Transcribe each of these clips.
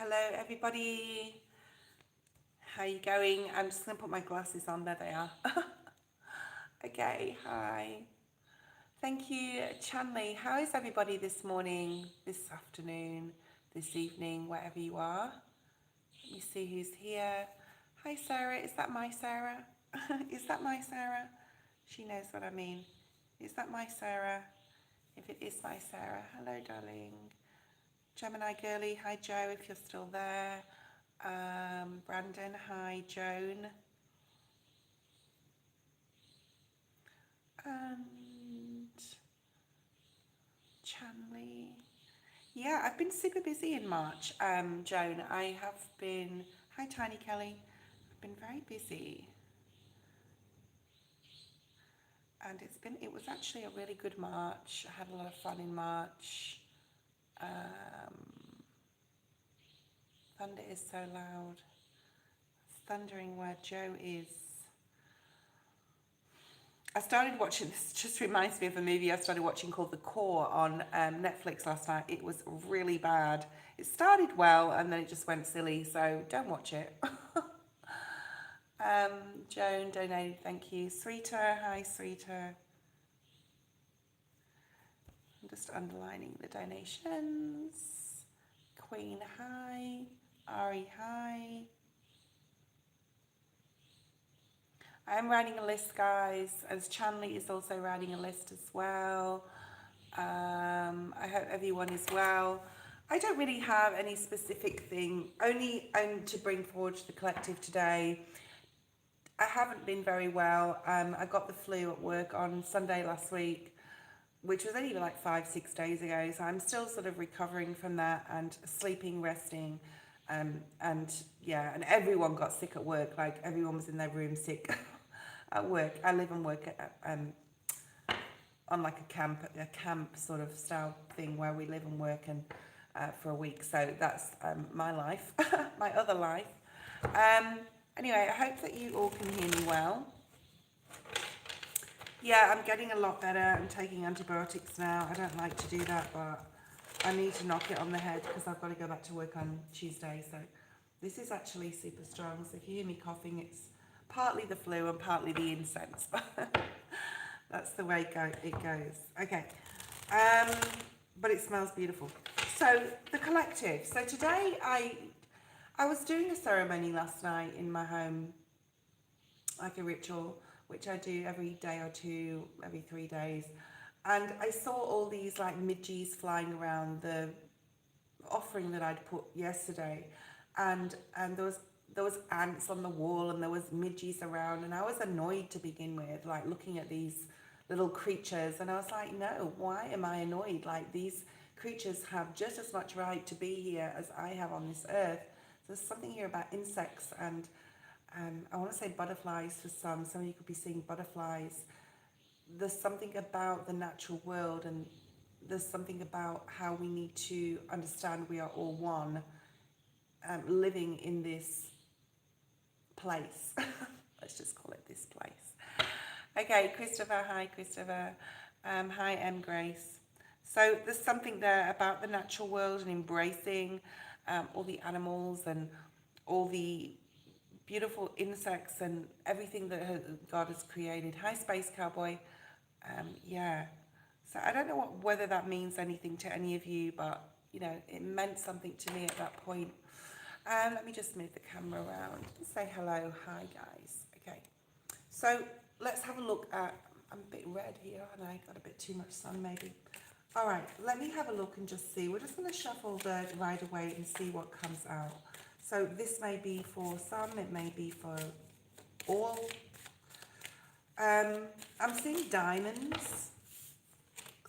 Hello everybody, how you going? I'm just going to put my glasses on, there they are. Okay, hi. Thank you, Chanley. How is everybody this morning, this afternoon, this evening, wherever you are? Let me see who's here. Hi Sarah, is that my Sarah? Is that my Sarah? She knows what I mean. Is that my Sarah? If it is my Sarah, hello darling. Gemini girly, hi Joe, if you're still there. Brandon, hi Joan. And Chanley. Yeah, I've been super busy in March, Joan. I have been, hi Tiny Kelly. I've been very busy. And it was actually a really good March. I had a lot of fun in March. Thunder is so loud. It's thundering where Joe is. I started watching, this just reminds me of a movie I started watching called The Core on Netflix last night. It was really bad. It started well and then it just went silly, so don't watch it. Joan donated, thank you. Sweeter, hi Sweeter. I'm just underlining the donations. Queen, hi. Ari, hi. I'm writing a list, guys, as Chanley is also writing a list as well. I hope everyone is well. I don't really have any specific thing, only to bring forward to the collective today. I haven't been very well. I got the flu at work on Sunday last week, which was only like 5-6 days ago. So I'm still sort of recovering from that and sleeping, resting. And yeah, and everyone got sick at work. Like everyone was in their room sick at work. I live and work at, on like a camp sort of style thing where we live and work and for a week. So that's my life, my other life. Anyway, I hope that you all can hear me well. Yeah, I'm getting a lot better. I'm taking antibiotics now. I don't like to do that, but I need to knock it on the head because I've got to go back to work on Tuesday. So this is actually super strong. So if you hear me coughing, it's partly the flu and partly the incense. That's the way it goes. Okay. But it smells beautiful. So the collective. So today I was doing a ceremony last night in my home, like a ritual, which I do every day or two, every 3 days. And I saw all these like midges flying around the offering that I'd put yesterday. And there was ants on the wall and there was midges around, and I was annoyed to begin with, like looking at these little creatures, and I was like, no, why am I annoyed? Like these creatures have just as much right to be here as I have on this earth. There's something here about insects and I want to say butterflies for some. Some of you could be seeing butterflies. There's something about the natural world, and there's something about how we need to understand we are all one, living in this place. Let's just call it this place. Okay, Christopher. Hi, Christopher. Hi, M. Grace. So there's something there about the natural world and embracing all the animals and all the beautiful insects and everything that God has created. Hi, Space Cowboy. Yeah. So I don't know whether that means anything to any of you, but you know, it meant something to me at that point. Let me just move the camera around. Say hello. Hi, guys. Okay. So let's have a look at. I'm a bit red here, and I got a bit too much sun, maybe. All right. Let me have a look and just see. We're just going to shuffle the Rider-Waite and see what comes out. So this may be for some, it may be for all. I'm seeing diamonds.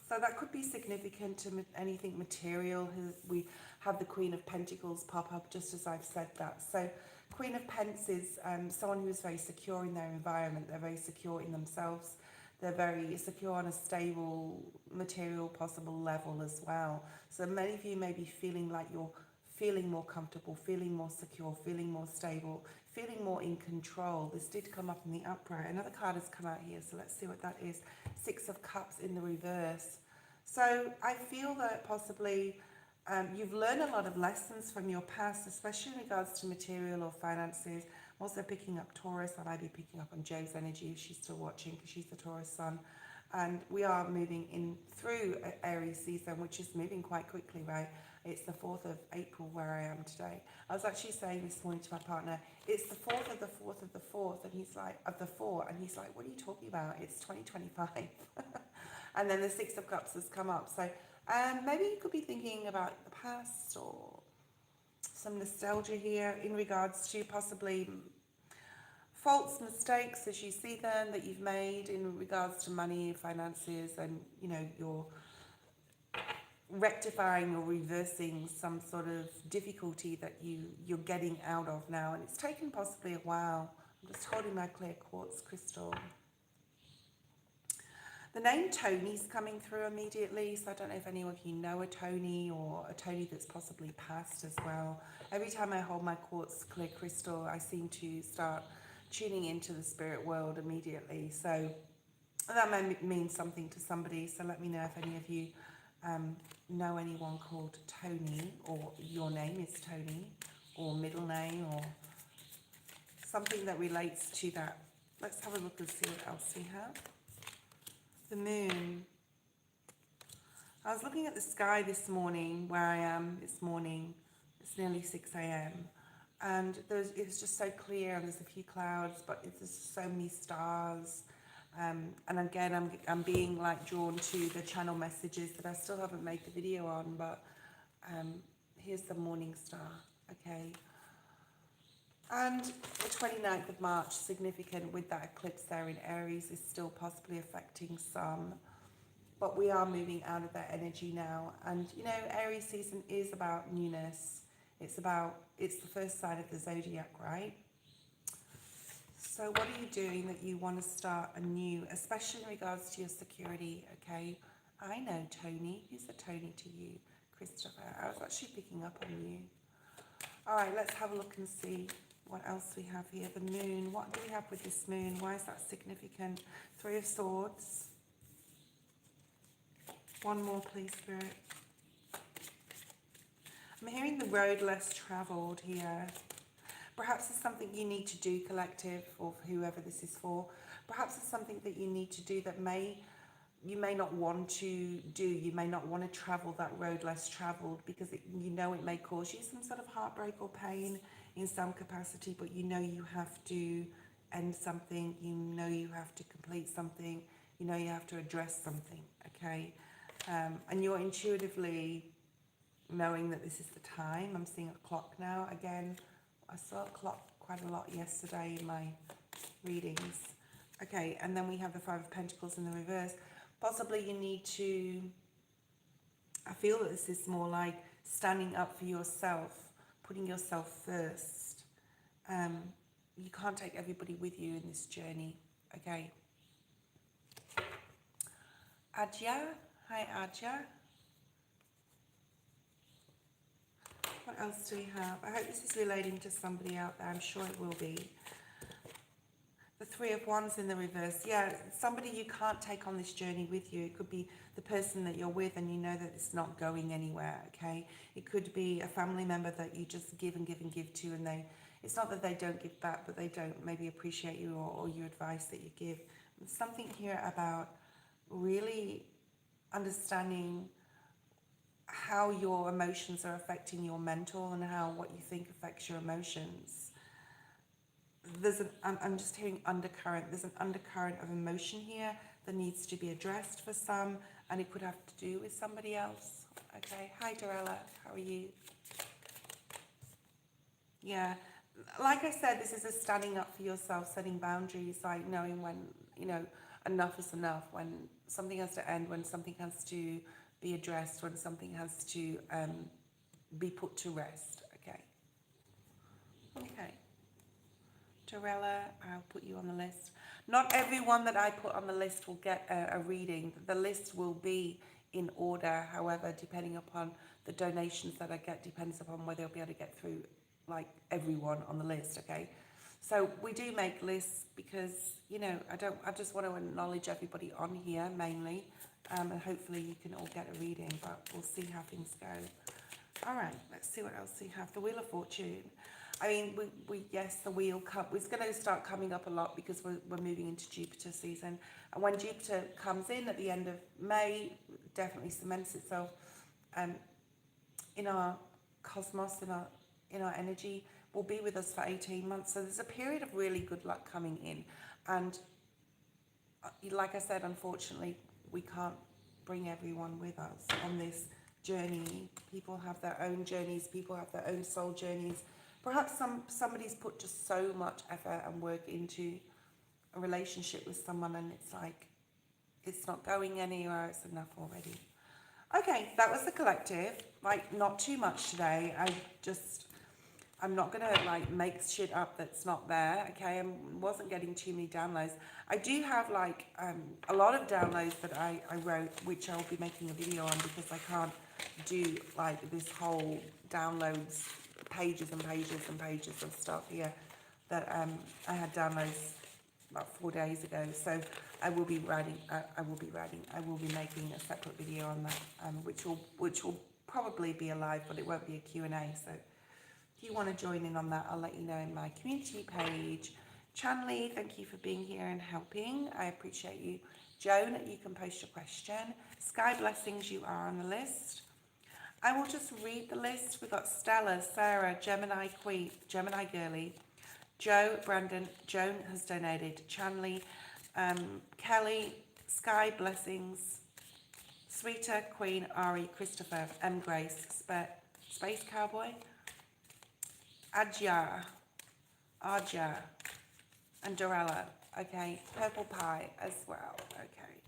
So that could be significant to anything material. We have the Queen of Pentacles pop up just as I've said that. So Queen of Pence is someone who is very secure in their environment. They're very secure in themselves. They're very secure on a stable, material, possible level as well. So many of you may be feeling like you're feeling more comfortable, feeling more secure, feeling more stable, feeling more in control. This did come up in the upright. Another card has come out here, so let's see what that is. 6 of Cups in the reverse. So I feel that possibly You've learned a lot of lessons from your past, especially in regards to material or finances. I'm also picking up Taurus. I might be picking up on Joe's energy if she's still watching, because she's the Taurus sun. And we are moving in through Aries season, which is moving quite quickly, right? It's the 4th of April where I am today. I was actually saying this morning to my partner, it's the 4th of the 4th of the 4th, and he's like, of the 4, and he's like, what are you talking about? It's 2025. And then the 6 of Cups has come up. So maybe you could be thinking about the past or some nostalgia here in regards to possibly false mistakes as you see them that you've made in regards to money, finances, and you know, you're rectifying or reversing some sort of difficulty that you're getting out of now, and it's taken possibly a while. I'm just holding my clear quartz crystal. The name Tony's coming through immediately, so I don't know if any of you know a Tony or a Tony that's possibly passed as well. Every time I hold my quartz clear crystal, I seem to start tuning into the spirit world immediately. So that may mean something to somebody, so let me know if any of you know anyone called Tony, or your name is Tony, or middle name, or something that relates to that. Let's have a look and see what else we have. The moon. I was looking at the sky this morning, where I am this morning. It's nearly 6 a.m. and it was just so clear, and there's a few clouds, but there's so many stars. And again, I'm being like drawn to the channel messages that I still haven't made the video on, but here's the morning star, okay? And the 29th of March, significant with that eclipse there in Aries, is still possibly affecting some. But we are moving out of that energy now. And, you know, Aries season is about newness. It's the first sign of the zodiac, right? So what are you doing that you want to start anew, especially in regards to your security, okay? I know Tony. Who's a Tony to you? Christopher. I was actually picking up on you. All right, let's have a look and see what else we have here. The moon. What do we have with this moon? Why is that significant? 3 of Swords. One more, please, Spirit. I'm hearing the road less travelled here. Perhaps it's something you need to do, collective, or whoever this is for. Perhaps it's something that you need to do that you may not want to do. You may not want to travel that road less travelled, because you know it may cause you some sort of heartbreak or pain in some capacity, but you know you have to end something, you know you have to complete something, you know you have to address something, okay? And you're intuitively knowing that this is the time. I'm seeing a clock now. Again, I saw a clock quite a lot yesterday in my readings. Okay, and then we have the 5 of Pentacles in the reverse. Possibly you need to, I feel that this is more like standing up for yourself, putting yourself first. You can't take everybody with you in this journey, okay? Adja, hi Adja. What else do we have? I hope this is relating to somebody out there. I'm sure it will be. The 3 of Wands in the reverse. Yeah, somebody you can't take on this journey with you. It could be the person that you're with and you know that it's not going anywhere, okay? It could be a family member that you just give and give and give to, and it's not that they don't give back, but they don't maybe appreciate you or your advice that you give. There's something here about really understanding how your emotions are affecting your mental, and how what you think affects your emotions. I'm just hearing undercurrent. There's an undercurrent of emotion here that needs to be addressed for some, and it could have to do with somebody else. Okay, hi Dorella, how are you? Yeah, like I said, this is a standing up for yourself, setting boundaries, like knowing when, you know, enough is enough, when something has to end, when something has to be addressed, when something has to be put to rest. Okay. Okay. Torella, I'll put you on the list. Not everyone that I put on the list will get a reading. The list will be in order. However, depending upon the donations that I get, depends upon whether I'll be able to get through like everyone on the list. Okay. So we do make lists because, you know, I just want to acknowledge everybody on here mainly. And hopefully you can all get a reading, but we'll see how things go. All right, let's see what else we have. The Wheel of Fortune. I mean, yes, the wheel cup is going to start coming up a lot because we're moving into Jupiter season. And when Jupiter comes in at the end of May, definitely cements itself um, in our cosmos, in our energy, will be with us for 18 months. So there's a period of really good luck coming in. And like I said, unfortunately, we can't bring everyone with us on this journey. People have their own journeys, people have their own soul journeys. Perhaps somebody's put just so much effort and work into a relationship with someone and it's like, it's not going anywhere, it's enough already. Okay, that was the collective. Like, not too much today. I'm not going to like make shit up that's not there, okay? I wasn't getting too many downloads. I do have like a lot of downloads that I wrote, which I'll be making a video on because I can't do like this whole downloads, pages and pages and pages of stuff here that I had downloads about 4 days ago. So I will be making a separate video on that, which will probably be a live, but it won't be a Q&A. So if you want to join in on that, I'll let you know in my community page. Chanley, thank you for being here and helping. I appreciate you. Joan, you can post your question. Sky Blessings, you are on the list. I will just read the list. We've got Stella, Sarah, Gemini Queen, Gemini Girly, Joe, Brandon, Joan has donated, Chanley, Kelly, Sky Blessings, Sweeter, Queen, Ari, Christopher, M. Grace, Space Cowboy, Adja, and Dorella. Okay, Purple Pie as well. Okay.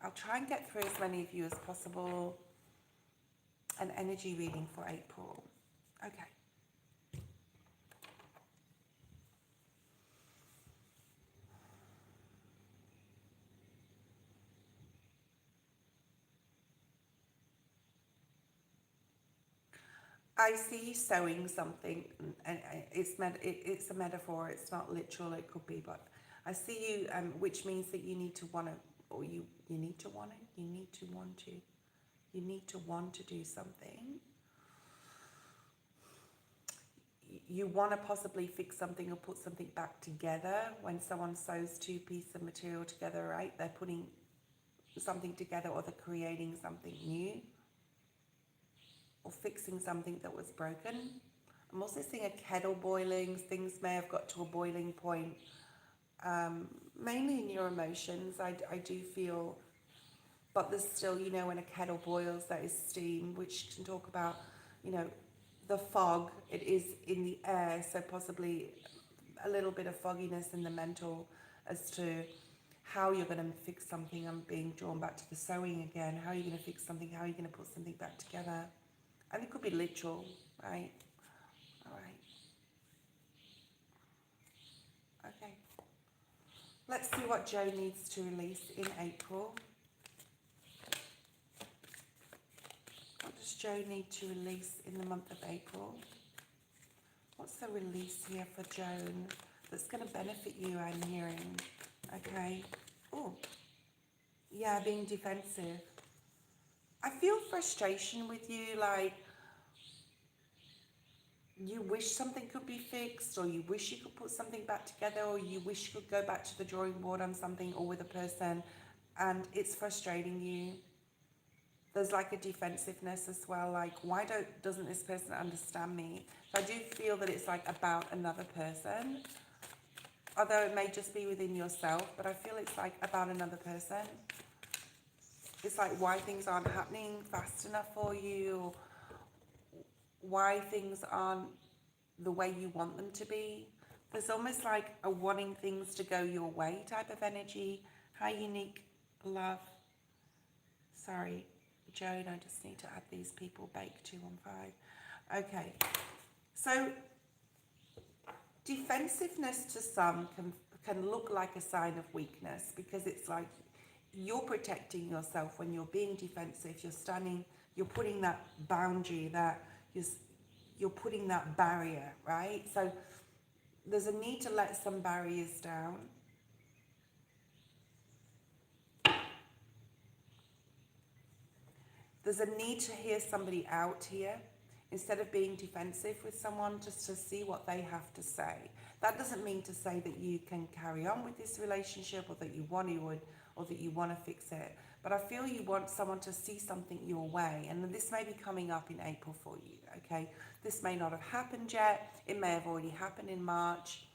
I'll try and get through as many of you as possible. An energy reading for April. Okay. I see you sewing something, and it's a metaphor. It's not literal. It could be, but I see you, which means that you need to want to, or you need to want it. You need to want to do something. You want to possibly fix something or put something back together. When someone sews two pieces of material together, right? They're putting something together, or they're creating something new, or fixing something that was broken. I'm also seeing a kettle boiling. Things may have got to a boiling point. Mainly in your emotions, I do feel, but there's still, when a kettle boils, there is steam, which can talk about, the fog. It is in the air, so possibly a little bit of fogginess in the mental as to how you're going to fix something. I'm being drawn back to the sewing again. How are you going to fix something? How are you going to put something back together? And it could be literal, right? All right. Okay. Let's see what Joe needs to release in April. What does Joe need to release in the month of April? What's the release here for Joan that's going to benefit you, I'm hearing? Okay. Oh, yeah, being defensive. I feel frustration with you, like you wish something could be fixed, or you wish you could put something back together, or you wish you could go back to the drawing board on something or with a person, and it's frustrating you. There's like a defensiveness as well, like why doesn't this person understand me? So I do feel that it's like about another person, although it may just be within yourself, but I feel it's like about another person. It's like why things aren't happening fast enough for you, why things aren't the way you want them to be. There's almost like a wanting things to go your way type of energy. Hi, Unique Love. Sorry, Joan, I just need to add these people. Bake 215. Okay, so defensiveness to some can look like a sign of weakness, because it's like you're protecting yourself when you're being defensive. You're putting that boundary, that you're putting that barrier, right? So there's a need to let some barriers down. There's a need to hear somebody out here instead of being defensive with someone, just to see what they have to say. That doesn't mean to say that you can carry on with this relationship, or that you want to, or that you want to fix it. But I feel you want someone to see something your way, and this may be coming up in April for you, okay? This may not have happened yet. It may have already happened in March.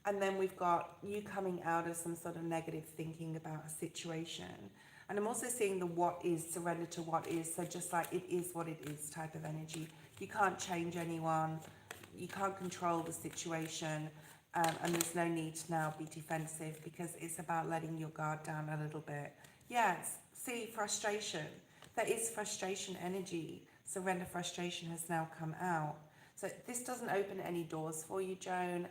And then we've got you coming out of some sort of negative thinking about a situation. And I'm also seeing the what is, surrender to what is. So just like it is what it is type of energy. You can't change anyone. You can't control the situation. And there's no need to now be defensive, because it's about letting your guard down a little bit. Yes, see, frustration. There is frustration energy. Surrender frustration has now come out. So this doesn't open any doors for you, Joan.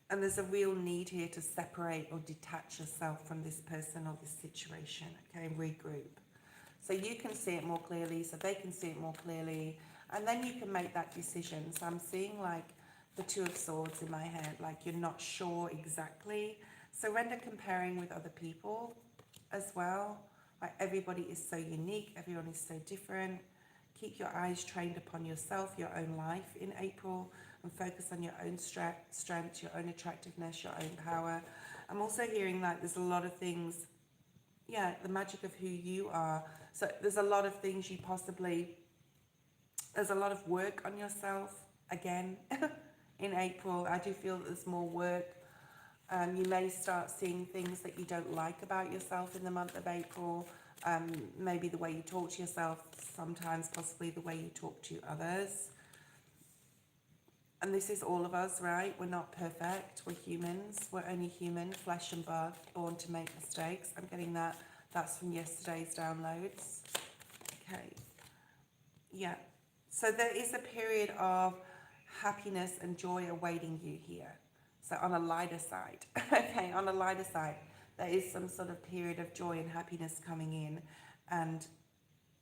And there's a real need here to separate or detach yourself from this person or this situation, okay, regroup. So you can see it more clearly, so they can see it more clearly, and then you can make that decision. So I'm seeing like the Two of Swords in my head, like you're not sure exactly. Surrender comparing with other people as well. Like everybody is so unique, everyone is so different. Keep your eyes trained upon yourself, your own life in April, and focus on your own strength, your own attractiveness, your own power. I'm also hearing like there's a lot of things, yeah, the magic of who you are. So there's a lot of things you possibly, there's a lot of work on yourself again in April. I do feel that there's more work. You may start seeing things that you don't like about yourself in the month of April. Maybe the way you talk to yourself, sometimes possibly the way you talk to others. And this is all of us, right? We're not perfect. We're humans. We're only human, flesh and blood, born to make mistakes. I'm getting that. That's from yesterday's downloads. Okay. Yeah. So there is a period of happiness and joy awaiting you here. So on a lighter side, okay, on a lighter side, there is some sort of period of joy and happiness coming in, and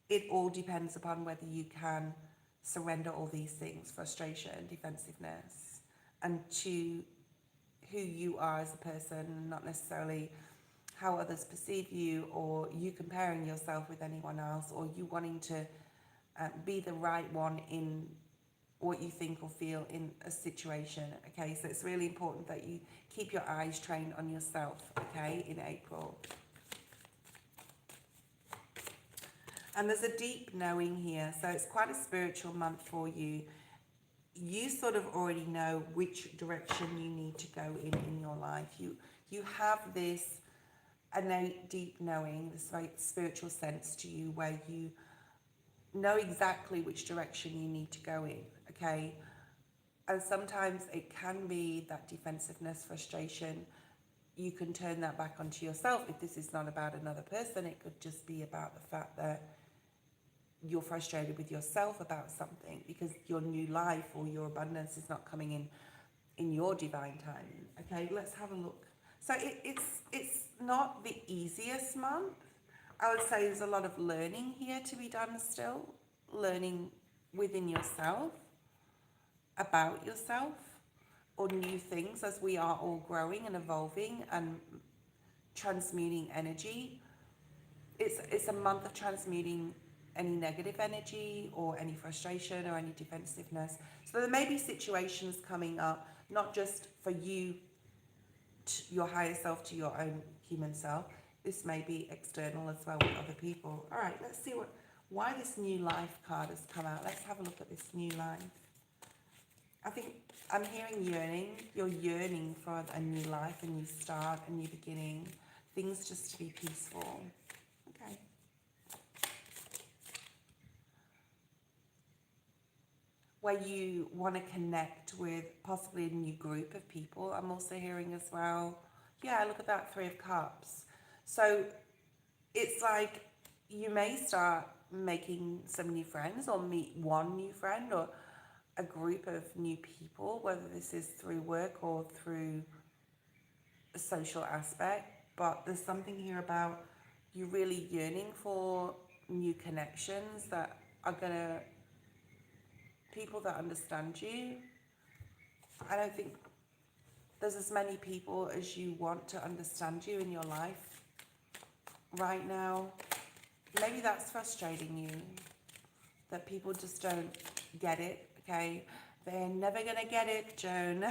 it all depends upon whether you can surrender all these things, frustration, defensiveness, and to who you are as a person, not necessarily how others perceive you, or you comparing yourself with anyone else, or you wanting to be the right one in what you think or feel in a situation, okay? So it's really important that you keep your eyes trained on yourself, okay, in April. And there's a deep knowing here, so it's quite a spiritual month for you. You sort of already know which direction you need to go in your life. You have this innate deep knowing, this like spiritual sense to you, where you know exactly which direction you need to go in, okay? And sometimes it can be that defensiveness, frustration. You can turn that back onto yourself. If this is not about another person, it could just be about the fact that you're frustrated with yourself about something because your new life or your abundance is not coming in your divine timing. Okay, let's have a look. So it's not the easiest month. I would say there's a lot of learning here to be done still. Learning within yourself, about yourself, or new things as we are all growing and evolving and transmuting energy. It's a month of transmuting any negative energy or any frustration or any defensiveness. So there may be situations coming up, not just for you, your higher self, to your own human self. This may be external as well with other people. All right, let's see why this new life card has come out. Let's have a look at this new life. I think I'm hearing yearning. You're yearning for a new life, a new start, a new beginning. Things just to be peaceful. Okay. Where you want to connect with possibly a new group of people. I'm also hearing as well. Yeah, look at that, 3 of Cups. So it's like you may start making some new friends or meet one new friend or a group of new people, whether this is through work or through a social aspect. But there's something here about you really yearning for new connections that are going to people that understand you. I don't think there's as many people as you want to understand you in your life right now. Maybe that's frustrating you, that people just don't get it, okay? They're never going to get it, Joan.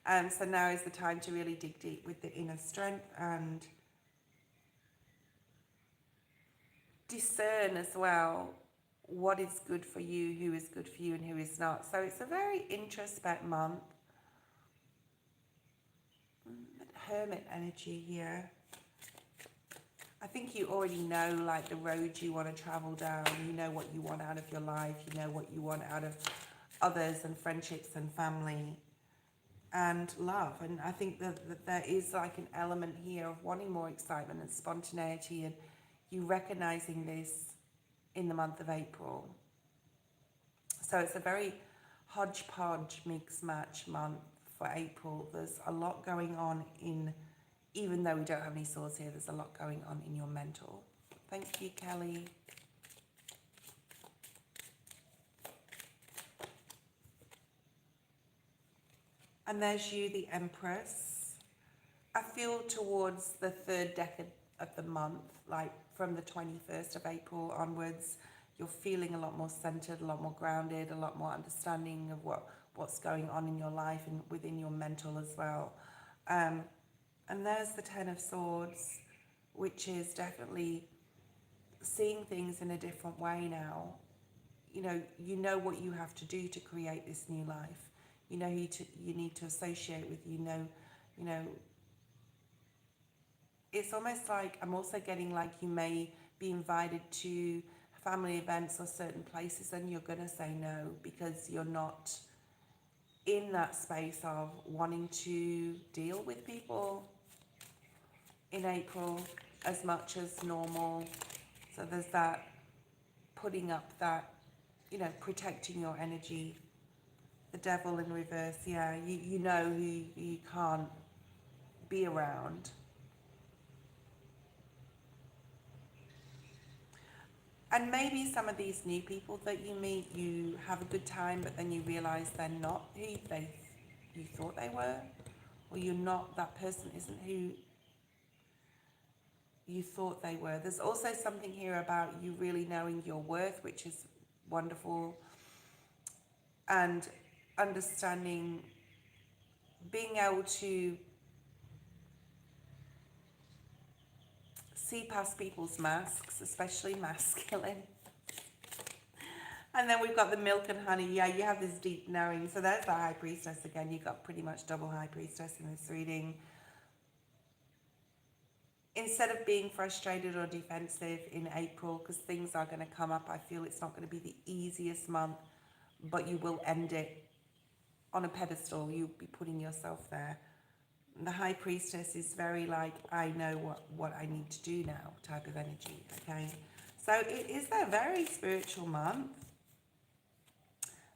And so now is the time to really dig deep with the inner strength and discern as well what is good for you, who is good for you and who is not. So it's a very introspect month. Hermit energy here. I think you already know like the road you want to travel down. You know what you want out of your life. You know what you want out of others and friendships and family and love. And I think that there is like an element here of wanting more excitement and spontaneity, and you recognizing this in the month of April. So it's a very hodgepodge mix match month for April. There's a lot going on in, even though we don't have any swords here, there's a lot going on in your mental. Thank you, Kelly. And there's you, the Empress. I feel towards the third decade of the month, like from the 21st of April onwards, you're feeling a lot more centered, a lot more grounded, a lot more understanding of what's going on in your life and within your mental as well. And there's the Ten of Swords, which is definitely seeing things in a different way now. You know what you have to do to create this new life. You know who you need to associate with. You know. It's almost like I'm also getting like you may be invited to family events or certain places and you're going to say no because you're not in that space of wanting to deal with people in April as much as normal. So there's that putting up that, protecting your energy. The Devil in reverse, yeah, you know who you can't be around. And maybe some of these new people that you meet, you have a good time, but then you realize they're not who you thought they were, or you're not, that person isn't who you thought they were. There's also something here about you really knowing your worth, which is wonderful, and understanding, being able to see past people's masks, especially masculine. And then we've got the milk and honey. Yeah, you have this deep knowing. So there's the High Priestess again. You've got pretty much double High Priestess in this reading. Instead of being frustrated or defensive in April, because things are going to come up, I feel it's not going to be the easiest month, but you will end it on a pedestal. You'll be putting yourself there. The High Priestess is very like, I know what I need to do now type of energy, okay? So it is a very spiritual month.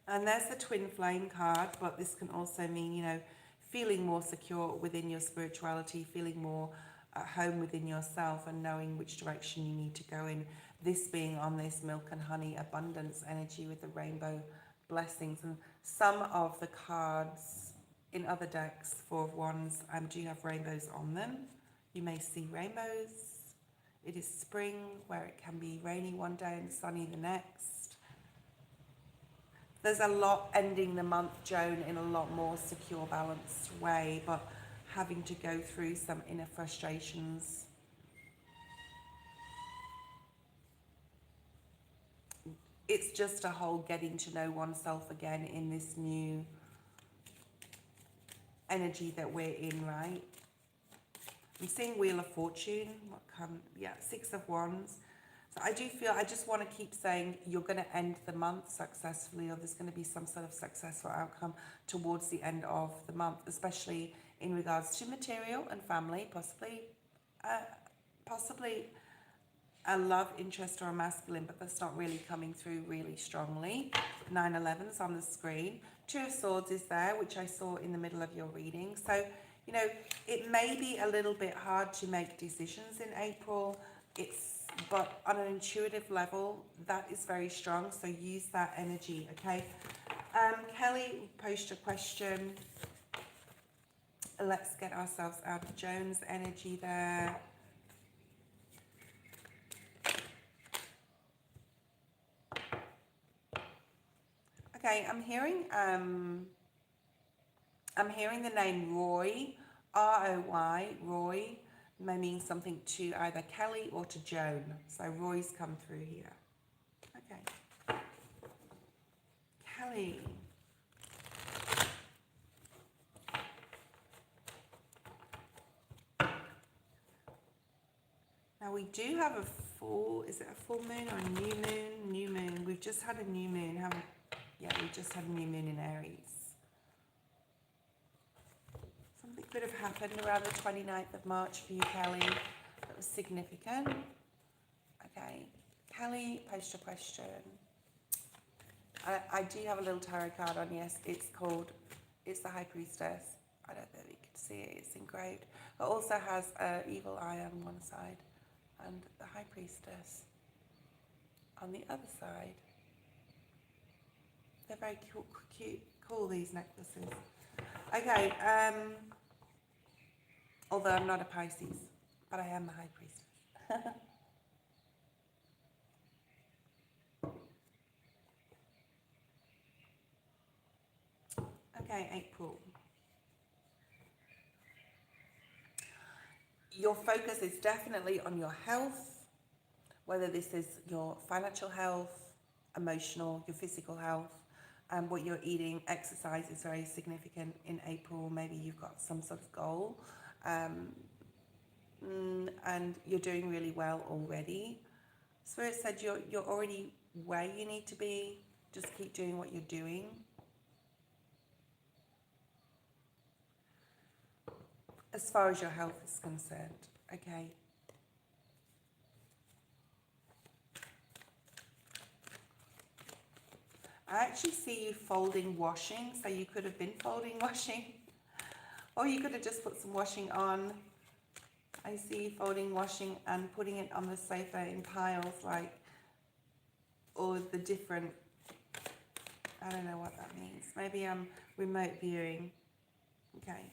And there's the Twin Flame card, but this can also mean, feeling more secure within your spirituality, feeling more at home within yourself and knowing which direction you need to go in. This being on this milk and honey abundance energy with the rainbow blessings. And some of the cards in other decks, Four of Wands, do have rainbows on them. You may see rainbows. It is spring, where it can be rainy one day and sunny the next. There's a lot ending the month, Joan, in a lot more secure, balanced way, but having to go through some inner frustrations. It's just a whole getting to know oneself again in this new energy that we're in, right? I'm seeing Wheel of Fortune. Six of Wands. So I just want to keep saying you're going to end the month successfully, or there's going to be some sort of successful outcome towards the end of the month, especially in regards to material and family, possibly a love interest or a masculine, but that's not really coming through really strongly. 9/11's on the screen. Two of Swords is there, which I saw in the middle of your reading. So, it may be a little bit hard to make decisions in April. It's but on an intuitive level, that is very strong. So use that energy, okay? Kelly, post a question. Let's get ourselves out of Joan's energy there. Okay, I'm hearing the name Roy, R-O-Y, Roy, may mean something to either Kelly or to Joan. So Roy's come through here. Okay. Kelly. Now we do have a full, is it a full moon or a new moon? New moon. We've just had a new moon, haven't we? Yeah, we just had a new moon in Aries. Something could have happened around the 29th of March for you, Kelly. That was significant. Okay. Kelly, post a question. I do have a little tarot card on, yes. It's the High Priestess. I don't know if you can see it. It's engraved. It also has an evil eye on one side and the High Priestess on the other side. They're very cool, these necklaces. Okay, although I'm not a Pisces, but I am a High Priestess. Okay, April. Your focus is definitely on your health, whether this is your financial health, emotional, your physical health, and what you're eating. Exercise is very significant in April. Maybe you've got some sort of goal, and you're doing really well already. Spirit said you're already where you need to be. Just keep doing what you're doing. As far as your health is concerned, okay. I actually see you folding washing, so you could have been folding washing, or you could have just put some washing on. I see you folding washing and putting it on the sofa in piles, like, or the different, I don't know what that means. Maybe I'm remote viewing, okay.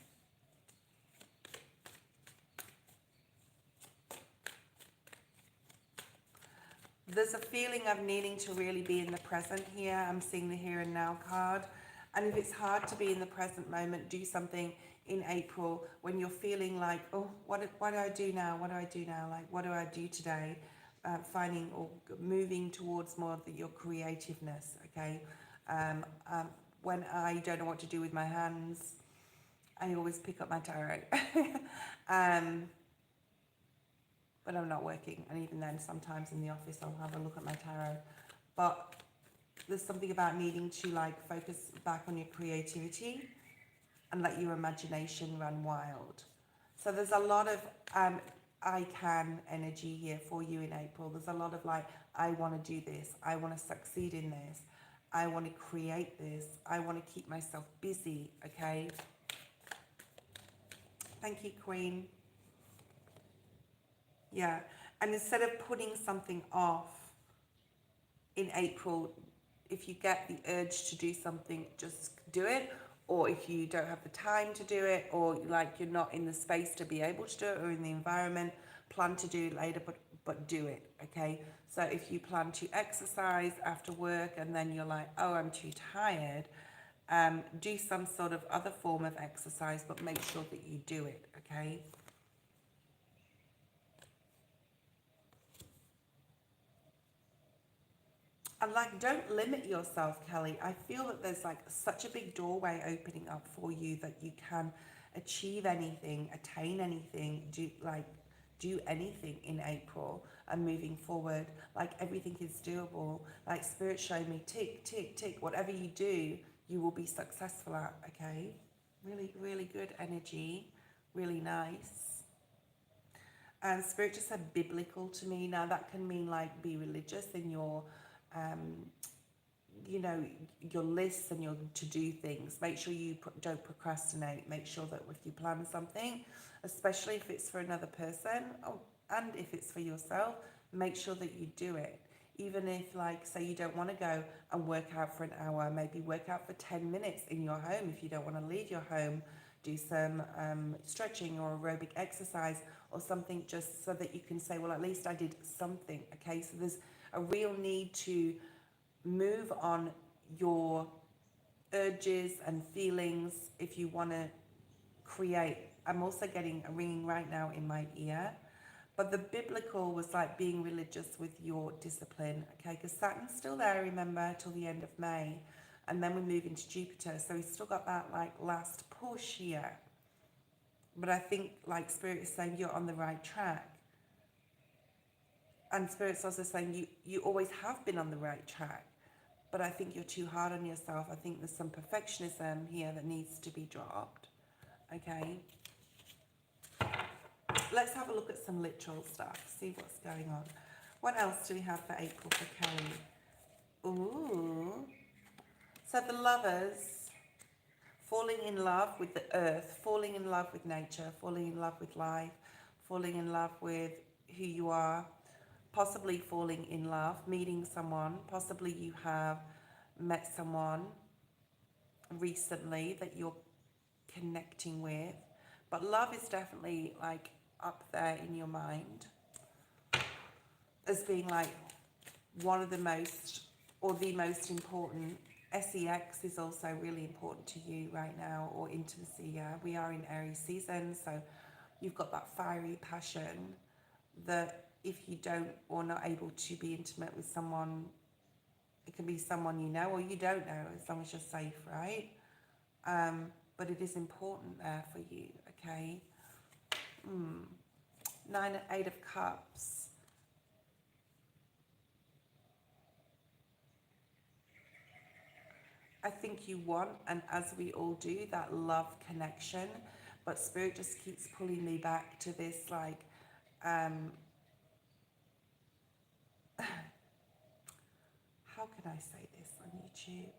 There's a feeling of needing to really be in the present here. I'm seeing the here and now card. And if it's hard to be in the present moment, do something in April when you're feeling like, oh, what do I do now? What do I do now? Like, what do I do today? Finding or moving towards more of your creativeness, okay? When I don't know what to do with my hands, I always pick up my tarot. But I'm not working, and even then sometimes in the office I'll have a look at my tarot. But there's something about needing to like focus back on your creativity and let your imagination run wild. So there's a lot of I can energy here for you in April. There's a lot of like, I want to do this, I want to succeed in this, I want to create this, I want to keep myself busy, okay? Thank you, Queen. Yeah, and instead of putting something off in April, if you get the urge to do something, just do it. Or if you don't have the time to do it, or like you're not in the space to be able to do it, or in the environment, plan to do it later, but do it, okay? So if you plan to exercise after work and then you're like, oh, I'm too tired, do some sort of other form of exercise, but make sure that you do it, okay? And like, don't limit yourself, Kelly. I feel that there's like such a big doorway opening up for you that you can achieve anything, attain anything, do anything in April and moving forward. Like, everything is doable. Like, Spirit showed me, tick, tick, tick. Whatever you do, you will be successful at, okay? Really, really good energy. Really nice. And Spirit just said biblical to me. Now, that can mean like be religious in your you know, your lists and your to-do things. Make sure you don't procrastinate. Make sure that if you plan something, especially if it's for another person, and if it's for yourself, make sure that you do it. Even if, like, say you don't want to go and work out for an hour, maybe work out for 10 minutes in your home. If you don't want to leave your home, do some stretching or aerobic exercise or something, just so that you can say, well, at least I did something. Okay, so there's a real need to move on your urges and feelings if you want to create. I'm also getting a ringing right now in my ear. But the biblical was like being religious with your discipline, okay? Because Saturn's still there, remember, till the end of May. And then we move into Jupiter. So we've still got that like last push here. But I think like Spirit is saying you're on the right track. And Spirit's also saying you always have been on the right track. But I think you're too hard on yourself. I think there's some perfectionism here that needs to be dropped, okay? Let's have a look at some literal stuff, see what's going on. What else do we have for April for Kelly? Ooh. So the Lovers, falling in love with the earth, falling in love with nature, falling in love with life, falling in love with who you are, possibly falling in love, meeting someone, possibly you have met someone recently that you're connecting with. But love is definitely like up there in your mind as being like one of the most or the most important. Sex is also really important to you right now, or intimacy. Yeah, we are in Aries season, so you've got that fiery passion that if you don't or not able to be intimate with someone, it can be someone you know or you don't know, as long as you're safe, right? But it is important there for you, okay? 9 and 8 of Cups. I think you want, and as we all do, that love connection. But Spirit just keeps pulling me back to this, like, how can I say this on YouTube?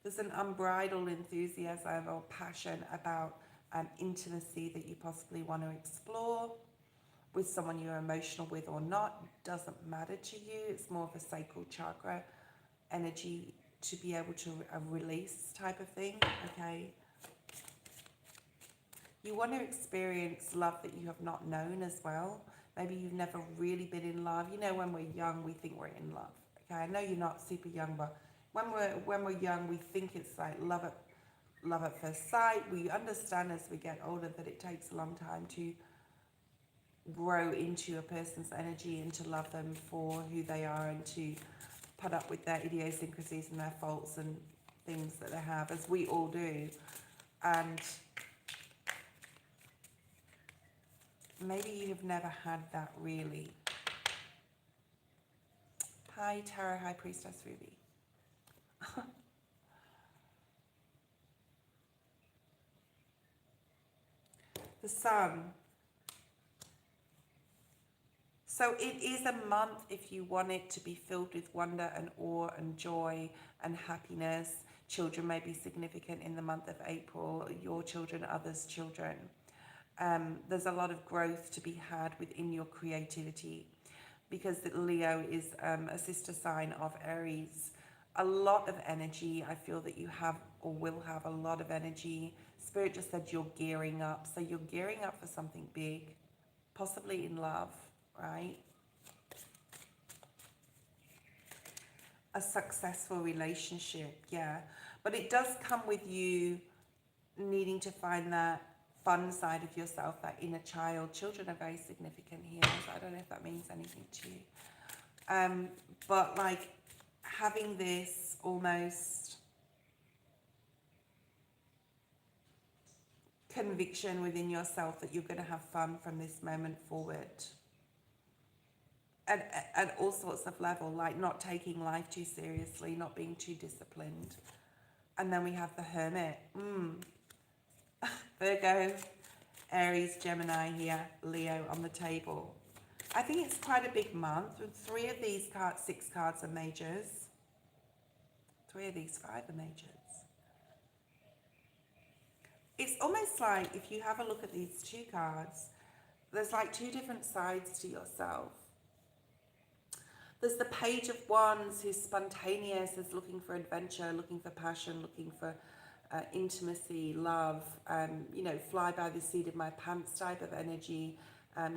There's an unbridled enthusiasm or passion about intimacy that you possibly want to explore with someone you're emotional with or not. Doesn't matter to you. It's more of a sacral chakra energy to be able to release type of thing, okay? You want to experience love that you have not known as well. Maybe you've never really been in love. You know, when we're young, we think we're in love. Okay, I know you're not super young, but when we're young, we think it's like love at first sight. We understand as we get older that it takes a long time to grow into a person's energy and to love them for who they are and to put up with their idiosyncrasies and their faults and things that they have, as we all do. And maybe you've never had that really. Hi, Tarot High Priestess Ruby. The Sun. So it is a month, if you want it to be filled with wonder and awe and joy and happiness. Children may be significant in the month of April, your children, others' children. There's a lot of growth to be had within your creativity, because Leo is a sister sign of Aries. A lot of energy. I feel that you have or will have a lot of energy. Spirit just said you're gearing up. So you're gearing up for something big, possibly in love, right? A successful relationship, yeah. But it does come with you needing to find that fun side of yourself, that inner child. Children are very significant here, so I don't know if that means anything to you. But like having this almost conviction within yourself that you're going to have fun from this moment forward. At all sorts of level, like not taking life too seriously, not being too disciplined. And then we have the Hermit. Virgo, Aries, Gemini here, Leo on the table. I think it's quite a big month. With 3 of these cards, 6 cards are majors. 3 of these 5 are majors. It's almost like if you have a look at these 2 cards, there's like 2 different sides to yourself. There's the Page of Wands, who's spontaneous, is looking for adventure, looking for passion, looking for intimacy, love, you know, fly by the seat of my pants type of energy,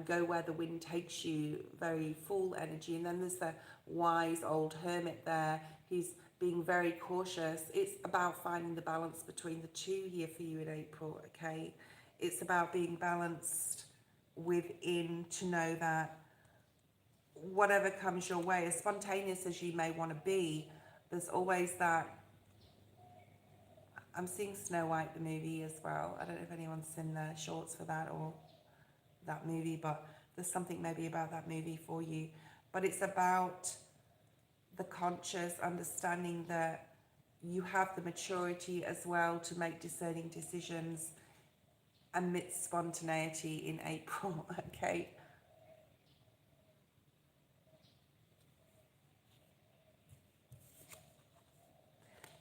go where the wind takes you, very full energy. And then there's the wise old hermit there, who's being very cautious. It's about finding the balance between the two here for you in April, okay? It's about being balanced within, to know that whatever comes your way, as spontaneous as you may want to be, there's always that. I'm seeing Snow White, the movie, as well. I don't know if anyone's seen the shorts for that or that movie, but there's something maybe about that movie for you. But it's about the conscious understanding that you have the maturity as well to make discerning decisions amidst spontaneity in April, okay?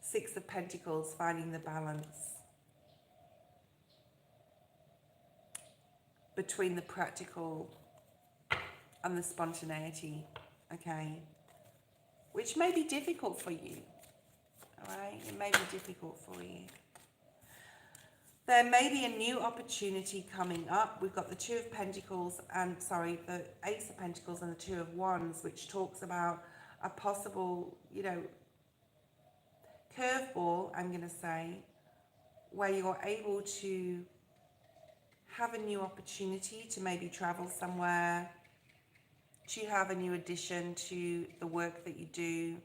Six of Pentacles, finding the balance between the practical and the spontaneity, okay? Which may be difficult for you, all right? It may be difficult for you. There may be a new opportunity coming up. We've got the Two of Pentacles and, sorry, the Ace of Pentacles and the Two of Wands, which talks about a possible, you know, curveball, I'm going to say, where you're able to have a new opportunity to maybe travel somewhere, to have a new addition to the work that you do.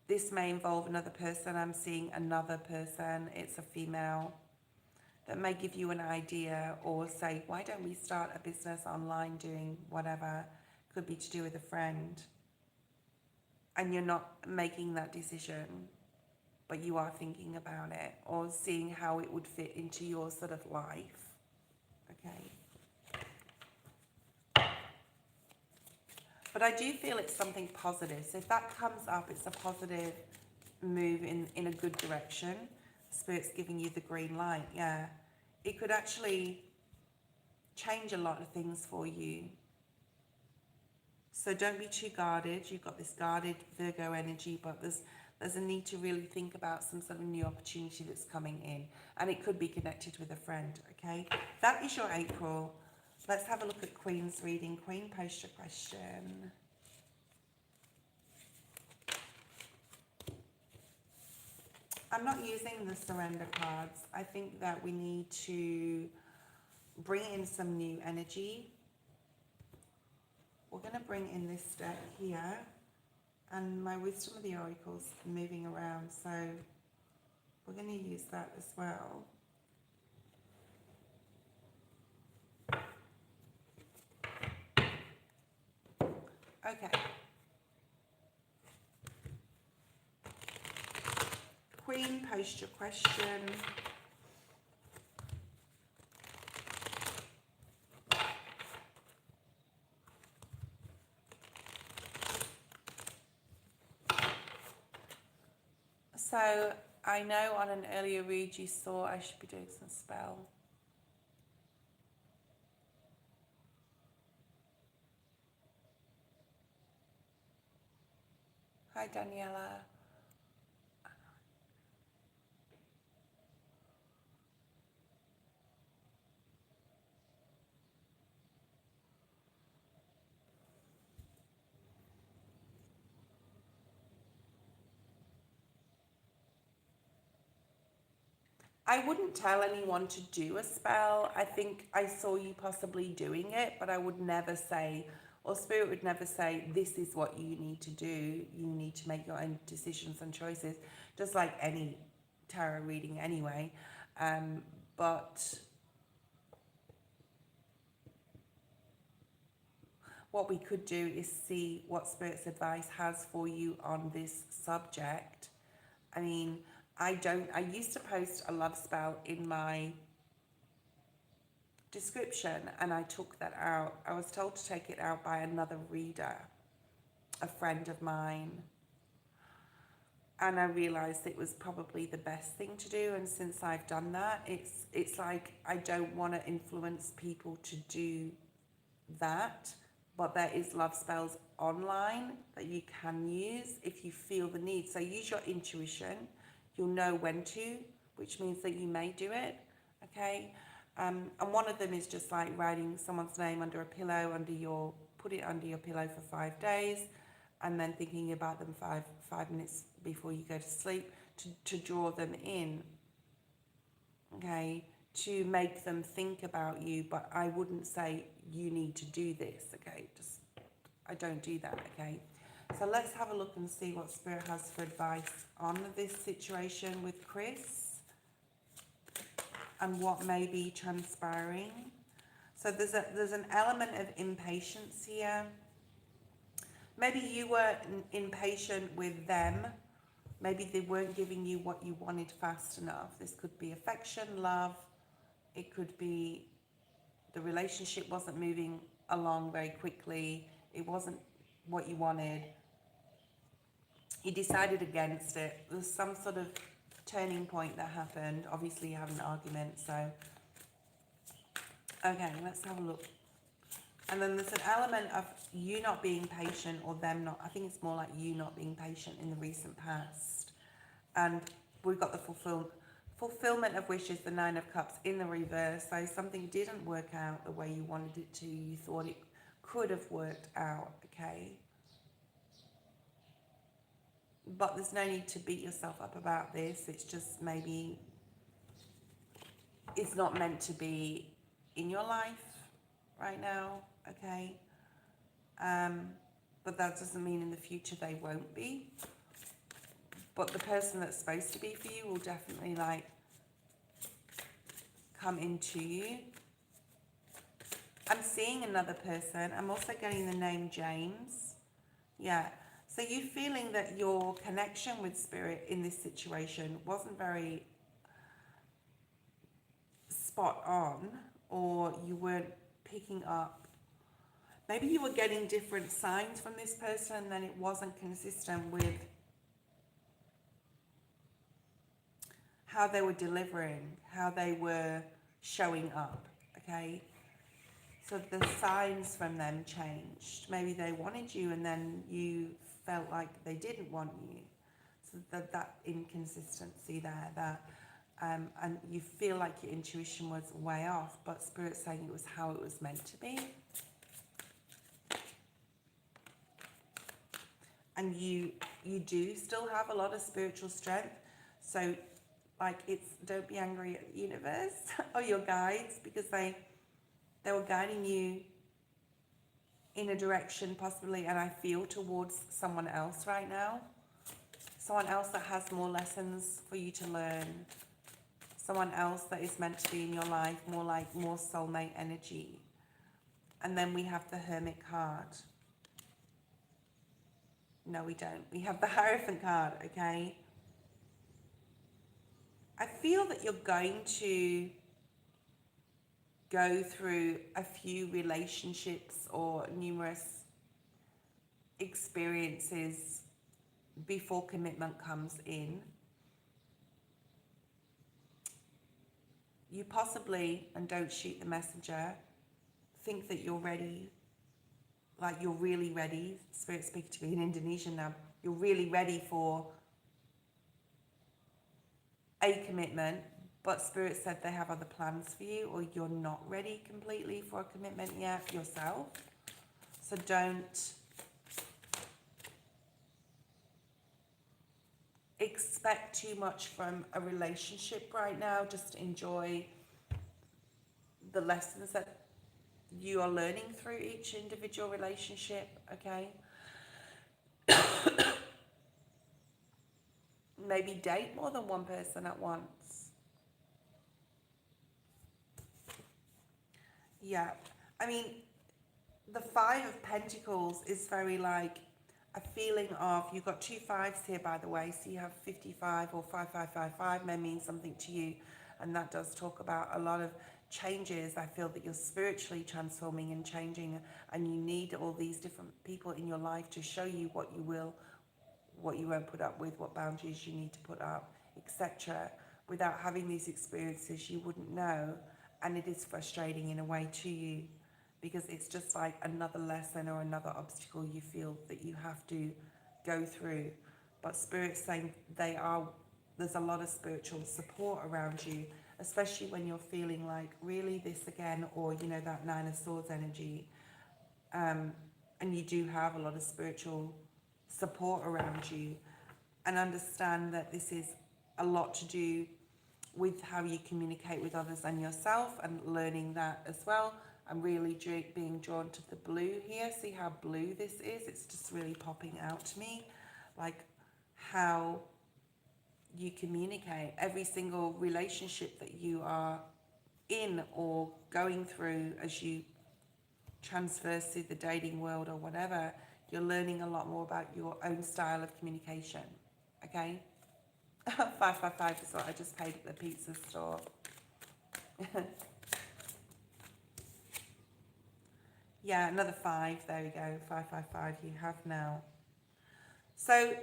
This may involve another person. I'm seeing another person. It's a female that may give you an idea or say, why don't we start a business online doing whatever? Could be to do with a friend. And you're not making that decision, but you are thinking about it or seeing how it would fit into your sort of life. Okay. But I do feel it's something positive. So if that comes up, it's a positive move in a good direction. Spirit's giving you the green light, yeah. It could actually change a lot of things for you. So don't be too guarded. You've got this guarded Virgo energy, but there's a need to really think about some sort of new opportunity that's coming in. And it could be connected with a friend, okay? That is your April. Let's have a look at Queen's reading. Queen, post your question. I'm not using the surrender cards. I think that we need to bring in some new energy. We're going to bring in this deck here. And my Wisdom of the Oracle's moving around, so we're going to use that as well. Okay. Queen, post your question. So I know on an earlier read you saw I should be doing some spell. Hi Daniela. I wouldn't tell anyone to do a spell. I think I saw you possibly doing it, but I would never say, or Spirit would never say, this is what you need to do. You need to make your own decisions and choices, just like any tarot reading anyway. But what we could do is see what Spirit's advice has for you on this subject. I mean, I used to post a love spell in my description and I took that out. I was told to take it out by another reader, a friend of mine. And I realized it was probably the best thing to do. And since I've done that, it's like I don't want to influence people to do that. but there is love spells online that you can use if you feel the need. So use your intuition. You'll know when to, which means that you may do it. Okay. And one of them is just like writing someone's name under a pillow, put it under your pillow for 5 days, and then thinking about them five minutes before you go to sleep to draw them in. Okay, to make them think about you, but I wouldn't say you need to do this. Okay, just I don't do that. Okay, so let's have a look and see what Spirit has for advice on this situation with Chris and what may be transpiring. So there's an element of impatience here. Maybe you were impatient with them. Maybe they weren't giving you what you wanted fast enough. This could be affection, love. It could be the relationship wasn't moving along very quickly. It wasn't what you wanted. You decided against it. There's some sort of turning point that happened. Obviously you have an argument, so okay, let's have a look. And then there's an element of you not being patient or them not. I think it's more like you not being patient in the recent past. And we've got the fulfillment of wishes, the 9 of Cups in the reverse. So something didn't work out the way you wanted it to. You thought it could have worked out, okay? But there's no need to beat yourself up about this. It's just maybe it's not meant to be in your life right now, okay? But that doesn't mean in the future they won't be. But the person that's supposed to be for you will definitely like come into you. I'm seeing another person. I'm also getting the name James. Yeah. So you feeling that your connection with Spirit in this situation wasn't very spot on, or you weren't picking up. Maybe you were getting different signs from this person and then it wasn't consistent with how they were delivering, how they were showing up, okay? So the signs from them changed. Maybe they wanted you and then you felt like they didn't want you. So that inconsistency there, and you feel like your intuition was way off, but Spirit's saying it was how it was meant to be. And you do still have a lot of spiritual strength. So like don't be angry at the universe or your guides, because they were guiding you in a direction possibly, and I feel towards someone else right now. Someone else that has more lessons for you to learn. Someone else that is meant to be in your life, more soulmate energy. And then we have the Hermit card. No, we don't. We have the Hierophant card, okay? I feel that you're going to go through a few relationships or numerous experiences before commitment comes in. You possibly, and don't shoot the messenger, think that you're ready, like you're really ready. Spirit speaking to me in Indonesian now. You're really ready for a commitment, but Spirit said they have other plans for you, or you're not ready completely for a commitment yet yourself. So don't expect too much from a relationship right now. Just enjoy the lessons that you are learning through each individual relationship, okay? Maybe date more than one person at once. Yeah, I mean, the 5 of Pentacles is very like a feeling of, you've got 2 5s here, by the way, so you have 55 or 5555 may mean something to you, and that does talk about a lot of changes. I feel that you're spiritually transforming and changing, and you need all these different people in your life to show you what you will, what you won't put up with, what boundaries you need to put up, etc. Without having these experiences, you wouldn't know, and it is frustrating in a way to you, because it's just like another lesson or another obstacle you feel that you have to go through. But Spirit's saying there's a lot of spiritual support around you, especially when you're feeling like, really this again, or, you know, that Nine of Swords energy. And you do have a lot of spiritual support around you. And understand that this is a lot to do with how you communicate with others and yourself, and learning that as well. I'm really being drawn to the blue here. See how blue this is? It's just really popping out to me. Like how you communicate. Every single relationship that you are in or going through as you transverse through the dating world or whatever, you're learning a lot more about your own style of communication. Okay? 555 is what I just paid at the pizza store. Yeah, another 5. There we go. 555 you have now. So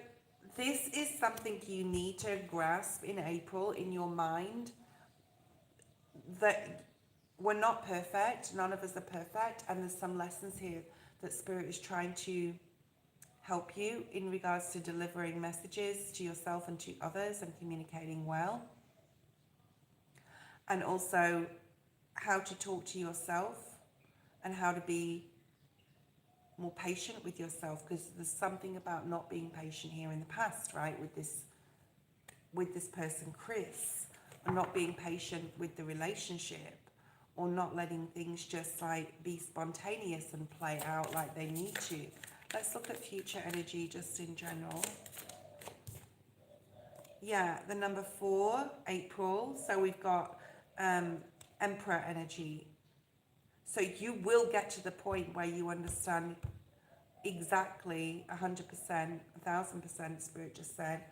this is something you need to grasp in April in your mind, that we're not perfect. None of us are perfect. And there's some lessons here that Spirit is trying to help you in regards to delivering messages to yourself and to others and communicating well. And also how to talk to yourself and how to be more patient with yourself, because there's something about not being patient here in the past, right? With this person, Chris, and not being patient with the relationship, or not letting things just like be spontaneous and play out like they need to. Let's look at future energy just in general. Yeah, the number 4, April. So we've got Emperor energy. So you will get to the point where you understand exactly 100%, 1000%, Spirit just said,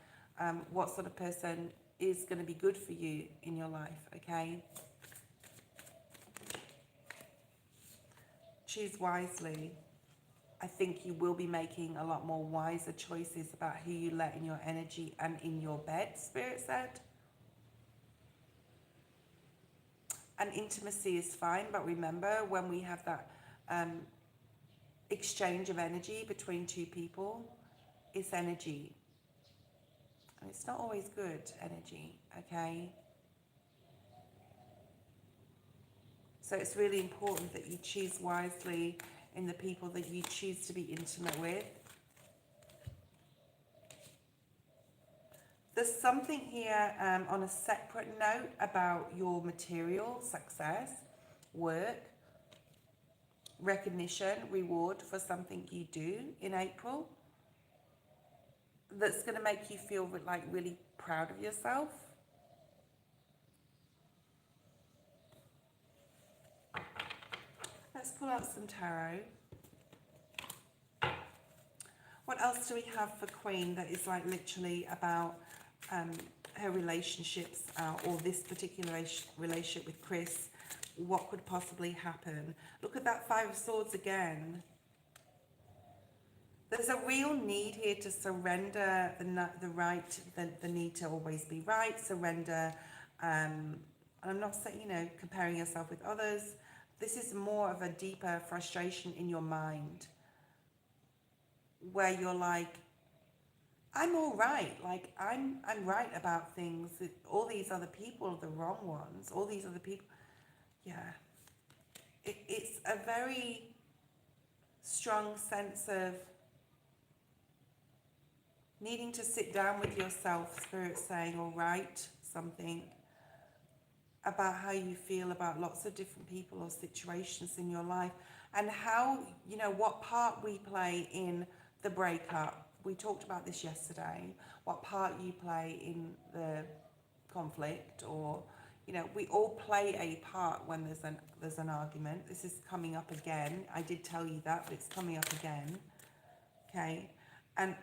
what sort of person is going to be good for you in your life, okay? Choose wisely. I think you will be making a lot more wiser choices about who you let in your energy and in your bed, Spirit said. And intimacy is fine, but remember, when we have that exchange of energy between two people, it's energy. And it's not always good energy, okay? So it's really important that you choose wisely in the people that you choose to be intimate with. There's something here on a separate note about your material success, work, recognition, reward for something you do in April that's going to make you feel like really proud of yourself. Let's pull out some tarot. What else do we have for Queen that is like literally about her relationships or this particular relationship with Chris? What could possibly happen? Look at that 5 of Swords again. There's a real need here to surrender the right, the need to always be right, surrender. I'm not saying, you know, comparing yourself with others. This is more of a deeper frustration in your mind, where you're like, I'm all right. Like, I'm right about things. All these other people are the wrong ones. All these other people. Yeah. It's a very strong sense of needing to sit down with yourself, Spirit saying, or write something about how you feel about lots of different people or situations in your life, and how, you know, what part we play in the breakup. We talked about this yesterday. What part you play in the conflict, or, you know, we all play a part when there's an argument. This is coming up again. I did tell you that, but it's coming up again. Okay, and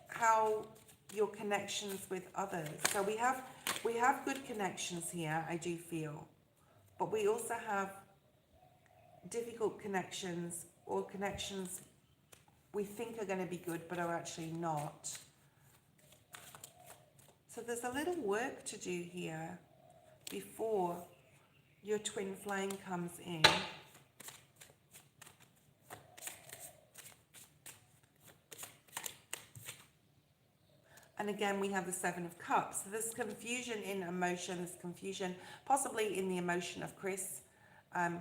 how your connections with others. So we have good connections here, I do feel, but we also have difficult connections, or connections we think are going to be good but are actually not. So there's a little work to do here before your twin flame comes in. And again, we have the Seven of Cups. So there's confusion in emotion, there's confusion possibly in the emotion of Chris.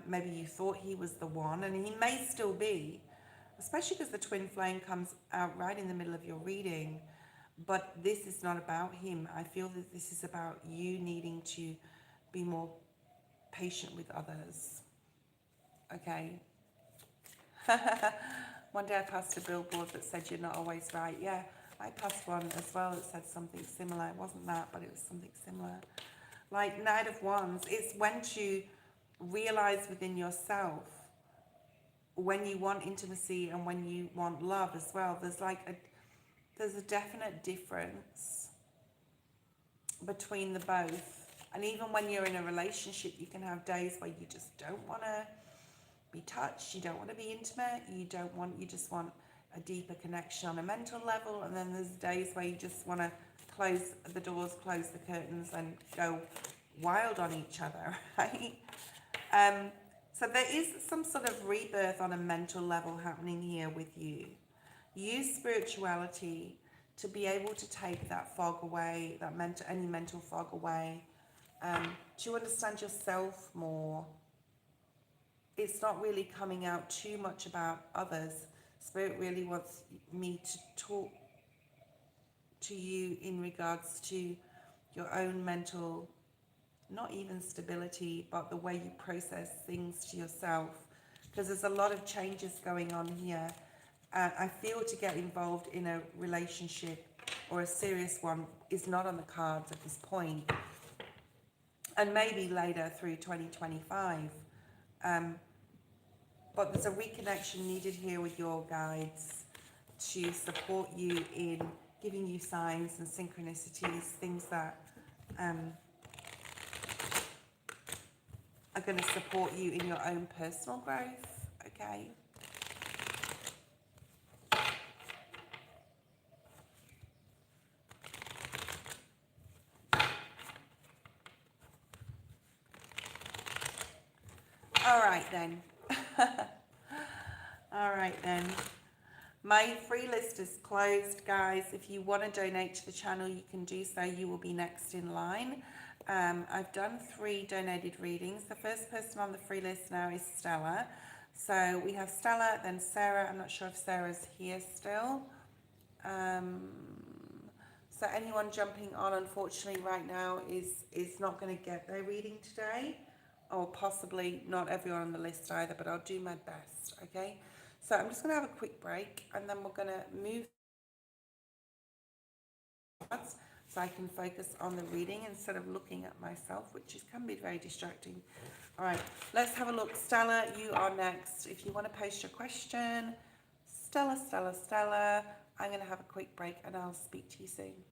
Maybe you thought he was the one, and he may still be, especially because the twin flame comes out right in the middle of your reading. But this is not about him. I feel that this is about you needing to be more patient with others. Okay. One day I passed a billboard that said you're not always right. Yeah, I passed one as well that said something similar. It wasn't that, but it was something similar. Like Knight of Wands, it's when to realize within yourself when you want intimacy and when you want love as well. There's a definite difference between the both. And even when you're in a relationship, you can have days where you just don't want to be touched, you don't want to be intimate, you just want a deeper connection on a mental level. And then there's days where you just want to close the doors, close the curtains, and go wild on each other, right? So there is some sort of rebirth on a mental level happening here with you. Use spirituality to be able to take that fog away, any mental fog away, to understand yourself more. It's not really coming out too much about others. Spirit really wants me to talk to you in regards to your own mental, not even stability, but the way you process things to yourself. Because there's a lot of changes going on here. I feel to get involved in a relationship or a serious one is not on the cards at this point. And maybe later through 2025. But there's a reconnection needed here with your guides to support you in giving you signs and synchronicities, things that are going to support you in your own personal growth, okay? All right then. All right then. My free list is closed, guys. If you want to donate to the channel, you can do so. You will be next in line. I've done 3 donated readings. The first person on the free list now is Stella. So we have Stella, then Sarah. I'm not sure if Sarah's here still. So anyone jumping on, unfortunately, right now is not going to get their reading today. Or possibly not everyone on the list either, but I'll do my best, okay? So I'm just going to have a quick break, and then we're going to move so I can focus on the reading instead of looking at myself, which can be very distracting. All right, let's have a look. Stella, you are next. If you want to post your question, Stella, I'm going to have a quick break, and I'll speak to you soon.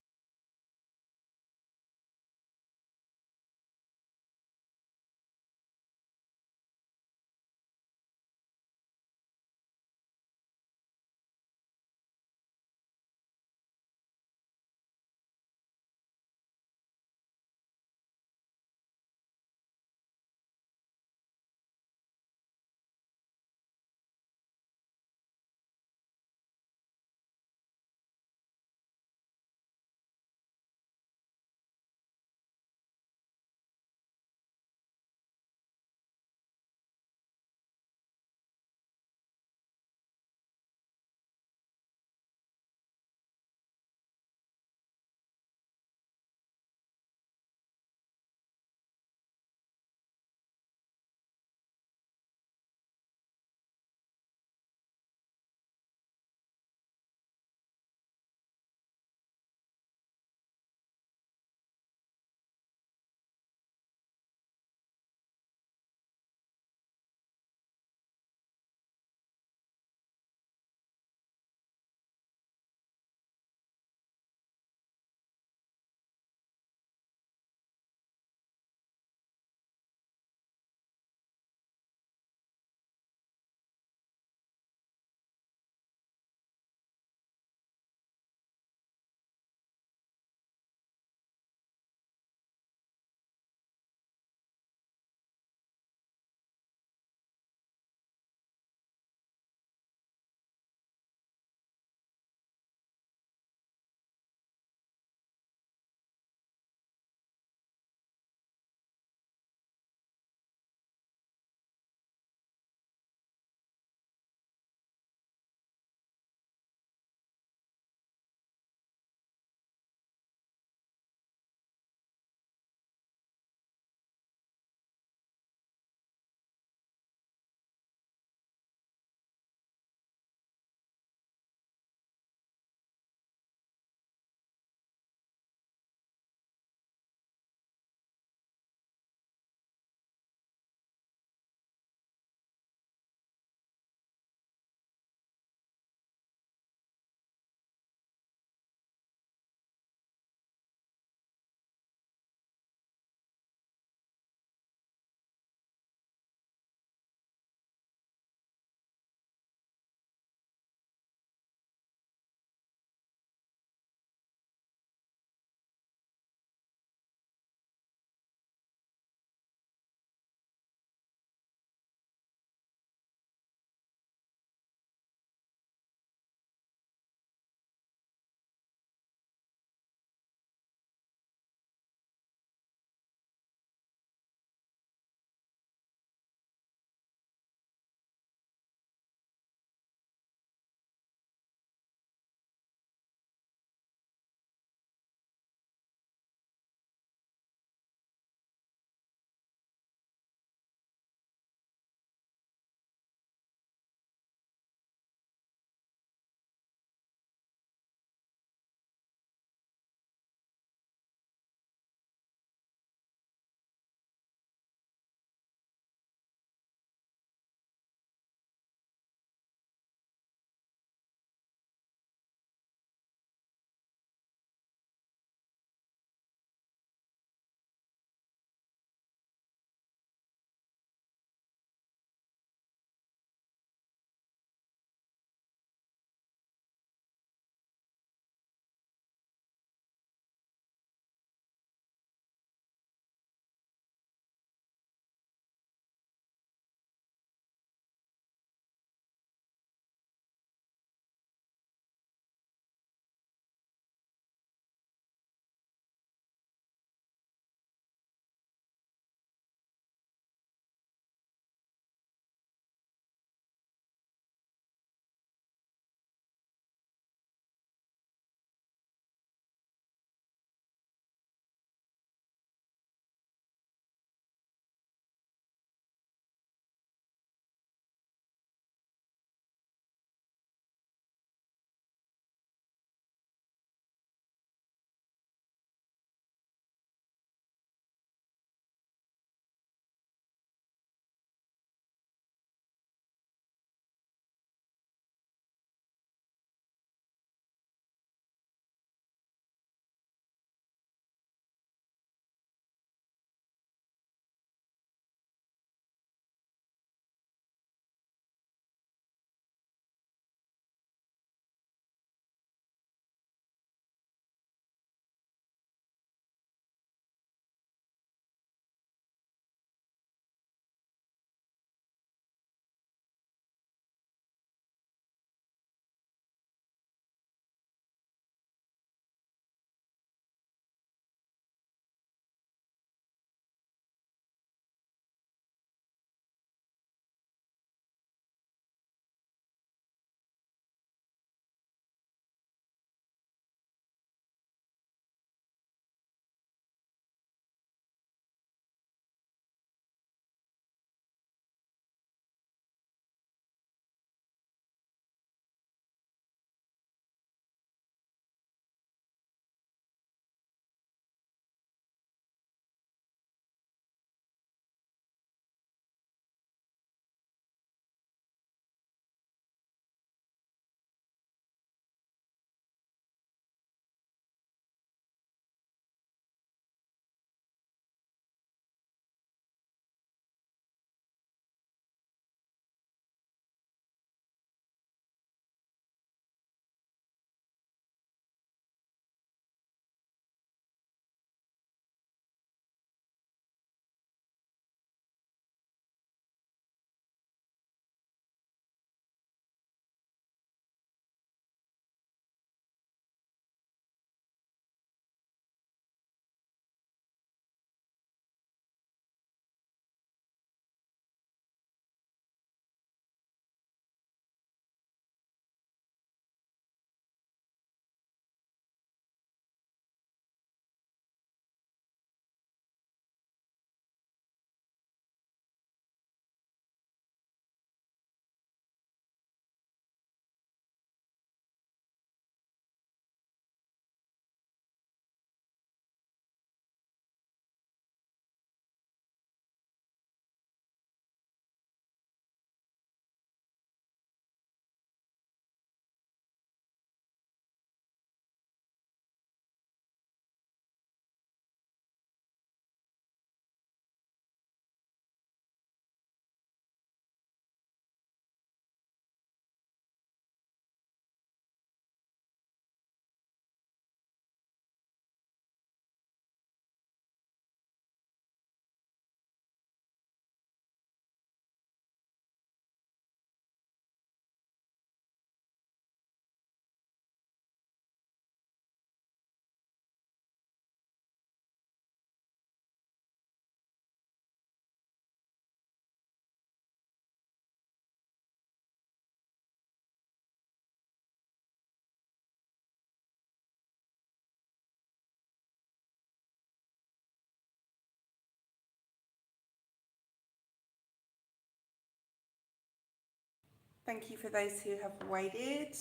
Thank you for those who have waited.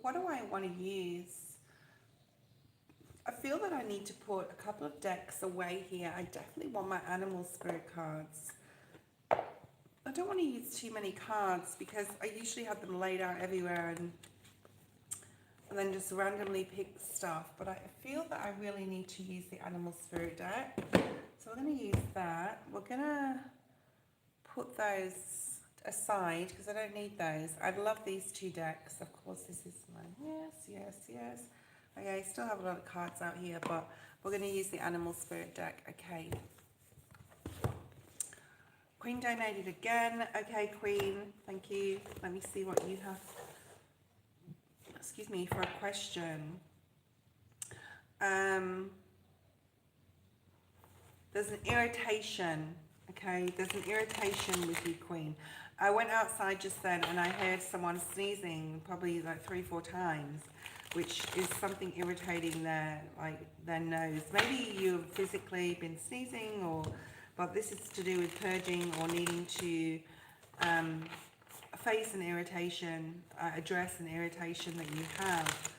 What do I want to use? I feel that I need to put a couple of decks away here. I definitely want my animal spirit cards. I don't want to use too many cards because I usually have them laid out everywhere and then just randomly pick stuff. But I feel that I really need to use the animal spirit deck. So we're going to use that. We're going to put those aside because I don't need those. I love these two decks. Of course, this is mine. Yes, yes, yes. Okay, I still have a lot of cards out here, but we're going to use the animal spirit deck. Okay. Queen donated again. Okay, Queen, thank you. Let me see what you have. Excuse me, for a question. There's an irritation. Okay, there's an irritation with you, Queen. I went outside just then and I heard someone sneezing probably like 3-4 times, which is something irritating their nose. Maybe you've physically been sneezing, but this is to do with purging or needing to face an irritation, address an irritation that you have.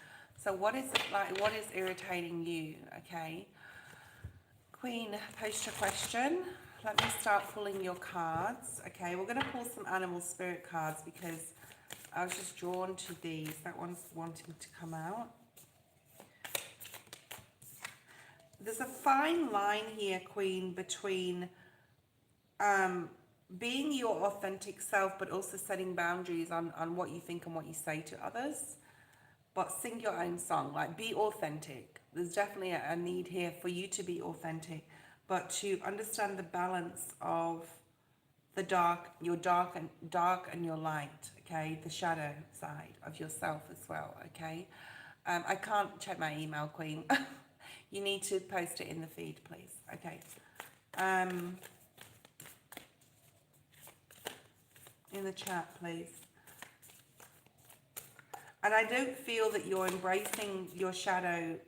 So what is it like? What is irritating you? Okay, Queen, post your question. Let me start pulling your cards. Okay, we're going to pull some animal spirit cards because I was just drawn to these. That one's wanting to come out. There's a fine line here, Queen, between being your authentic self, but also setting boundaries on what you think and what you say to others. But sing your own song, like be authentic. There's definitely a need here for you to be authentic, but to understand the balance of the your dark and your light, okay? The shadow side of yourself as well, okay? I can't check my email, Queen. You need to post it in the feed, please. Okay. In the chat, please. And I don't feel that you're embracing your shadow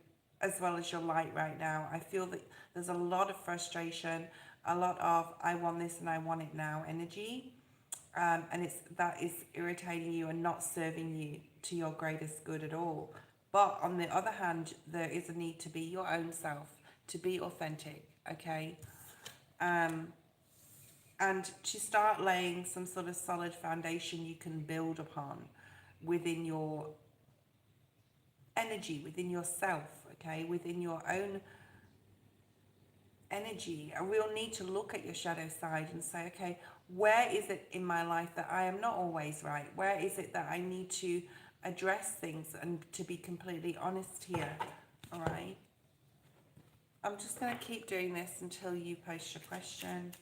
as well as your light right now. I feel that there's a lot of frustration, a lot of I want this and I want it now energy. And that is irritating you and not serving you to your greatest good at all. But on the other hand, there is a need to be your own self, to be authentic, okay? And to start laying some sort of solid foundation you can build upon within your energy, within yourself, okay? Within your own energy. And we'll need to look at your shadow side and say, okay, where is it in my life that I am not always right? Where is it that I need to address things and to be completely honest here? All right. I'm just going to keep doing this until you post your question.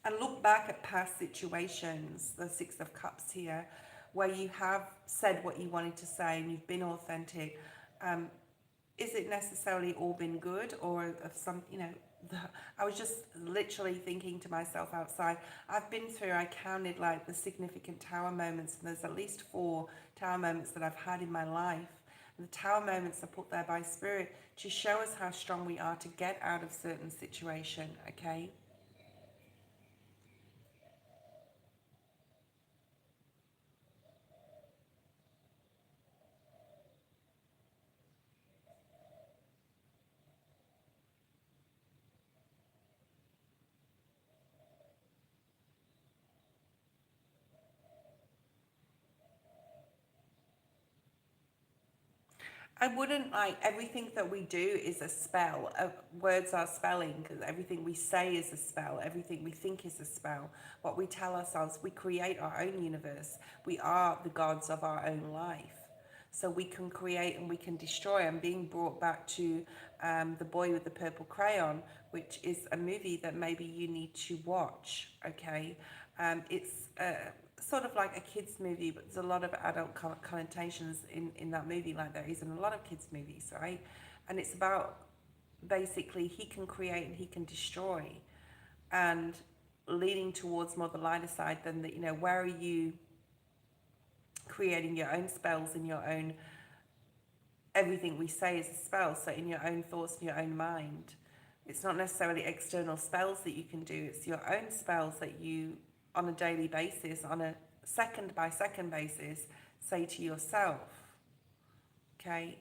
And look back at past situations, the Six of Cups here, where you have said what you wanted to say and you've been authentic. Is it necessarily all been good, or of some, I was just literally thinking to myself outside, I've been through, I counted like the significant tower moments, and there's at least 4 tower moments that I've had in my life. And the tower moments are put there by Spirit to show us how strong we are to get out of certain situation, okay? I wouldn't everything that we do is a spell. Words are spelling because everything we say is a spell. Everything we think is a spell. What we tell ourselves, we create our own universe. We are the gods of our own life. So we can create and we can destroy. I'm being brought back to The Boy with the Purple Crayon, which is a movie that maybe you need to watch, okay? It's sort of like a kids movie, but there's a lot of adult connotations in that movie, like there is in a lot of kids movies, right? And it's about basically he can create and he can destroy, and leading towards more the lighter side than the, where are you creating your own spells in your own, everything we say is a spell, so in your own thoughts, in your own mind, It's not necessarily external spells that you can do. It's your own spells that you, on a daily basis, on a second by second basis, say to yourself. Okay?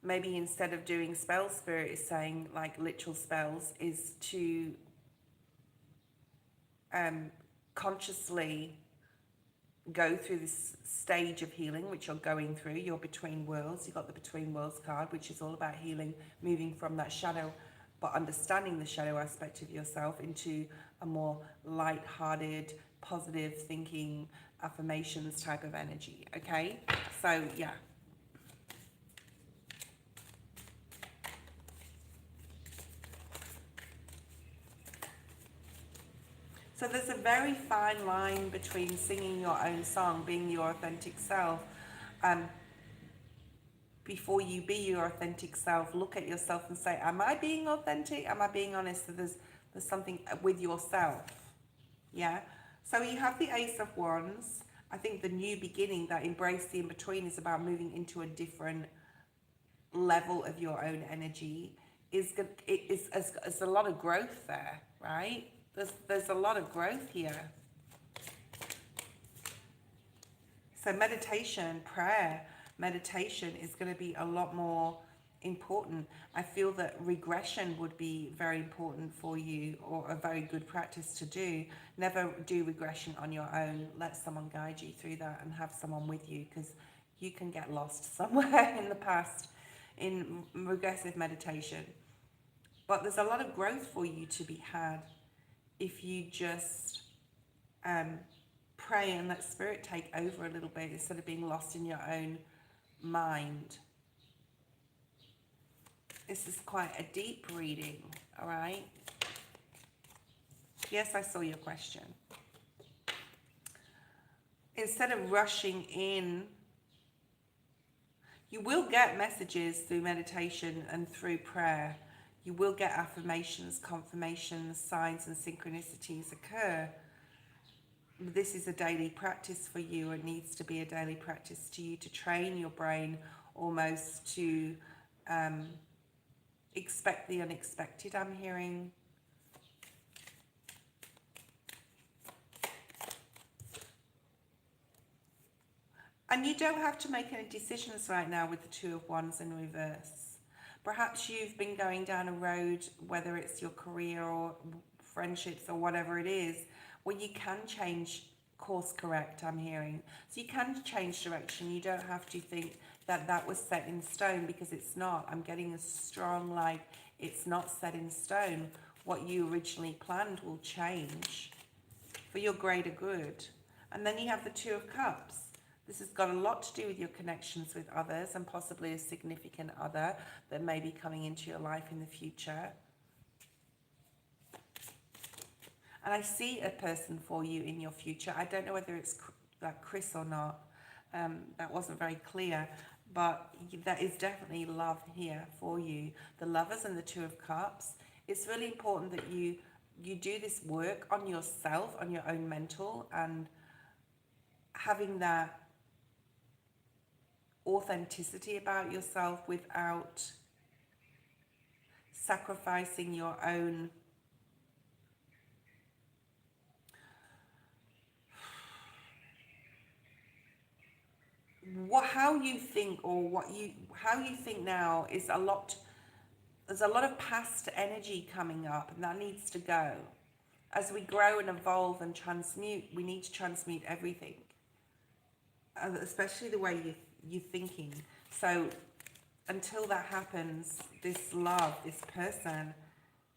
Maybe instead of doing spell spirit is saying like literal spells, is to consciously go through this stage of healing, which you're going through. You're between worlds. You've got the between worlds card, which is all about healing, moving from that shadow, but understanding the shadow aspect of yourself into a more light-hearted, positive thinking, affirmations type of energy. Okay? So, yeah. So there's a very fine line between singing your own song, being your authentic self. Before you be your authentic self, look at yourself and say, am I being authentic? Am I being honest? So there's something with yourself. Yeah? So you have the Ace of Wands. I think the new beginning, that embrace the in-between, is about moving into a different level of your own energy. It's a lot of growth there, right? There's a lot of growth here. So meditation, prayer, meditation is going to be a lot more important. I feel that regression would be very important for you, or a very good practice to do. Never do regression on your own. Let someone guide you through that and have someone with you, because you can get lost somewhere in the past in regressive meditation. But there's a lot of growth for you to be had if you just pray and let spirit take over a little bit instead of being lost in your own mind. This is quite a deep reading, all right? Yes, I saw your question. Instead of rushing in, you will get messages through meditation and through prayer. You will get affirmations, confirmations, signs and synchronicities occur. This is a daily practice for you. It needs to be a daily practice to you, to train your brain almost to expect the unexpected, I'm hearing. And you don't have to make any decisions right now with the Two of Wands in reverse. Perhaps you've been going down a road, whether it's your career or friendships or whatever it is, where you can change course correct, I'm hearing. So you can change direction. You don't have to think that that was set in stone, because it's not. I'm getting a strong, like, it's not set in stone. What you originally planned will change for your greater good. And then you have the Two of Cups. This has got a lot to do with your connections with others, and possibly a significant other that may be coming into your life in the future. And I see a person for you in your future. I don't know whether it's like Chris or not. That wasn't very clear. But there is definitely love here for you. The Lovers and the Two of Cups. It's really important that you do this work on yourself, on your own mental, and having that authenticity about yourself without sacrificing your own how you think, or how you think now is a lot. There's a lot of past energy coming up, and that needs to go. As we grow and evolve and transmute, we need to transmute everything, especially the way you're thinking. So until that happens, this love, this person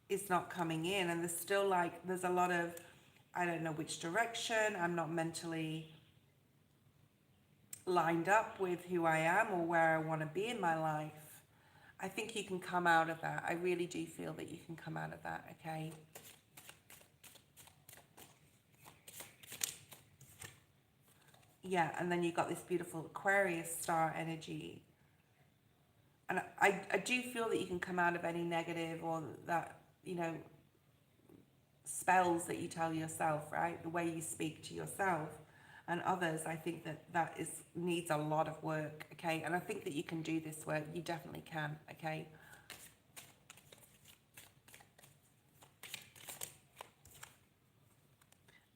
is not coming in, and there's still like, there's a lot of, I don't know which direction, I'm not mentally lined up with who I am or where I want to be in my life. I think you can come out of that. I really do feel that you can come out of that, okay? Yeah, and then you've got this beautiful Aquarius star energy. And I do feel that you can come out of any negative, or that, you know, spells that you tell yourself, right? The way you speak to yourself and others. I think that needs a lot of work, okay? And I think that you can do this work. You definitely can, okay?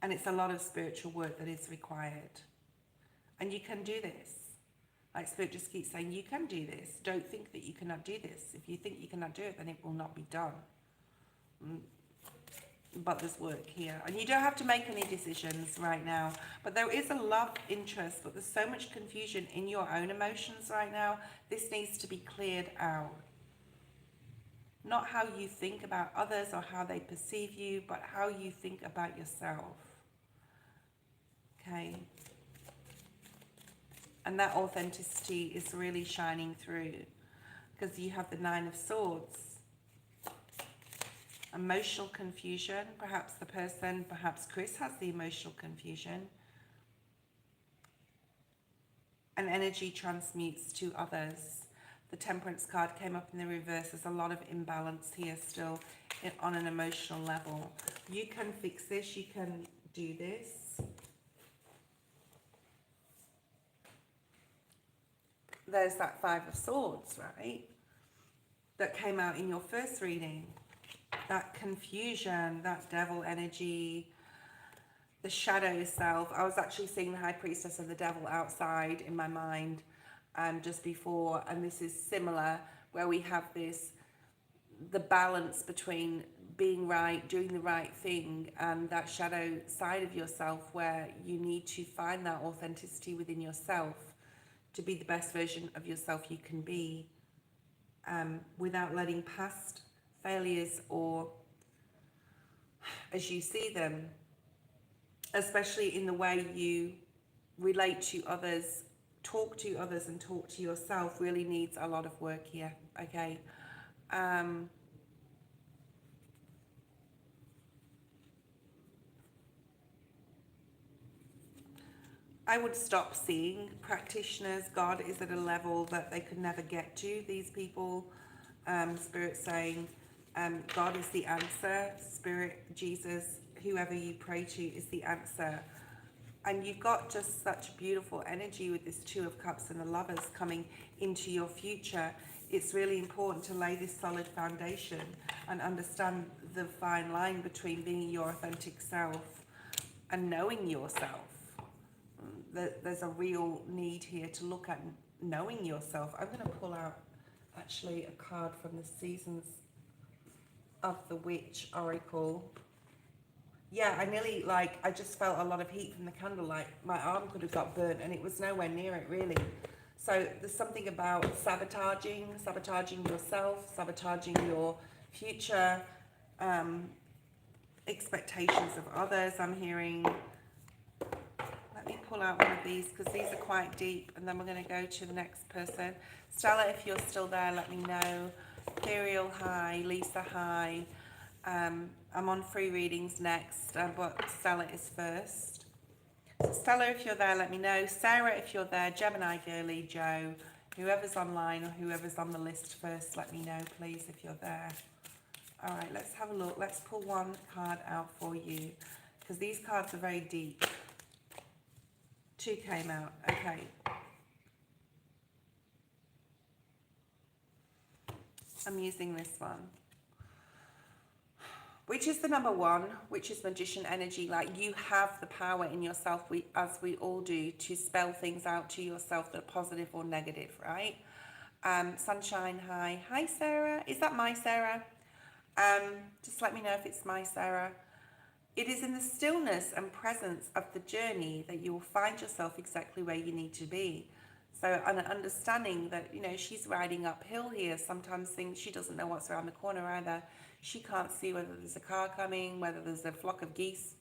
And it's a lot of spiritual work that is required. And you can do this. Like Spirit just keeps saying, you can do this. Don't think that you cannot do this. If you think you cannot do it, then it will not be done. But there's work here. And you don't have to make any decisions right now. But there is a love interest, but there's so much confusion in your own emotions right now. This needs to be cleared out. Not how you think about others or how they perceive you, but how you think about yourself. Okay? And that authenticity is really shining through, because you have the Nine of Swords. Emotional confusion. Perhaps the person, perhaps Chris has the emotional confusion. And energy transmutes to others. The Temperance card came up in the reverse. There's a lot of imbalance here still on an emotional level. You can fix this. You can do this. There's that Five of Swords, right? That came out in your first reading. That confusion, that devil energy, the shadow self. I was actually seeing the High Priestess and the devil outside in my mind just before, and this is similar, where we have this, the balance between being right, doing the right thing, and that shadow side of yourself where you need to find that authenticity within yourself to be the best version of yourself you can be, without letting past failures, or as you see them, especially in the way you relate to others, talk to others and talk to yourself, really needs a lot of work here. Okay. I would stop seeing practitioners. God is at a level that they could never get to, these people. Spirit saying, God is the answer. Spirit, Jesus, whoever you pray to is the answer. And you've got just such beautiful energy with this Two of Cups and the Lovers coming into your future. It's really important to lay this solid foundation and understand the fine line between being your authentic self and knowing yourself. There's a real need here to look at knowing yourself. I'm going to pull out actually a card from the Seasons of the Witch Oracle. Yeah, I just felt a lot of heat from the candlelight. My arm could have got burnt and it was nowhere near it really. So there's something about sabotaging yourself, sabotaging your future, expectations of others. I'm hearing, let me pull out one of these because these are quite deep, and then we're going to go to the next person. Stella, if you're still there, let me know. Imperial, hi. Lisa, hi. I'm on free readings next, but Stella is first. So Stella, if you're there, let me know. Sarah, if you're there. Gemini girly, Joe, whoever's online or whoever's on the list first, let me know, please, if you're there. All right, let's have a look. Let's pull one card out for you, because these cards are very deep. Two came out. Okay. I'm using this one. Which is the number one, which is Magician energy. Like, you have the power in yourself, as we all do, to spell things out to yourself that are positive or negative, right? Sunshine, hi. Hi, Sarah. Is that my Sarah? Just let me know if it's my Sarah. It is in the stillness and presence of the journey that you will find yourself exactly where you need to be. So an understanding that, you know, she's riding uphill here. Sometimes things, she doesn't know what's around the corner either. She can't see whether there's a car coming, whether there's a flock of geese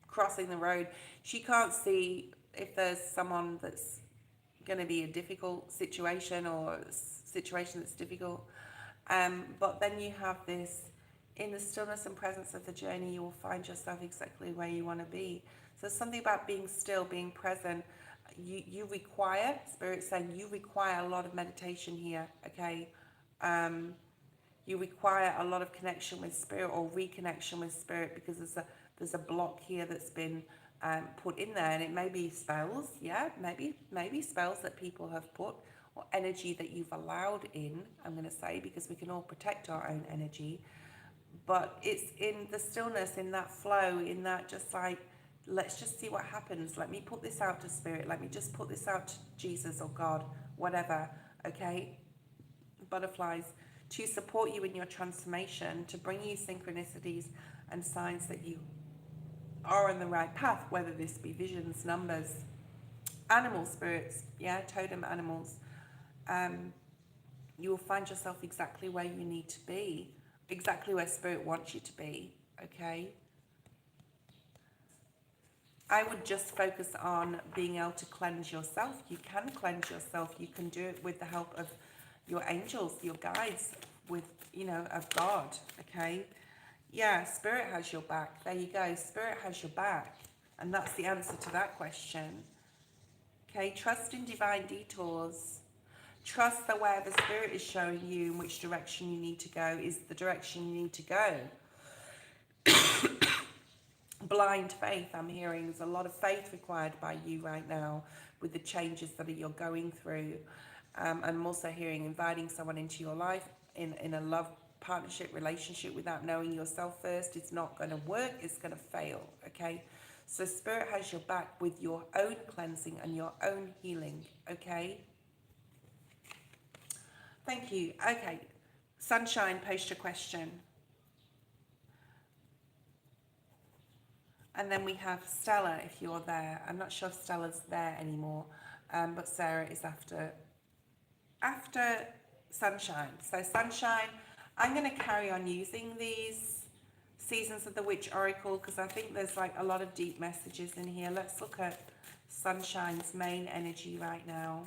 crossing the road. She can't see if there's someone that's going to be a difficult situation or a situation that's difficult. But then you have this, in the stillness and presence of the journey, you will find yourself exactly where you want to be. So there's something about being still, being present. You require, Spirit's saying, you require a lot of meditation here, okay? You require a lot of connection with Spirit, or reconnection with Spirit, because there's a block here that's been put in there, and it may be spells, yeah, maybe spells that people have put, or energy that you've allowed in, I'm going to say, because we can all protect our own energy. But it's in the stillness, in that flow, in that just like let's just see what happens. Let me put this out to spirit. Let me just put this out to Jesus or God, whatever, okay? Butterflies, to support you in your transformation, to bring you synchronicities and signs that you are on the right path, whether this be visions, numbers, animal spirits, yeah, totem animals. You will find yourself exactly where you need to be, exactly where spirit wants you to be, okay? I would just focus on being able to cleanse yourself. You can cleanse yourself. You can do it with the help of your angels, your guides, with, you know, of God, okay? Yeah, spirit has your back. There you go. Spirit has your back. And that's the answer to that question. Okay, trust in divine detours. Trust that where the spirit is showing you in which direction you need to go is the direction you need to go. Blind faith, I'm hearing. There's a lot of faith required by you right now with the changes that you're going through. I'm also hearing inviting someone into your life in a love partnership relationship without knowing yourself first. It's not going to work. It's going to fail, okay? So spirit has your back with your own cleansing and your own healing, okay? Thank you. Okay, Sunshine, post your question. And then we have Stella, if you're there. I'm not sure if Stella's there anymore, but Sarah is after Sunshine. So Sunshine, I'm going to carry on using these Seasons of the Witch Oracle because I think there's like a lot of deep messages in here. Let's look at Sunshine's main energy right now.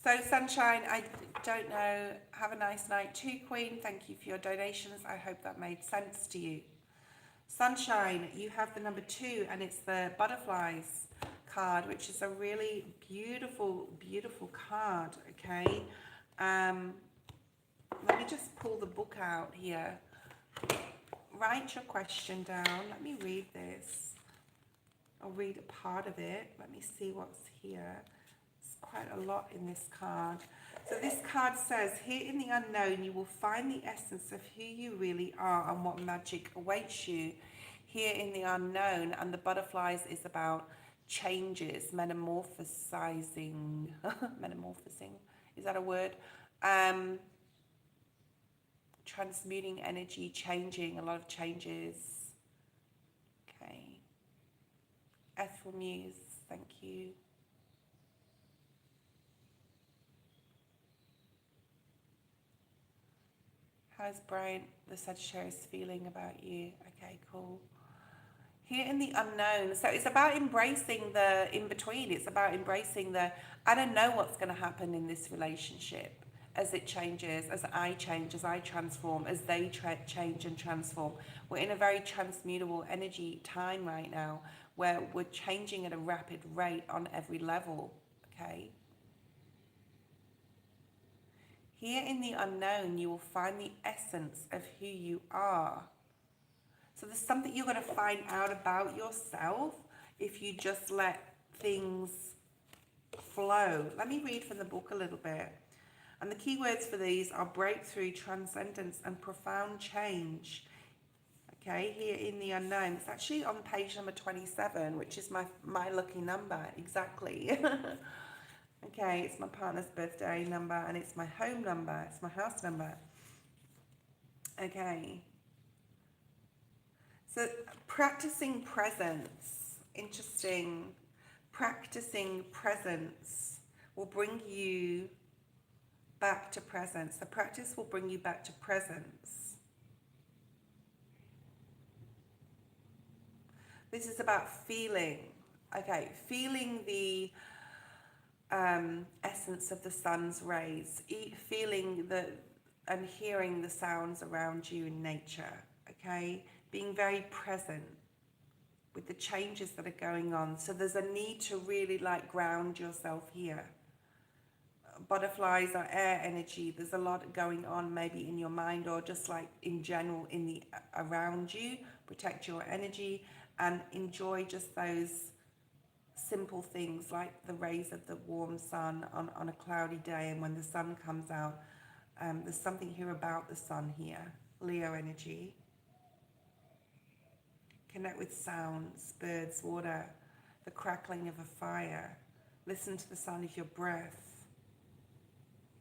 So Sunshine, I don't know, have a nice night too, Queen. Thank you for your donations. I hope that made sense to you. Sunshine, you have the number 2 and it's the Butterflies card, which is a really beautiful, beautiful card, okay? Let me just pull the book out here. Write your question down. Let me read this. I'll read a part of it. Let me see what's here. Quite a lot in this card. So this card says, here in the unknown, you will find the essence of who you really are and what magic awaits you here in the unknown. And the butterflies is about changes, metamorphosizing, metamorphosing, is that a word? Transmuting energy, changing, a lot of changes. Okay. Ethel Muse, thank you. How's Brian, the Sagittarius, feeling about you? Okay, cool. Here in the unknown. So it's about embracing the in-between. It's about embracing the, I don't know what's going to happen in this relationship as it changes, as I change, as I transform, as they change and transform. We're in a very transmutable energy time right now where we're changing at a rapid rate on every level, okay? Here in the unknown, you will find the essence of who you are. So there's something you're going to find out about yourself if you just let things flow. Let me read from the book a little bit. And the key words for these are breakthrough, transcendence, and profound change. Okay, here in the unknown. It's actually on page number 27, which is my lucky number, exactly. Okay, it's my partner's birthday number and it's my home number, it's my house number. Okay. So practicing presence, interesting. Practicing presence will bring you back to presence. The practice will bring you back to presence. This is about feeling. Okay, feeling the essence of the sun's rays, feeling and hearing the sounds around you in nature, okay? Being very present with the changes that are going on. So there's a need to really like ground yourself here. Butterflies are air energy. There's a lot going on maybe in your mind or just like in general in the around you. Protect your energy and enjoy just those simple things like the rays of the warm sun on a cloudy day, and when the sun comes out, There's something here about the sun here. Leo energy. Connect with sounds, birds, water, the crackling of a fire. Listen to the sound of your breath.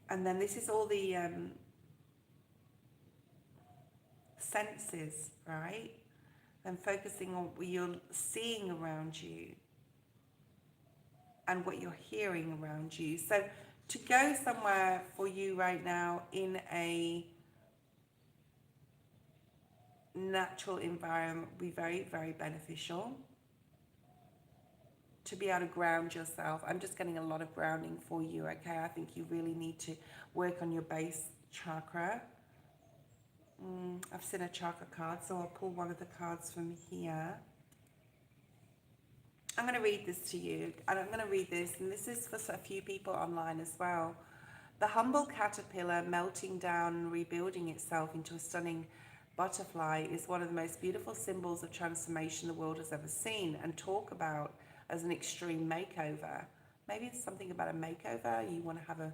And then this is all the senses, right? And focusing on what you're seeing around you and what you're hearing around you. So to go somewhere for you right now in a natural environment would be very, very beneficial. To be able to ground yourself. I'm just getting a lot of grounding for you, okay? I think you really need to work on your base chakra. I've seen a chakra card, so I'll pull one of the cards from here. I'm going to read this to you, and I'm going to read this, and this is for a few people online as well. The humble caterpillar melting down and rebuilding itself into a stunning butterfly is one of the most beautiful symbols of transformation the world has ever seen and talk about as an extreme makeover. Maybe it's something about a makeover. You want to have a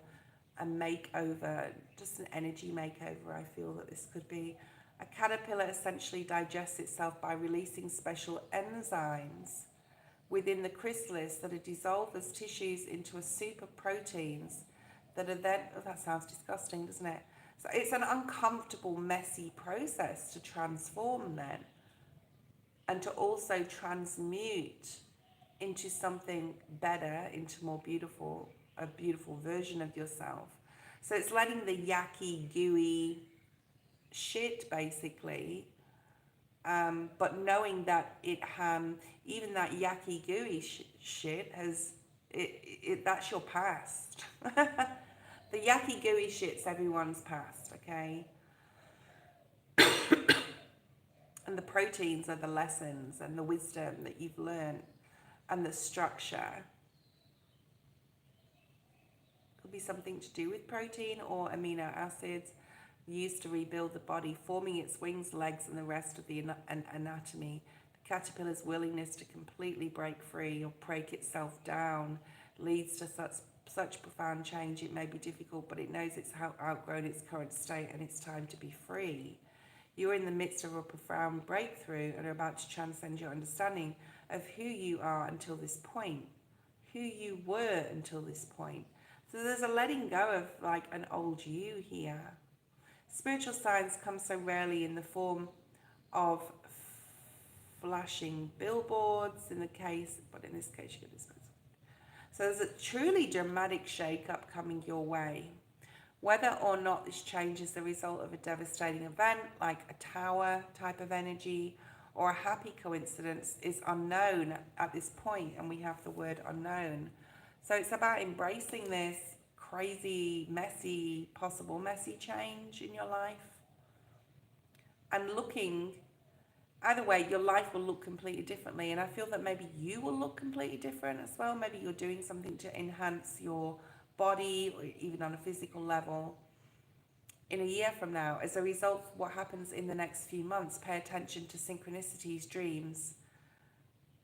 makeover, just an energy makeover, I feel that this could be. A caterpillar essentially digests itself by releasing special enzymes within the chrysalis that are dissolved as tissues into a soup of proteins that are then, oh, that sounds disgusting, doesn't it? So it's an uncomfortable, messy process to transform then, and to also transmute into something better, into more beautiful, a beautiful version of yourself. So it's letting the yucky, gooey shit, basically, but knowing that it even that yucky, gooey shit has that's your past. The yucky, gooey shit's everyone's past, okay? And the proteins are the lessons and the wisdom that you've learned and the structure. Could be something to do with protein or amino acids used to rebuild the body, forming its wings, legs, and the rest of the anatomy. The caterpillar's willingness to completely break free or break itself down leads to such profound change. It may be difficult, but it knows it's outgrown its current state and it's time to be free. You're in the midst of a profound breakthrough and are about to transcend your understanding of who you are until this point, who you were until this point. So there's a letting go of like an old you here. Spiritual signs come so rarely in the form of flashing billboards but in this case you get this. So there's a truly dramatic shake-up coming your way. Whether or not this change is the result of a devastating event like a tower type of energy or a happy coincidence is unknown at this point, and we have the word unknown. So it's about embracing this crazy, messy, possible messy change in your life and looking, either way, your life will look completely differently. And I feel that maybe you will look completely different as well. Maybe you're doing something to enhance your body or even on a physical level in a year from now. As a result of what happens in the next few months, pay attention to synchronicities, dreams,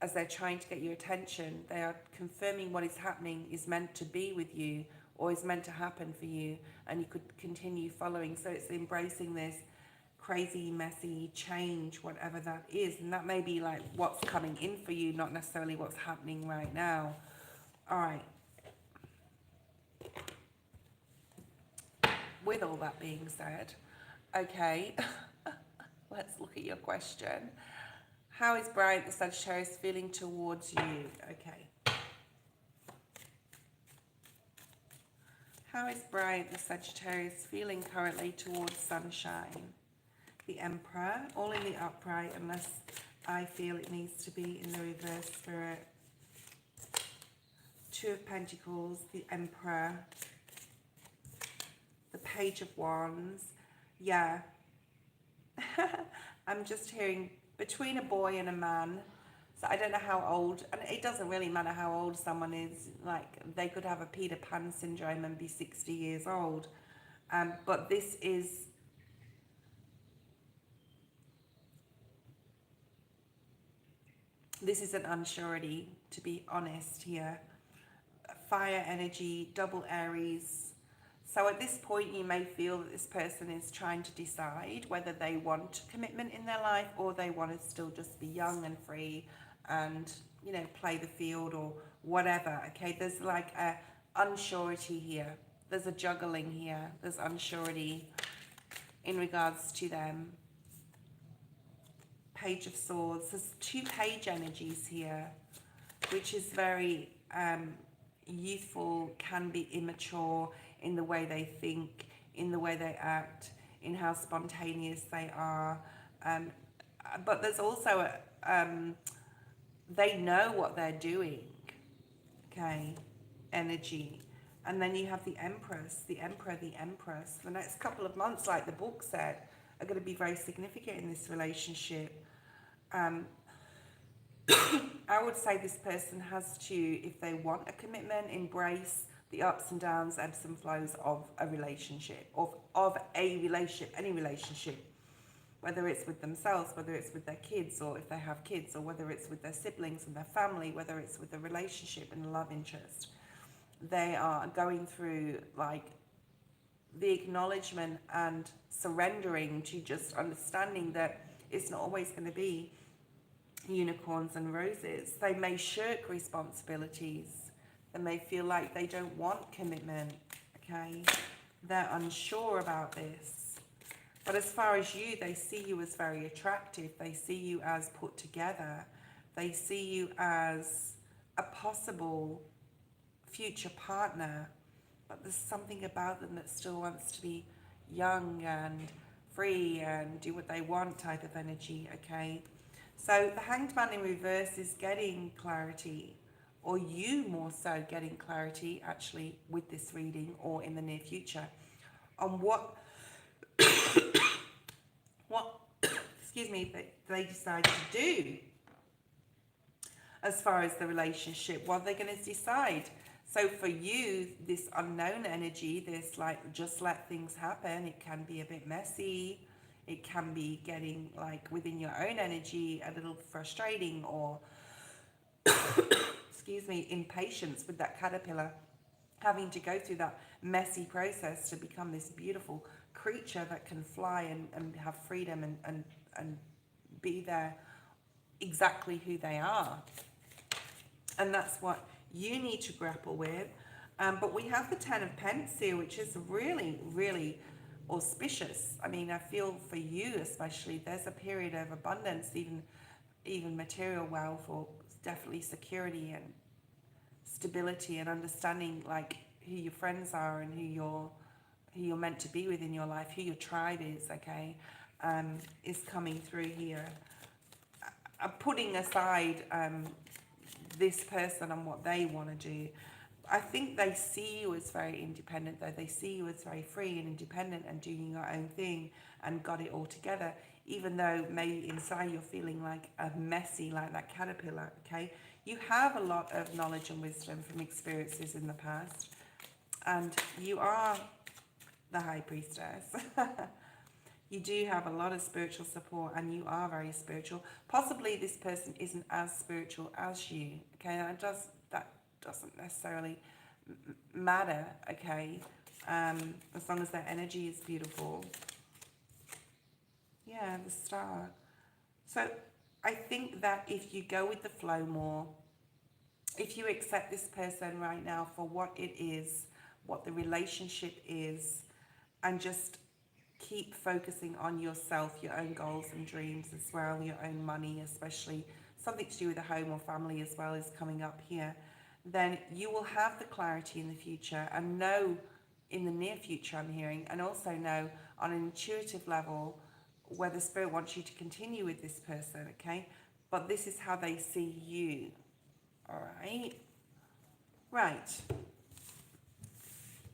as they're trying to get your attention. They are confirming what is happening is meant to be with you or is meant to happen for you, and you could continue following. So it's embracing this crazy, messy change, whatever that is. And that may be like what's coming in for you, not necessarily what's happening right now. All right. With all that being said, okay, let's look at your question. How is Bryant the Sagittarius feeling towards you? Okay. How is Bryant the Sagittarius feeling currently towards sunshine? The Emperor, all in the upright, unless I feel it needs to be in the reverse spirit. Two of Pentacles, the Emperor, the Page of Wands. Yeah. I'm just hearing between a boy and a man. So I don't know how old, and it doesn't really matter how old someone is. Like, they could have a Peter Pan syndrome and be 60 years old. But this is an unsurety, to be honest here. Fire energy, double Aries. So at this point, you may feel that this person is trying to decide whether they want commitment in their life or they want to still just be young and free and, you know, play the field or whatever. Okay, there's like a unsurety here. There's a juggling here. There's unsurety in regards to them. Page of Swords. There's two page energies here, which is very youthful, can be immature in the way they think, in the way they act, in how spontaneous they are. But there's also they know what they're doing, okay, energy. And then you have the Empress, the Emperor, the Empress. The next couple of months, like the book said, are going to be very significant in this relationship. I would say this person has to, if they want a commitment, embrace the ups and downs, ebbs and flows of a relationship, of a relationship, any relationship, whether it's with themselves, whether it's with their kids, or if they have kids, or whether it's with their siblings and their family, whether it's with a relationship and a love interest. They are going through like the acknowledgement and surrendering to just understanding that it's not always going to be unicorns and roses. They may shirk responsibilities. They may feel like they don't want commitment, okay? They're unsure about this. But as far as you, they see you as very attractive. They see you as put together. They see you as a possible future partner. But there's something about them that still wants to be young and free and do what they want type of energy, okay? So the Hanged Man in reverse is getting clarity, or you more so getting clarity actually with this reading or in the near future on what excuse me, they decide to do as far as the relationship, what they're going to decide. So for you, this unknown energy, this like just let things happen, it can be a bit messy. It can be getting like within your own energy a little frustrating, or excuse me, impatience with that caterpillar having to go through that messy process to become this beautiful creature that can fly and have freedom and be there exactly who they are. And that's what you need to grapple with. But we have the Ten of Pence here, which is really, really auspicious. I mean, I feel for you especially, there's a period of abundance, even material wealth, or definitely security and stability and understanding like who your friends are and who you're meant to be with in your life, who your tribe is, okay, is coming through here. Putting aside this person and what they want to do, I think they see you as very independent, though. They see you as very free and independent and doing your own thing and got it all together, even though maybe inside you're feeling like a messy, like that caterpillar, okay? You have a lot of knowledge and wisdom from experiences in the past, and you are the High Priestess. You do have a lot of spiritual support, and you are very spiritual. Possibly this person isn't as spiritual as you, okay? That doesn't necessarily matter, okay, as long as their energy is beautiful. Yeah, the Star. So I think that if you go with the flow more, if you accept this person right now for what it is, what the relationship is, and just keep focusing on yourself, your own goals and dreams as well, your own money, especially something to do with a home or family as well is coming up here, then you will have the clarity in the future and know in the near future, I'm hearing, and also know on an intuitive level whether Spirit wants you to continue with this person, okay? But this is how they see you, all right? Right.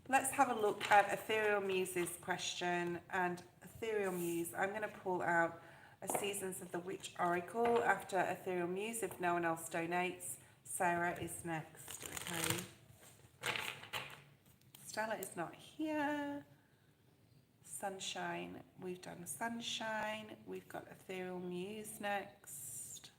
Let's have a look at Ethereal Muse's question. And Ethereal Muse, I'm going to pull out a Seasons of the Witch Oracle after Ethereal Muse. If no one else donates, Sarah is next, okay? Stella is not here. Sunshine, we've done Sunshine. We've got Ethereal Muse next.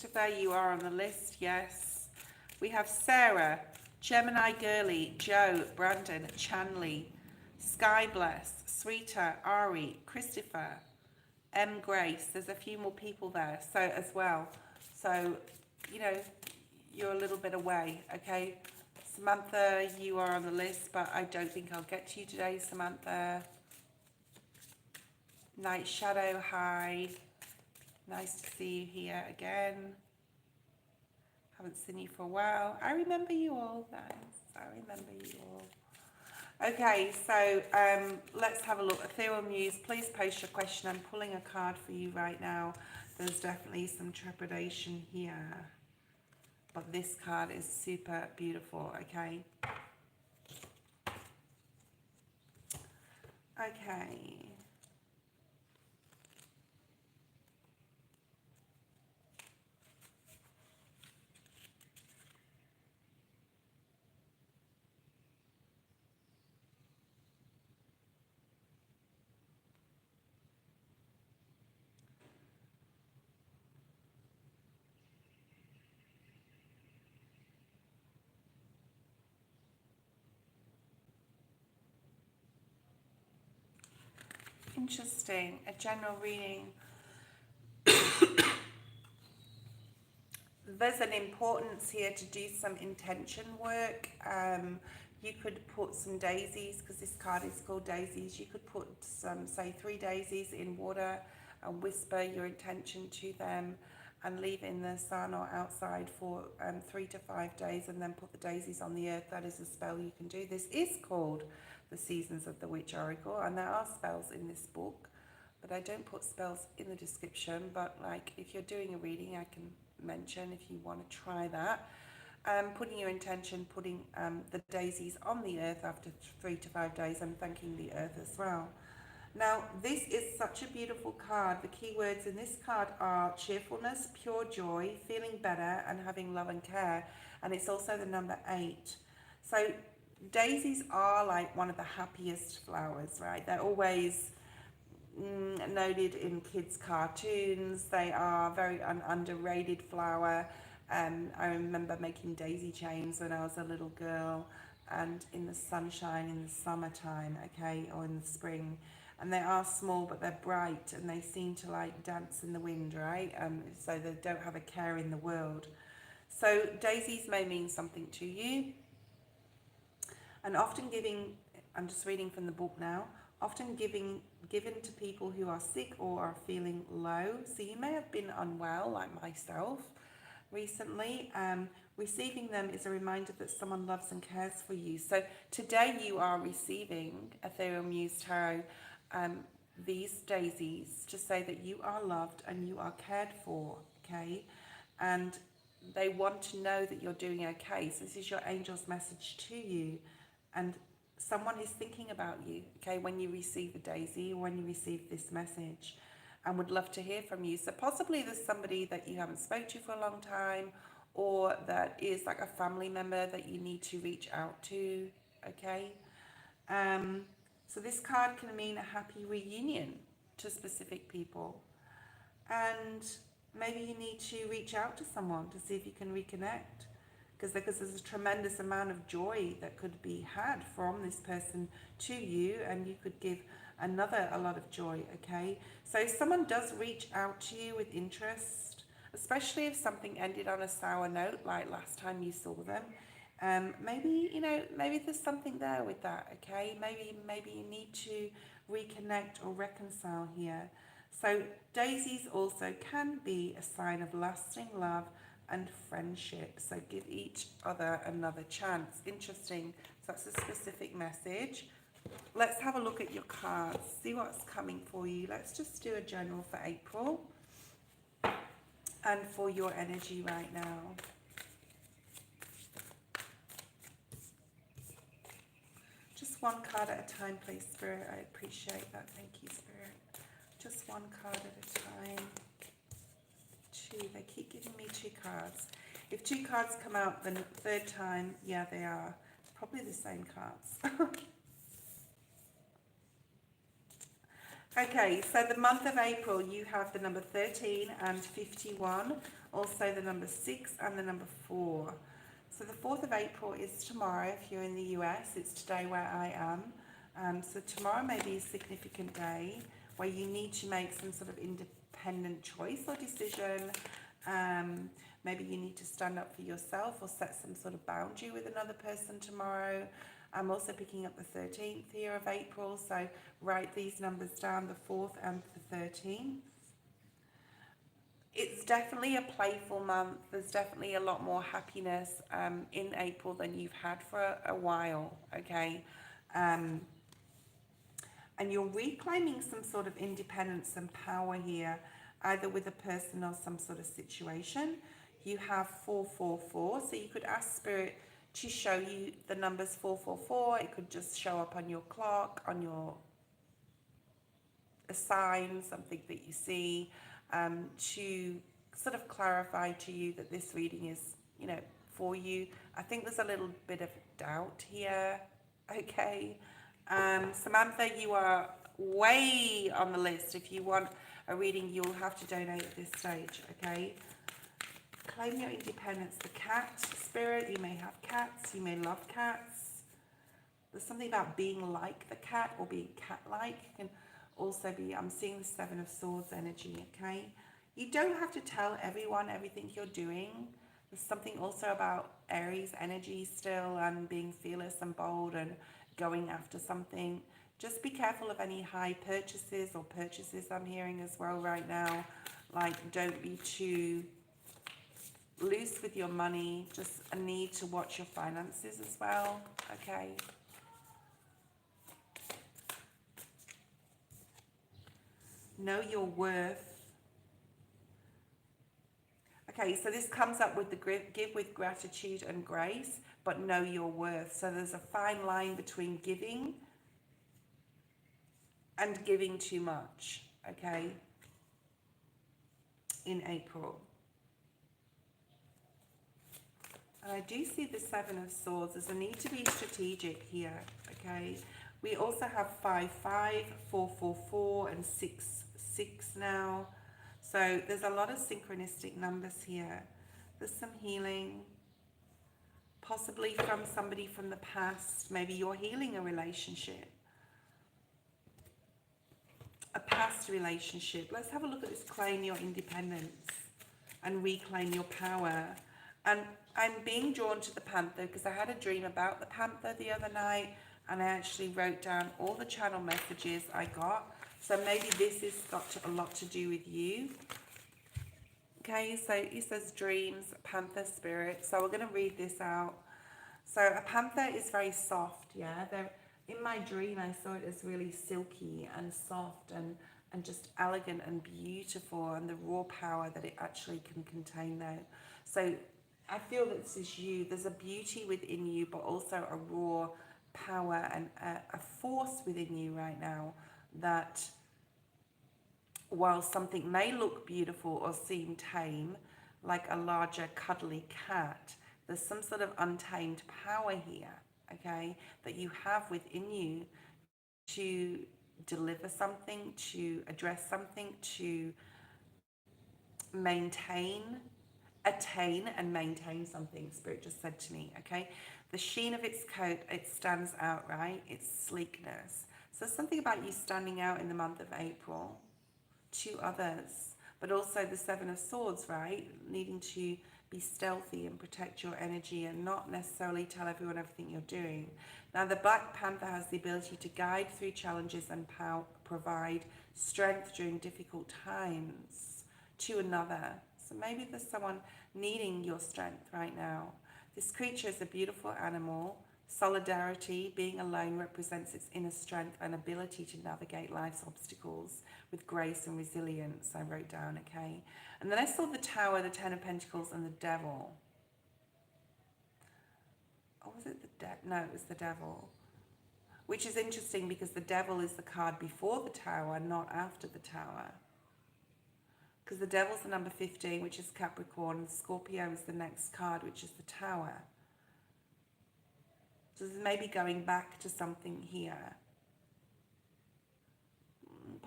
Christopher, you are on the list, yes. We have Sarah, Gemini Girly, Joe, Brandon, Chanley, Sky Bless, Sweeter, Ari, Christopher, M. Grace. There's a few more people there, so as well. So, you know, you're a little bit away, okay? Samantha, you are on the list, but I don't think I'll get to you today, Samantha. Night Shadow, hi. Nice to see you here again. Haven't seen you for a while. I remember you all, guys. I remember you all. Okay, so let's have a look. Ethereal Muse, please post your question. I'm pulling a card for you right now. There's definitely some trepidation here. But this card is super beautiful, okay? Okay. Interesting. A general reading. There's an importance here to do some intention work. You could put some daisies, because this card is called daisies. You could put some, say, 3 daisies in water and whisper your intention to them and leave in the sun or outside for 3 to 5 days, and then put the daisies on the earth. That is a spell you can do. This is called the Seasons of the Witch Oracle, and there are spells in this book, but I don't put spells in the description. But like, if you're doing a reading, I can mention if you want to try that. Putting your intention, putting the daisies on the earth after 3 to 5 days, and thanking the earth as well. Now, this is such a beautiful card. The key words in this card are cheerfulness, pure joy, feeling better, and having love and care. And it's also the number 8. So daisies are like one of the happiest flowers, right? They're always noted in kids' cartoons. They are very underrated flower. I remember making daisy chains when I was a little girl, and in the sunshine in the summertime, okay, or in the spring. And they are small, but they're bright, and they seem to like dance in the wind, right? So they don't have a care in the world. So daisies may mean something to you. And often giving, I'm just reading from the book now, often given to people who are sick or are feeling low. So you may have been unwell, like myself, recently. Receiving them is a reminder that someone loves and cares for you. So today you are receiving Ethereal Muse Tarot, these daisies, to say that you are loved and you are cared for, okay? And they want to know that you're doing okay. So this is your angel's message to you. And someone is thinking about you, okay, when you receive a daisy, or when you receive this message, and would love to hear from you. So possibly there's somebody that you haven't spoke to for a long time, or that is like a family member that you need to reach out to, okay? So this card can mean a happy reunion to specific people. And maybe you need to reach out to someone to see if you can reconnect. Because there's a tremendous amount of joy that could be had from this person to you, and you could give another a lot of joy, okay? So if someone does reach out to you with interest, especially if something ended on a sour note like last time you saw them, maybe, you know, maybe there's something there with that, okay? Maybe you need to reconnect or reconcile here. So daisies also can be a sign of lasting love and friendship. So give each other another chance. Interesting. So that's a specific message. Let's have a look at your cards. See what's coming for you. Let's just do a general for April and for your energy right now. Just one card at a time, please, Spirit. I appreciate that. Thank you, Spirit. Just one card at a time. 2. They keep giving me 2 cards. If 2 cards come out the third time, yeah, they are. It's probably the same cards. Okay, so the month of April, you have the number 13 and 51, also the number 6 and the number 4. So the 4th of April is tomorrow if you're in the US. It's today where I am. So tomorrow may be a significant day where you need to make some sort of independent choice or decision. Maybe you need to stand up for yourself or set some sort of boundary with another person tomorrow. I'm also picking up the 13th here of April, so write these numbers down, the 4th and the 13th. It's definitely a playful month. There's definitely a lot more happiness in April than you've had for a while, okay? And you're reclaiming some sort of independence and power here, either with a person or some sort of situation. You have 444, so you could ask Spirit to show you the numbers 444. It could just show up on your clock, on your sign, something that you see, to sort of clarify to you that this reading is, you know, for you. I think there's a little bit of doubt here, okay? Samantha, you are way on the list. If you want a reading, you'll have to donate at this stage, okay? Claim your independence. The cat spirit, you may have cats, you may love cats. There's something about being like the cat or being cat-like. You can also be, I'm seeing the 7 of Swords energy, okay? You don't have to tell everyone everything you're doing. There's something also about Aries energy still, and being fearless and bold and going after something. Just be careful of any high purchases or purchases I'm hearing as well right now. Like, don't be too loose with your money. Just a need to watch your finances as well, okay? Know your worth. Okay, so this comes up with the give with gratitude and grace, but know your worth. So there's a fine line between giving and giving too much, okay, in April. And I do see the 7 of Swords. There's a need to be strategic here, okay? We also have 5, 5, 4, 4, 4, and 6, 6 now. So there's a lot of synchronistic numbers here. There's some healing, possibly from somebody from the past. Maybe you're healing a relationship, a past relationship. Let's have a look at this. Claim your independence and reclaim your power. And I'm being drawn to the panther because I had a dream about the panther the other night, and I actually wrote down all the channel messages I got. So maybe this has got a lot to do with you. Okay, so it says dreams, panther spirit. So we're going to read this out. So a panther is very soft, yeah. In my dream, I saw it as really silky and soft and just elegant and beautiful, and the raw power that it actually can contain there. So I feel that this is you. There's a beauty within you, but also a raw power and a force within you right now that, while something may look beautiful or seem tame, like a larger cuddly cat, there's some sort of untamed power here, okay, that you have within you to deliver something, to address something, to attain and maintain something, Spirit just said to me, okay? The sheen of its coat, it stands out, right? Its sleekness. So something about you standing out in the month of April to others, but also the 7 of Swords, right? Needing to be stealthy and protect your energy and not necessarily tell everyone everything you're doing. Now, the Black Panther has the ability to guide through challenges and provide strength during difficult times to another. So maybe there's someone needing your strength right now. This creature is a beautiful animal. Solidarity, being alone, represents its inner strength and ability to navigate life's obstacles with grace and resilience, I wrote down, okay? And then I saw the Tower, the 10 of Pentacles, and the Devil. Oh, was it the Devil? No, it was the Devil. Which is interesting because the Devil is the card before the Tower, not after the Tower. Because the Devil's the number 15, which is Capricorn. Scorpio is the next card, which is the Tower. So this is maybe going back to something here.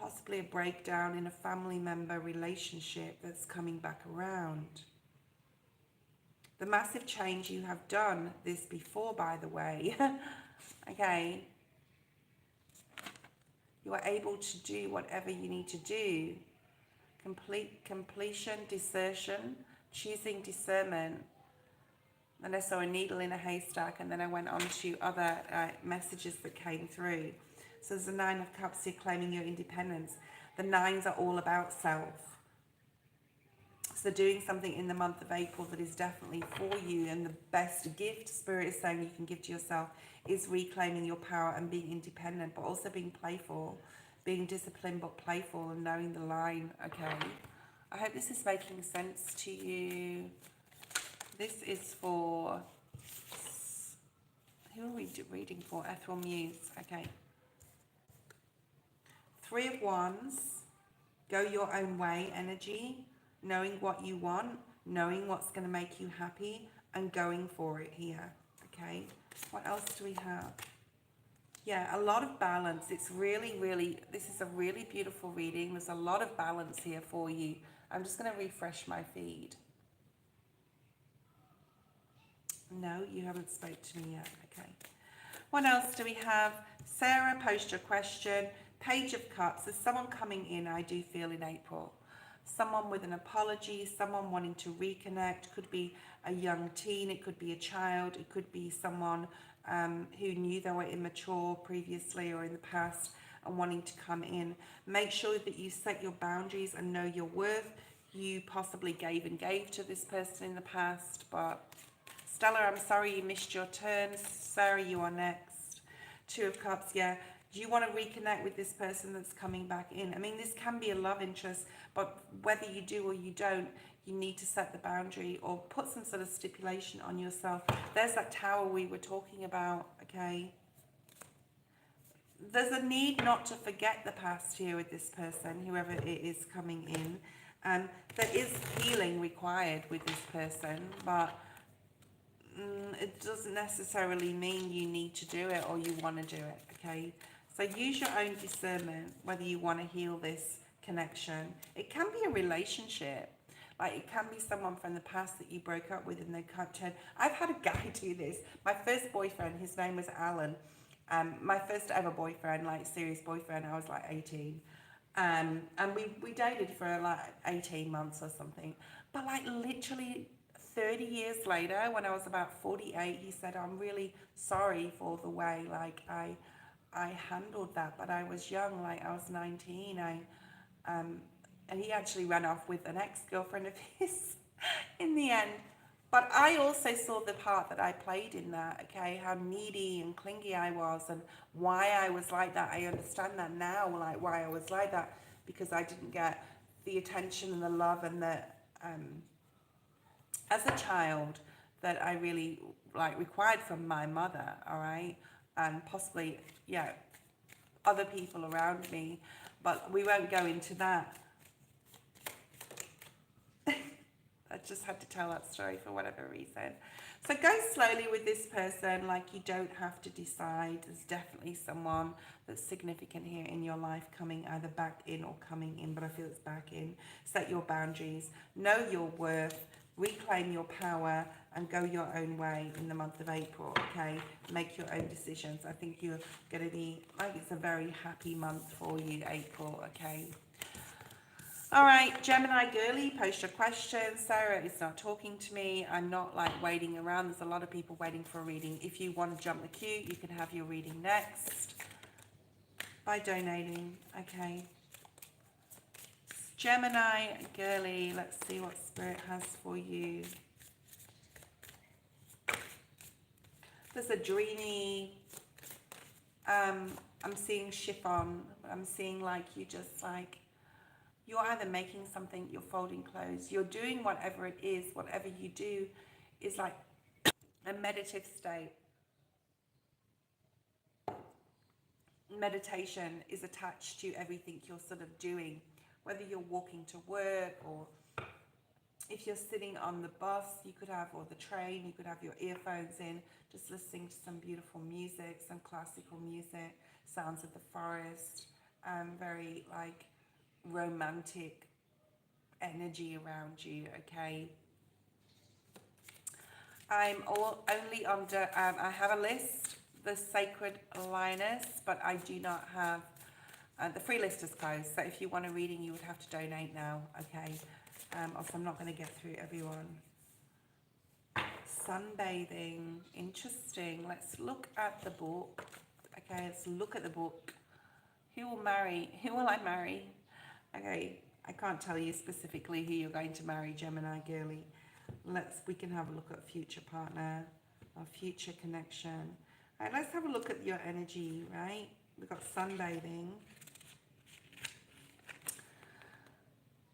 possibly a breakdown in a family member relationship that's coming back around. The massive change you have done this before, by the way. Okay. You are able to do whatever you need to do. Completion, desertion, choosing discernment. And I saw a needle in a haystack, and then I went on to other messages that came through. So there's the Nine of Cups here, claiming your independence. The nines are all about self. So doing something in the month of April that is definitely for you, and the best gift Spirit is saying you can give to yourself is reclaiming your power and being independent, but also being playful, being disciplined but playful, and knowing the line. Okay, I hope this is making sense to you. This is for, who are we reading for? Ethereal Muse. Okay. Three of Wands, go your own way energy, knowing what you want, knowing what's going to make you happy, and going for it here. Okay. What else do we have? Yeah, a lot of balance. It's really, really, this is a really beautiful reading. There's a lot of balance here for you. I'm just going to refresh my feed. No, you haven't spoke to me yet. Okay. What else do we have? Sarah, post your question. Page of Cups. There's someone coming in, I do feel, in April. Someone with an apology, someone wanting to reconnect. Could be a young teen, it could be a child, it could be someone who knew they were immature previously or in the past and wanting to come in. Make sure that you set your boundaries and know your worth. You possibly gave to this person in the past, but Stella, I'm sorry you missed your turn. Sarah, you are next. Two of Cups, yeah. Do you want to reconnect with this person that's coming back in? I mean, this can be a love interest, but whether you do or you don't, you need to set the boundary or put some sort of stipulation on yourself. There's that tower we were talking about, okay? There's a need not to forget the past here with this person, whoever it is coming in. There is healing required with this person, but it doesn't necessarily mean you need to do it or you want to do it, okay? So use your own discernment whether you want to heal this connection. It can be a relationship. Like, it can be someone from the past that you broke up with and they can't turn. I've had a guy do this. My first boyfriend, his name was Alan. My first ever boyfriend, like serious boyfriend, I was like 18. And we dated for like 18 months or something. But like literally 30 years later, when I was about 48, he said, I'm really sorry for the way like I handled that, but I was young, like I was 19. And he actually ran off with an ex-girlfriend of his in the end. But I also saw the part that I played in that, okay, how needy and clingy I was and why I was like that. I understand that now, like why I was like that, because I didn't get the attention and the love and the, as a child, that I really like required from my mother, all right, and possibly, yeah, other people around me, but we won't go into that. I just had to tell that story for whatever reason. So go slowly with this person, like you don't have to decide. There's definitely someone that's significant here in your life coming either back in or coming in, but I feel it's back in. Set your boundaries, know your worth, reclaim your power, and go your own way in the month of April, okay? Make your own decisions. I think you're going to be, like, it's a very happy month for you, April, okay? All right, Gemini girly, post your questions. Sarah is not talking to me. I'm not like waiting around. There's a lot of people waiting for a reading. If you want to jump the queue, you can have your reading next by donating, okay? Gemini girly, let's see what Spirit has for you. There's a dreamy, I'm seeing chiffon. I'm seeing like you just like, you're either making something, you're folding clothes, you're doing whatever it is, whatever you do is like a meditative state. Meditation is attached to everything you're sort of doing, whether you're walking to work or if you're sitting on the bus, you could have, or the train, you could have your earphones in, just listening to some beautiful music, some classical music, sounds of the forest, very like romantic energy around you, okay? I'm only under, I have a list, the Sacred Lioness, but I do not have, the free list is closed. So if you want a reading, you would have to donate now, okay? Else I'm not going to get through everyone. Sunbathing, interesting. Let's look at the book. Okay, let's look at the book. Who will I marry? Okay, I can't tell you specifically who you're going to marry, Gemini girly. We can have a look at future partner or future connection. All right, let's have a look at your energy, right? We've got sunbathing.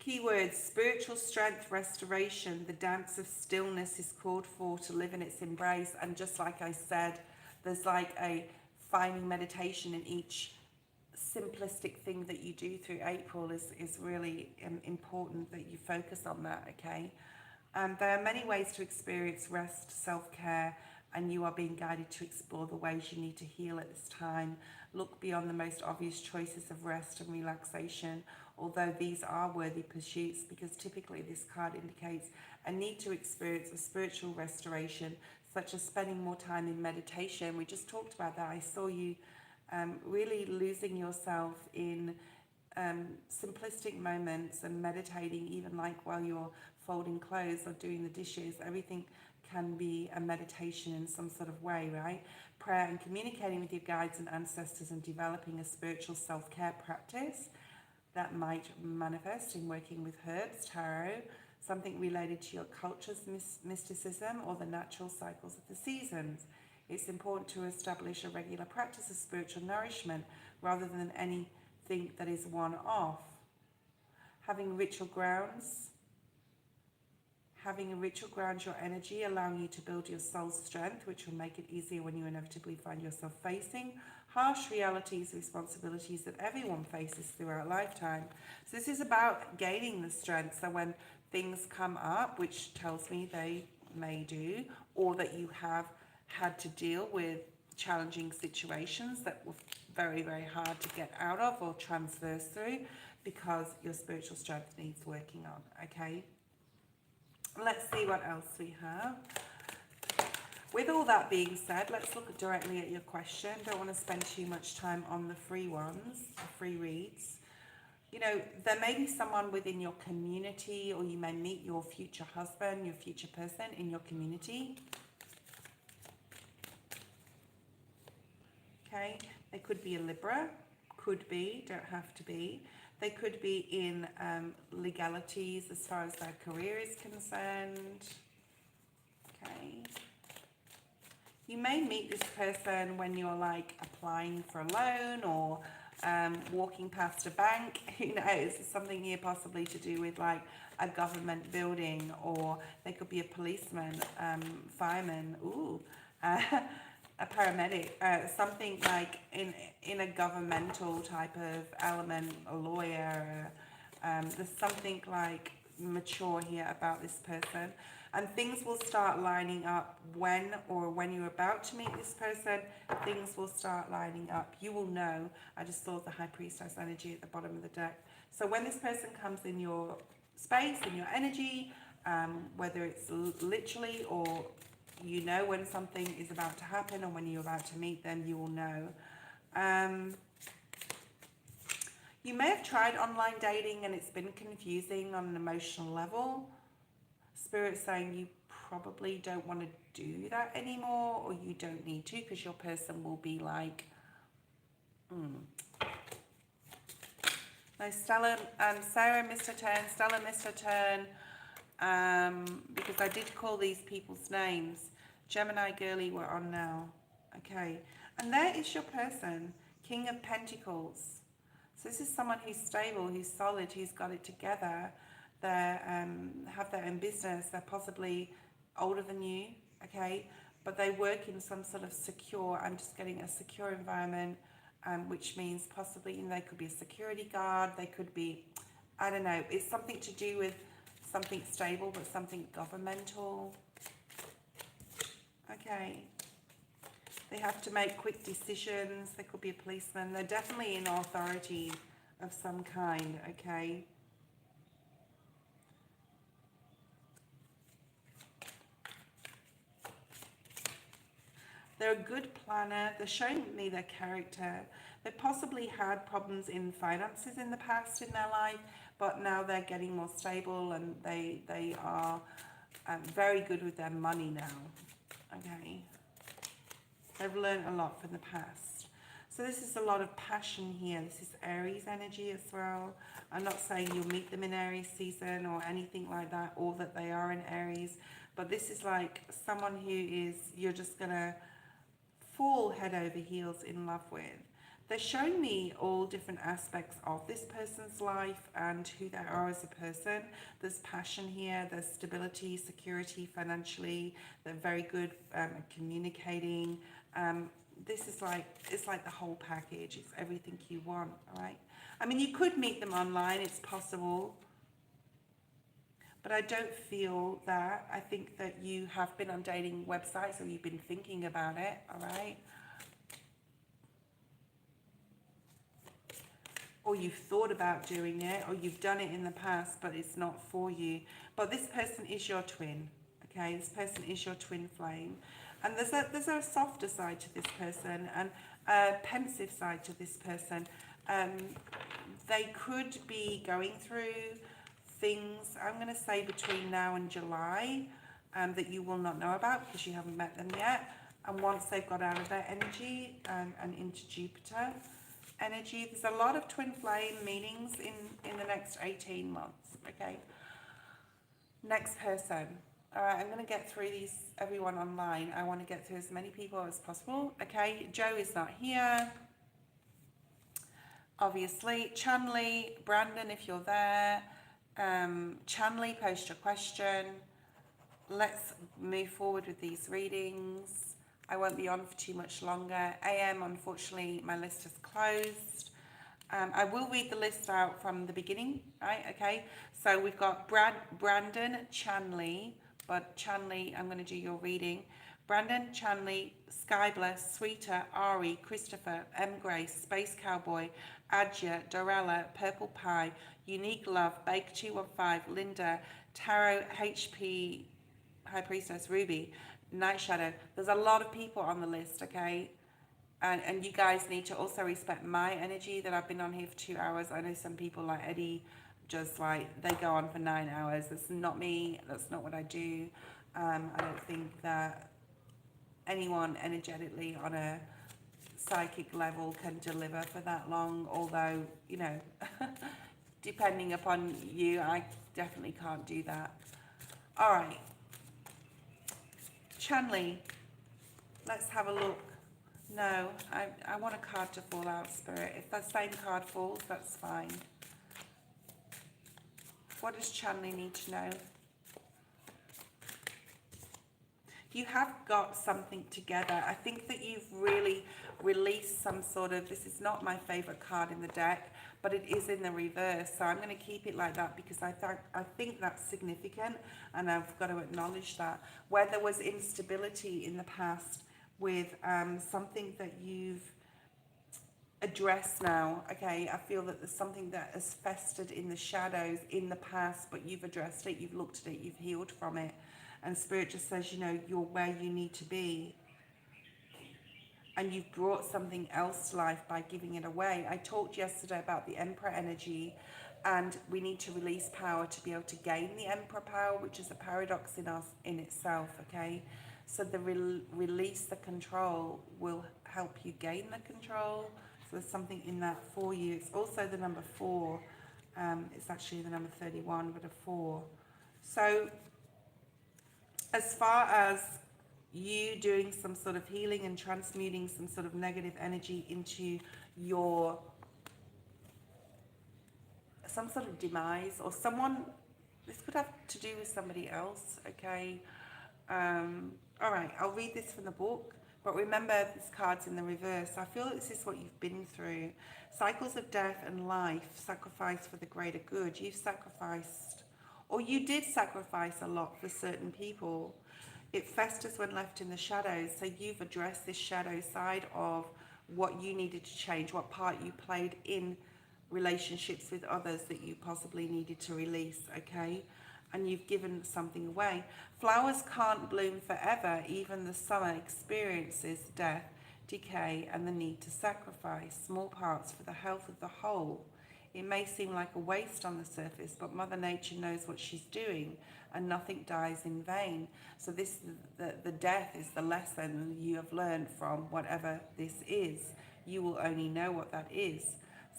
Keywords: spiritual strength, restoration. The dance of stillness is called for to live in its embrace. And just like I said, there's like a finding meditation in each simplistic thing that you do through April is really important that you focus on that, okay? There are many ways to experience rest, self-care, and you are being guided to explore the ways you need to heal at this time. Look beyond the most obvious choices of rest and relaxation, although these are worthy pursuits, because typically this card indicates a need to experience a spiritual restoration, such as spending more time in meditation. We just talked about that. I saw you really losing yourself in simplistic moments and meditating, even like while you're folding clothes or doing the dishes. Everything can be a meditation in some sort of way, right? Prayer and communicating with your guides and ancestors and developing a spiritual self-care practice that might manifest in working with herbs, tarot, something related to your culture's mysticism or the natural cycles of the seasons. It's important to establish a regular practice of spiritual nourishment rather than anything that is one-off. Having ritual grounds your energy, allowing you to build your soul's strength, which will make it easier when you inevitably find yourself facing harsh realities, responsibilities that everyone faces throughout a lifetime. So this is about gaining the strength. So when things come up, which tells me they may do, or that you have had to deal with challenging situations that were very, very hard to get out of or transverse through, because your spiritual strength needs working on, okay? Let's see what else we have. With all that being said, let's look directly at your question. Don't want to spend too much time on the free ones, the free reads. You know, there may be someone within your community, or you may meet your future husband, your future person in your community. Okay, they could be a Libra, could be, don't have to be. They could be in legalities as far as their career is concerned. Okay. You may meet this person when you're like applying for a loan or walking past a bank. Who knows? It's something here possibly to do with like a government building, or they could be a policeman, fireman, a paramedic, something like in a governmental type of element, a lawyer. There's something like mature here about this person, and things will start lining up when you're about to meet this person. Things will start lining up. You will know. I just saw the High Priestess energy at the bottom of the deck. So when this person comes in your space, in your energy, whether it's literally or you know when something is about to happen, or when you're about to meet them, you will know. You may have tried online dating and it's been confusing on an emotional level. Spirit's saying you probably don't want to do that anymore, or you don't need to, because your person will be like, No, Stella, Sarah missed her turn, Stella missed her turn, because I did call these people's names. Gemini girly, we're on now. Okay, and there is your person, King of Pentacles. So this is someone who's stable, who's solid, who's got it together. They have their own business. They're possibly older than you, okay? But they work in some sort of secure, I'm just getting a secure environment, which means possibly, you know, they could be a security guard. They could be, I don't know, it's something to do with something stable, but something governmental. Okay. They have to make quick decisions. They could be a policeman. They're definitely in authority of some kind, okay? They're a good planner. They're showing me their character. They possibly had problems in finances in the past in their life, but now they're getting more stable, and they are very good with their money now, okay? They've learned a lot from the past. So this is a lot of passion here. This is Aries energy as well. I'm not saying you'll meet them in Aries season or anything like that, or that they are in Aries, but this is like someone who is, you're just going to fall head over heels in love with. They're showing me all different aspects of this person's life and who they are as a person. There's passion here, there's stability, security financially. They're very good at communicating. This is like, it's like the whole package. It's everything you want, all right? I mean, you could meet them online, it's possible. But I don't feel that. I think that you have been on dating websites, or you've been thinking about it, all right? Or you've thought about doing it, or you've done it in the past, but it's not for you. But this person is your twin, okay? This person is your twin flame. And there's a softer side to this person, and a pensive side to this person. They could be going through things, I'm going to say between now and July, that you will not know about because you haven't met them yet. And once they've got out of their energy and into Jupiter energy, there's a lot of twin flame meetings in the next 18 months, okay? Next person. All right, I'm going to get through everyone online. I want to get through as many people as possible, okay? Joe is not here, obviously. Chanley, Brandon, if you're there. Chanley, post your question. Let's move forward with these readings. I won't be on for too much longer. AM, unfortunately, my list is closed. I will read the list out from the beginning, right? Okay, so we've got Brandon, Chanley, but Chanley, I'm going to do your reading. Brandon, Chanley, Skybless, Sweeter, Ari, Christopher, M. Grace, Space Cowboy, Adja, Dorella, Purple Pie, Unique Love, Bake 215, Linda, Tarot, HP, High Priestess, Ruby, Night Shadow. There's a lot of people on the list, okay? And you guys need to also respect my energy that I've been on here for 2 hours. I know some people like Eddie, just like, they go on for 9 hours. That's not me. That's not what I do. I don't think that anyone energetically on a psychic level can deliver for that long, although, you know, depending upon you, I definitely can't do that. All right. Chanley, let's have a look. No, I want a card to fall out, Spirit. If the same card falls, that's fine. What does Chanley need to know? You have got something together. I think that you've really released some sort of, this is not my favorite card in the deck, but it is in the reverse. So I'm going to keep it like that because I think that's significant, and I've got to acknowledge that. Where there was instability in the past with something that you've addressed now, okay, I feel that there's something that has festered in the shadows in the past, but you've addressed it, you've looked at it, you've healed from it. And Spirit just says, you know, you're where you need to be. And you've brought something else to life by giving it away. I talked yesterday about the Emperor energy, and we need to release power to be able to gain the Emperor power, which is a paradox in us in itself, okay? So the release the control will help you gain the control. So there's something in that for you. It's also the number 4. It's actually the number 31, but a 4. So as far as you doing some sort of healing and transmuting some sort of negative energy into your, some sort of demise, or someone, this could have to do with somebody else, okay? All right, I'll read this from the book, but remember this card's in the reverse. I feel that this is what you've been through. Cycles of death and life, sacrifice for the greater good. You've sacrificed, or you did sacrifice a lot for certain people. It festers when left in the shadows. So you've addressed this shadow side of what you needed to change, what part you played in relationships with others that you possibly needed to release, okay? And you've given something away. Flowers can't bloom forever. Even the summer experiences death, decay, and the need to sacrifice small parts for the health of the whole. It may seem like a waste on the surface, but Mother Nature knows what she's doing, and nothing dies in vain. So the death is the lesson you have learned from whatever this is. You will only know what that is.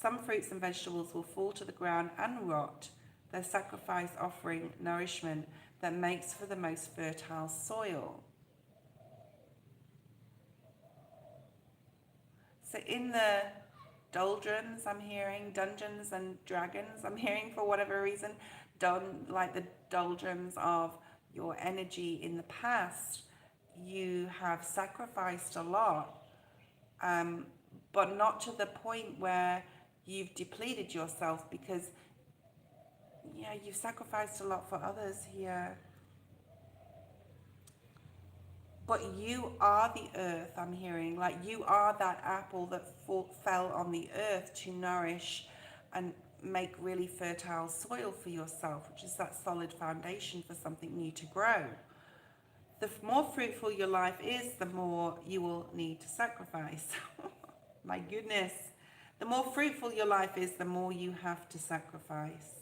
Some fruits and vegetables will fall to the ground and rot, their sacrifice offering nourishment that makes for the most fertile soil. So in the doldrums, I'm hearing Dungeons and Dragons, I'm hearing, for whatever reason, like the doldrums of your energy in the past, you have sacrificed a lot, but not to the point where you've depleted yourself, because yeah, you've sacrificed a lot for others here. But you are the earth, I'm hearing. Like, you are that apple that fell on the earth to nourish and make really fertile soil for yourself, which is that solid foundation for something new to grow. The more fruitful your life is, the more you will need to sacrifice. My goodness. The more fruitful your life is, the more you have to sacrifice.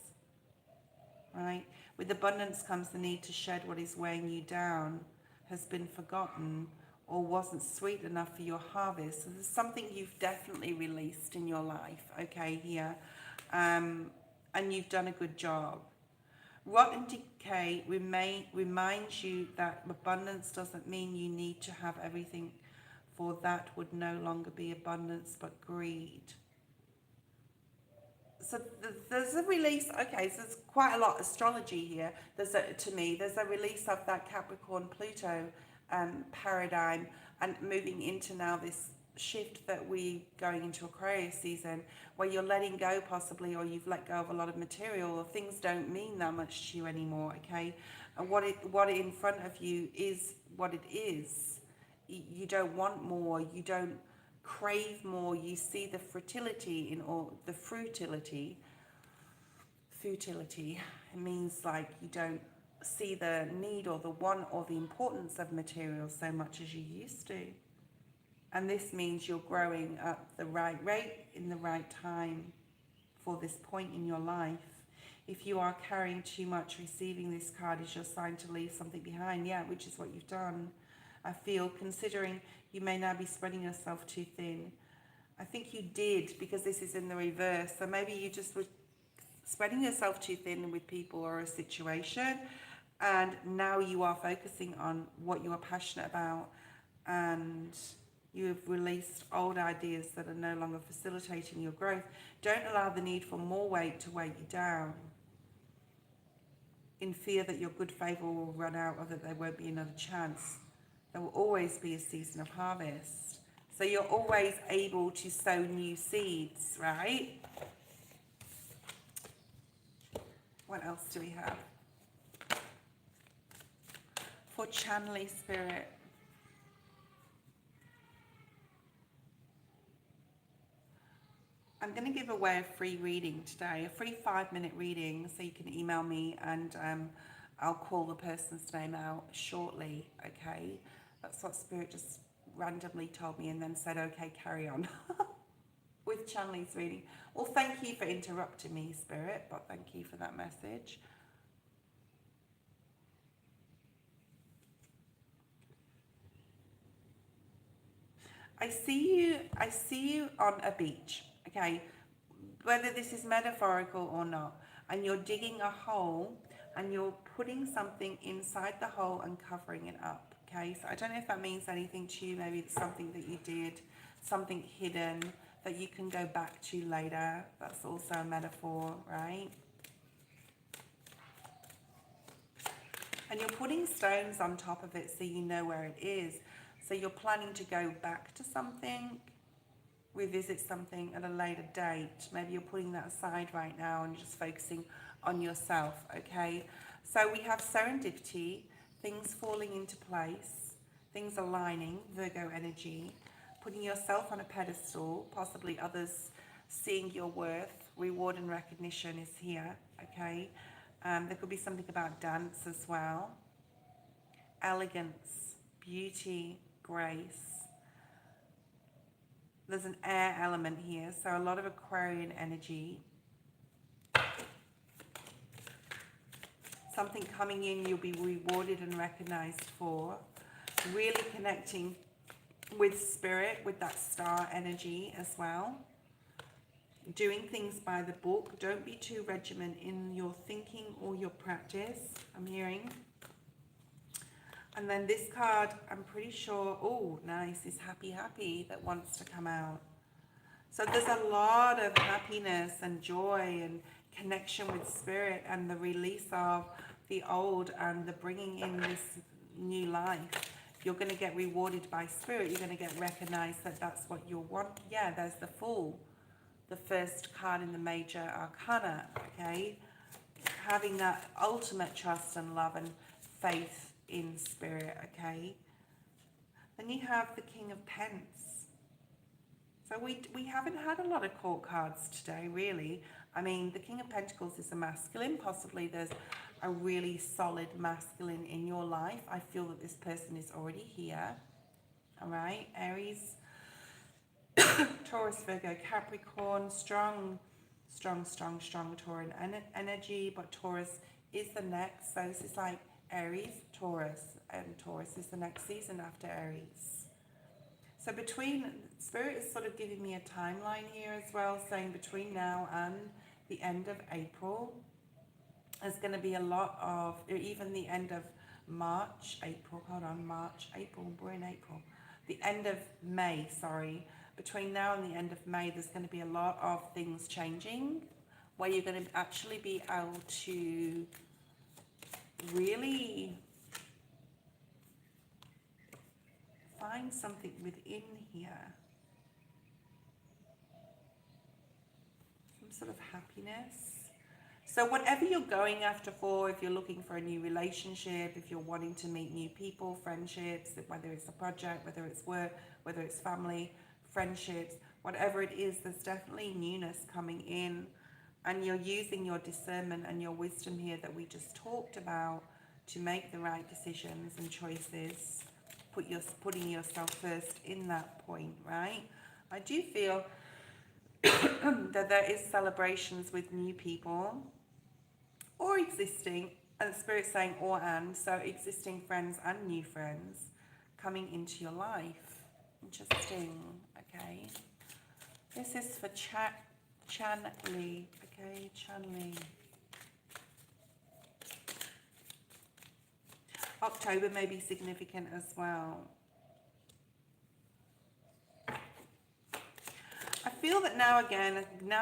Right? With abundance comes the need to shed what is weighing you down, has been forgotten, or wasn't sweet enough for your harvest. So there's something you've definitely released in your life, okay, here. And you've done a good job. Rot and decay reminds you that abundance doesn't mean you need to have everything, for that would no longer be abundance but greed. So there's a release, okay, so there's quite a lot of astrology here. There's a release of that Capricorn Pluto paradigm, and moving into now this shift that we're going into Aquarius season, where you're letting go possibly, or you've let go of a lot of material, or things don't mean that much to you anymore, okay? And what in front of you is what it is. You don't want more, you don't crave more, you see the fertility in all the futility. It means like you don't see the need or the want or the importance of material so much as you used to. And this means you're growing at the right rate in the right time for this point in your life. If you are carrying too much, receiving this card is your sign to leave something behind, yeah, which is what you've done. I feel, considering you may now be spreading yourself too thin. I think you did, because this is in the reverse. So maybe you just were spreading yourself too thin with people or a situation, and now you are focusing on what you are passionate about, and you've released old ideas that are no longer facilitating your growth. Don't allow the need for more weight to weigh you down, in fear that your good favour will run out or that there won't be another chance. There will always be a season of harvest. So you're always able to sow new seeds, right? What else do we have? For channeling spirit. I'm going to give away a free reading today, a free 5-minute reading, so you can email me, and I'll call the person's name out shortly, okay? That's what Spirit just randomly told me and then said, okay, carry on with Chanley's reading. Well, thank you for interrupting me, Spirit, but thank you for that message. I see you on a beach, okay? Whether this is metaphorical or not, and you're digging a hole and you're putting something inside the hole and covering it up, okay? So I don't know if that means anything to you. Maybe it's something that you did, something hidden that you can go back to later. That's also a metaphor, right? And you're putting stones on top of it so you know where it is. So you're planning to go back to something, revisit something at a later date. Maybe you're putting that aside right now and just focusing on yourself, okay? So we have serendipity, things falling into place, things aligning, Virgo energy, putting yourself on a pedestal, possibly others seeing your worth, reward and recognition is here, okay? There could be something about dance as well. Elegance, beauty, grace. There's an air element here, so a lot of Aquarian energy. Something coming in you'll be rewarded and recognized for. Really connecting with spirit, with that star energy as well. Doing things by the book. Don't be too regiment in your thinking or your practice, I'm hearing. And then this card, I'm pretty sure, oh, nice, is happy, happy that wants to come out. So there's a lot of happiness and joy and connection with spirit and the release of the old and the bringing in this new life. You're going to get rewarded by spirit. You're going to get recognized that that's what you want. Yeah, there's the Fool, the first card in the major arcana, okay? Having that ultimate trust and love and faith in spirit, okay? Then you have the King of Pence. So we haven't had a lot of court cards today, really. I mean, the King of Pentacles is a masculine. Possibly there's a really solid masculine in your life. I feel that this person is already here. All right, Aries, Taurus, Virgo, Capricorn, strong Tauran energy, but Taurus is the next. So this is like Aries, Taurus, and Taurus is the next season after Aries. So between, Spirit is sort of giving me a timeline here as well, saying between now and the end of April, there's going to be a lot of, even the end of March, April, hold on, March, April, we're in April. The end of May, sorry. Between now and the end of May, there's going to be a lot of things changing, where you're going to actually be able to really find something within here. Some sort of happiness. So whatever you're going after for, if you're looking for a new relationship, if you're wanting to meet new people, friendships, whether it's a project, whether it's work, whether it's family, friendships, whatever it is, there's definitely newness coming in. And you're using your discernment and your wisdom here that we just talked about to make the right decisions and choices. Putting yourself first in that point, right? I do feel that there is celebrations with new people or existing, and Spirit's saying or and, so existing friends and new friends coming into your life. Interesting, okay? This is for Chanley, okay, Chanley. October may be significant as well. I feel that now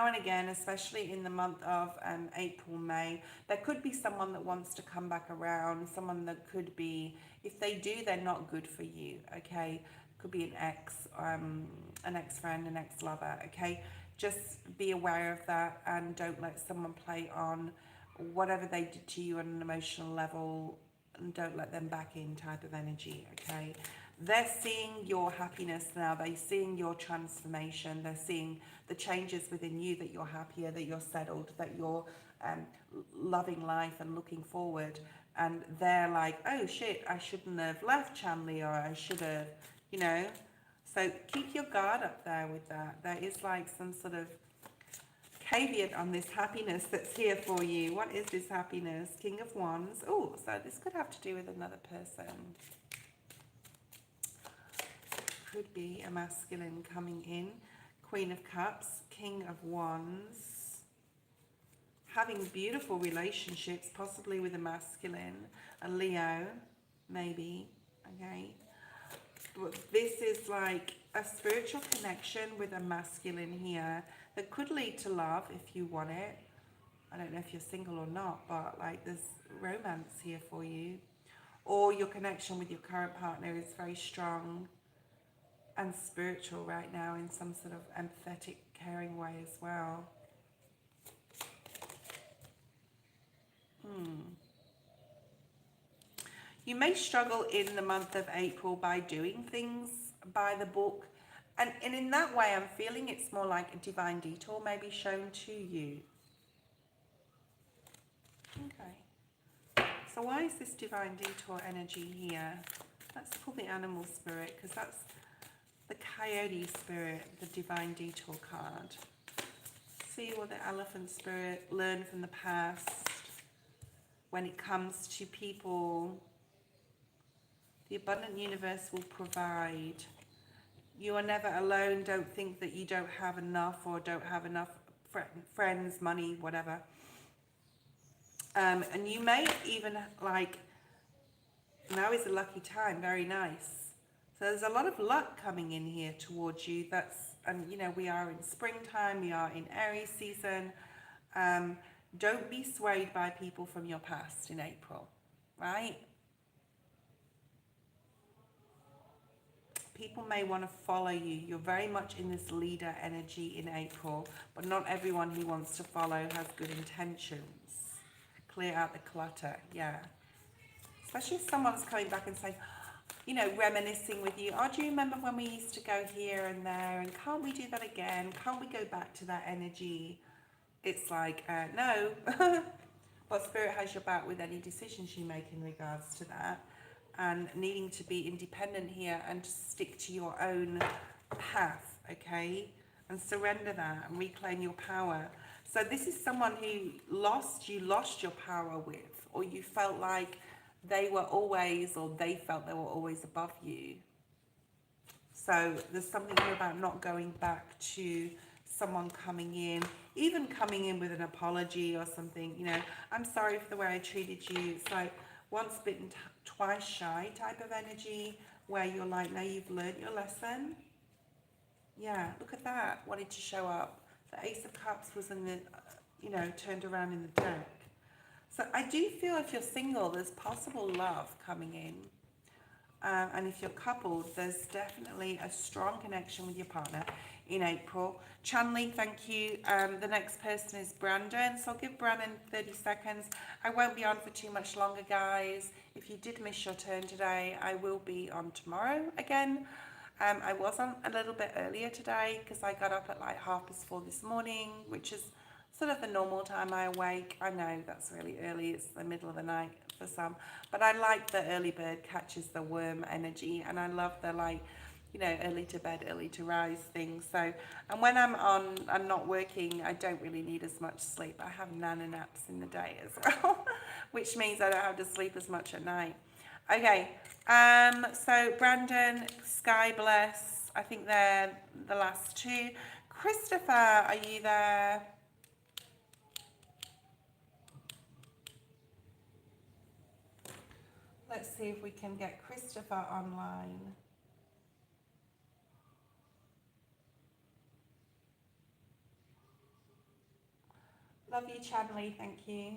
and again, especially in the month of April, May, there could be someone that wants to come back around, someone that could be, if they do, they're not good for you, okay? Could be an ex-friend, an ex-lover, okay? Just be aware of that and don't let someone play on whatever they did to you on an emotional level, and don't let them back in type of energy, okay? They're seeing your happiness now. They're seeing your transformation. They're seeing the changes within you, that you're happier, that you're settled, that you're loving life and looking forward. And they're like, oh shit, I shouldn't have left Chanley, or I should have, you know. So keep your guard up there with that. There is like some sort of caveat on this happiness that's here for you. What is this happiness? King of Wands. Oh, so this could have to do with another person. Could be a masculine coming in. Queen of Cups, King of Wands. Having beautiful relationships, possibly with a masculine. A Leo, maybe, okay? But this is like a spiritual connection with a masculine here that could lead to love if you want it. I don't know if you're single or not, but like there's romance here for you. Or your connection with your current partner is very strong and spiritual right now in some sort of empathetic, caring way as well. You may struggle in the month of April by doing things by the book. And in that way, I'm feeling it's more like a divine detour may be shown to you. Okay. So why is this divine detour energy here? Let's pull the animal spirit, because that's the coyote spirit, the divine detour card. See what the elephant spirit learned from the past when it comes to people. The abundant universe will provide. You are never alone. Don't think that you don't have enough or don't have enough friends, money, whatever. And you may even like, now is a lucky time, very nice. So there's a lot of luck coming in here towards you. And you know, we are in springtime, we are in Aries season. Don't be swayed by people from your past in April, right? People may want to follow you. You're very much in this leader energy in April, but not everyone who wants to follow has good intentions. Clear out the clutter, yeah. Especially if someone's coming back and saying, you know, reminiscing with you, oh, do you remember when we used to go here and there, and can't we do that again? Can't we go back to that energy? It's like, no. But Spirit has your back with any decisions you make in regards to that. And needing to be independent here and to stick to your own path, okay? And surrender that and reclaim your power. So this is someone who you lost your power with, or you felt like they were always, or they felt they were always above you. So there's something here about not going back to someone coming in, even coming in with an apology or something, you know, I'm sorry for the way I treated you. It's like once bitten, twice shy type of energy, where you're like, now you've learned your lesson. Yeah, look at that, wanted to show up. The Ace of Cups was in the, you know, turned around in the deck. So I do feel if you're single, there's possible love coming in. And if you're coupled, there's definitely a strong connection with your partner in April. Chanley, thank you. The next person is Brandon. So I'll give Brandon 30 seconds. I won't be on for too much longer, guys. If you did miss your turn today, I will be on tomorrow again. I was on a little bit earlier today because I got up at like 4:30 this morning, which is sort of the normal time I awake. I know that's really early. It's the middle of the night for some. But I like the early bird catches the worm energy. And I love the like, you know, early to bed, early to rise thing. So, and when I'm not working, I don't really need as much sleep. I have nana naps in the day as well, which means I don't have to sleep as much at night. Okay, so Brandon, Sky Bless, I think they're the last two. Christopher, are you there? Let's see if we can get Christopher online. Love you, Chanley. Thank you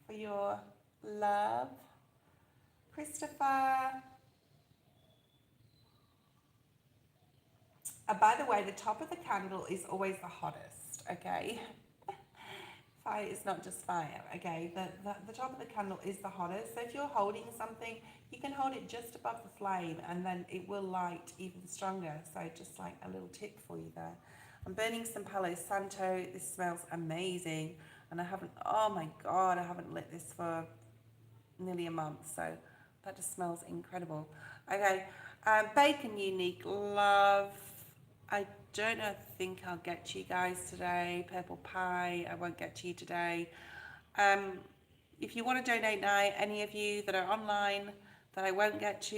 for your love. Christopher. By the way, the top of the candle is always the hottest, okay? Fire is not just fire, okay? The top of the candle is the hottest. So if you're holding something, you can hold it just above the flame and then it will light even stronger. So just like a little tip for you there. I'm burning some Palo Santo. This smells amazing. And I haven't, oh my God, I haven't lit this for nearly a month. So that just smells incredible. Okay, Bacon Unique Love. I don't think I'll get to you guys today. Purple Pie, I won't get to you today. If you want to donate now, any of you that are online that I won't get to,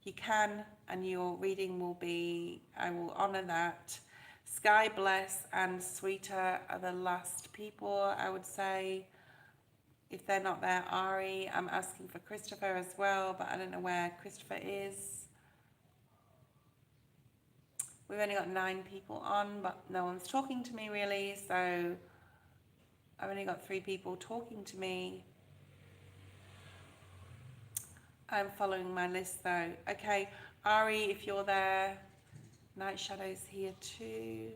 you can, and your reading will be, I will honour that. Sky Bless and Sweeter are the last people, I would say. If they're not there, Ari, I'm asking for Christopher as well, but I don't know where Christopher is. We've only got 9 people on, but no one's talking to me really, so I've only got 3 people talking to me. I'm following my list though. Okay, Ari, if you're there. Night Shadow's here too.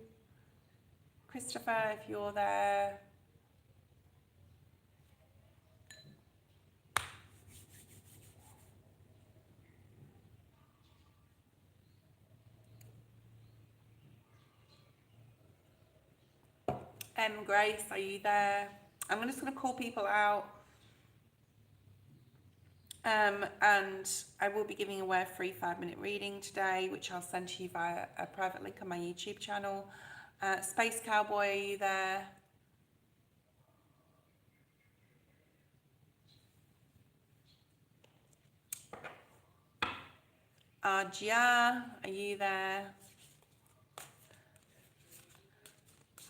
Christopher, if you're there. Grace, are you there? I'm just going to call people out. And I will be giving away a free 5-minute reading today, which I'll send to you via a private link on my YouTube channel. Space Cowboy, are you there? Arjia, are you there?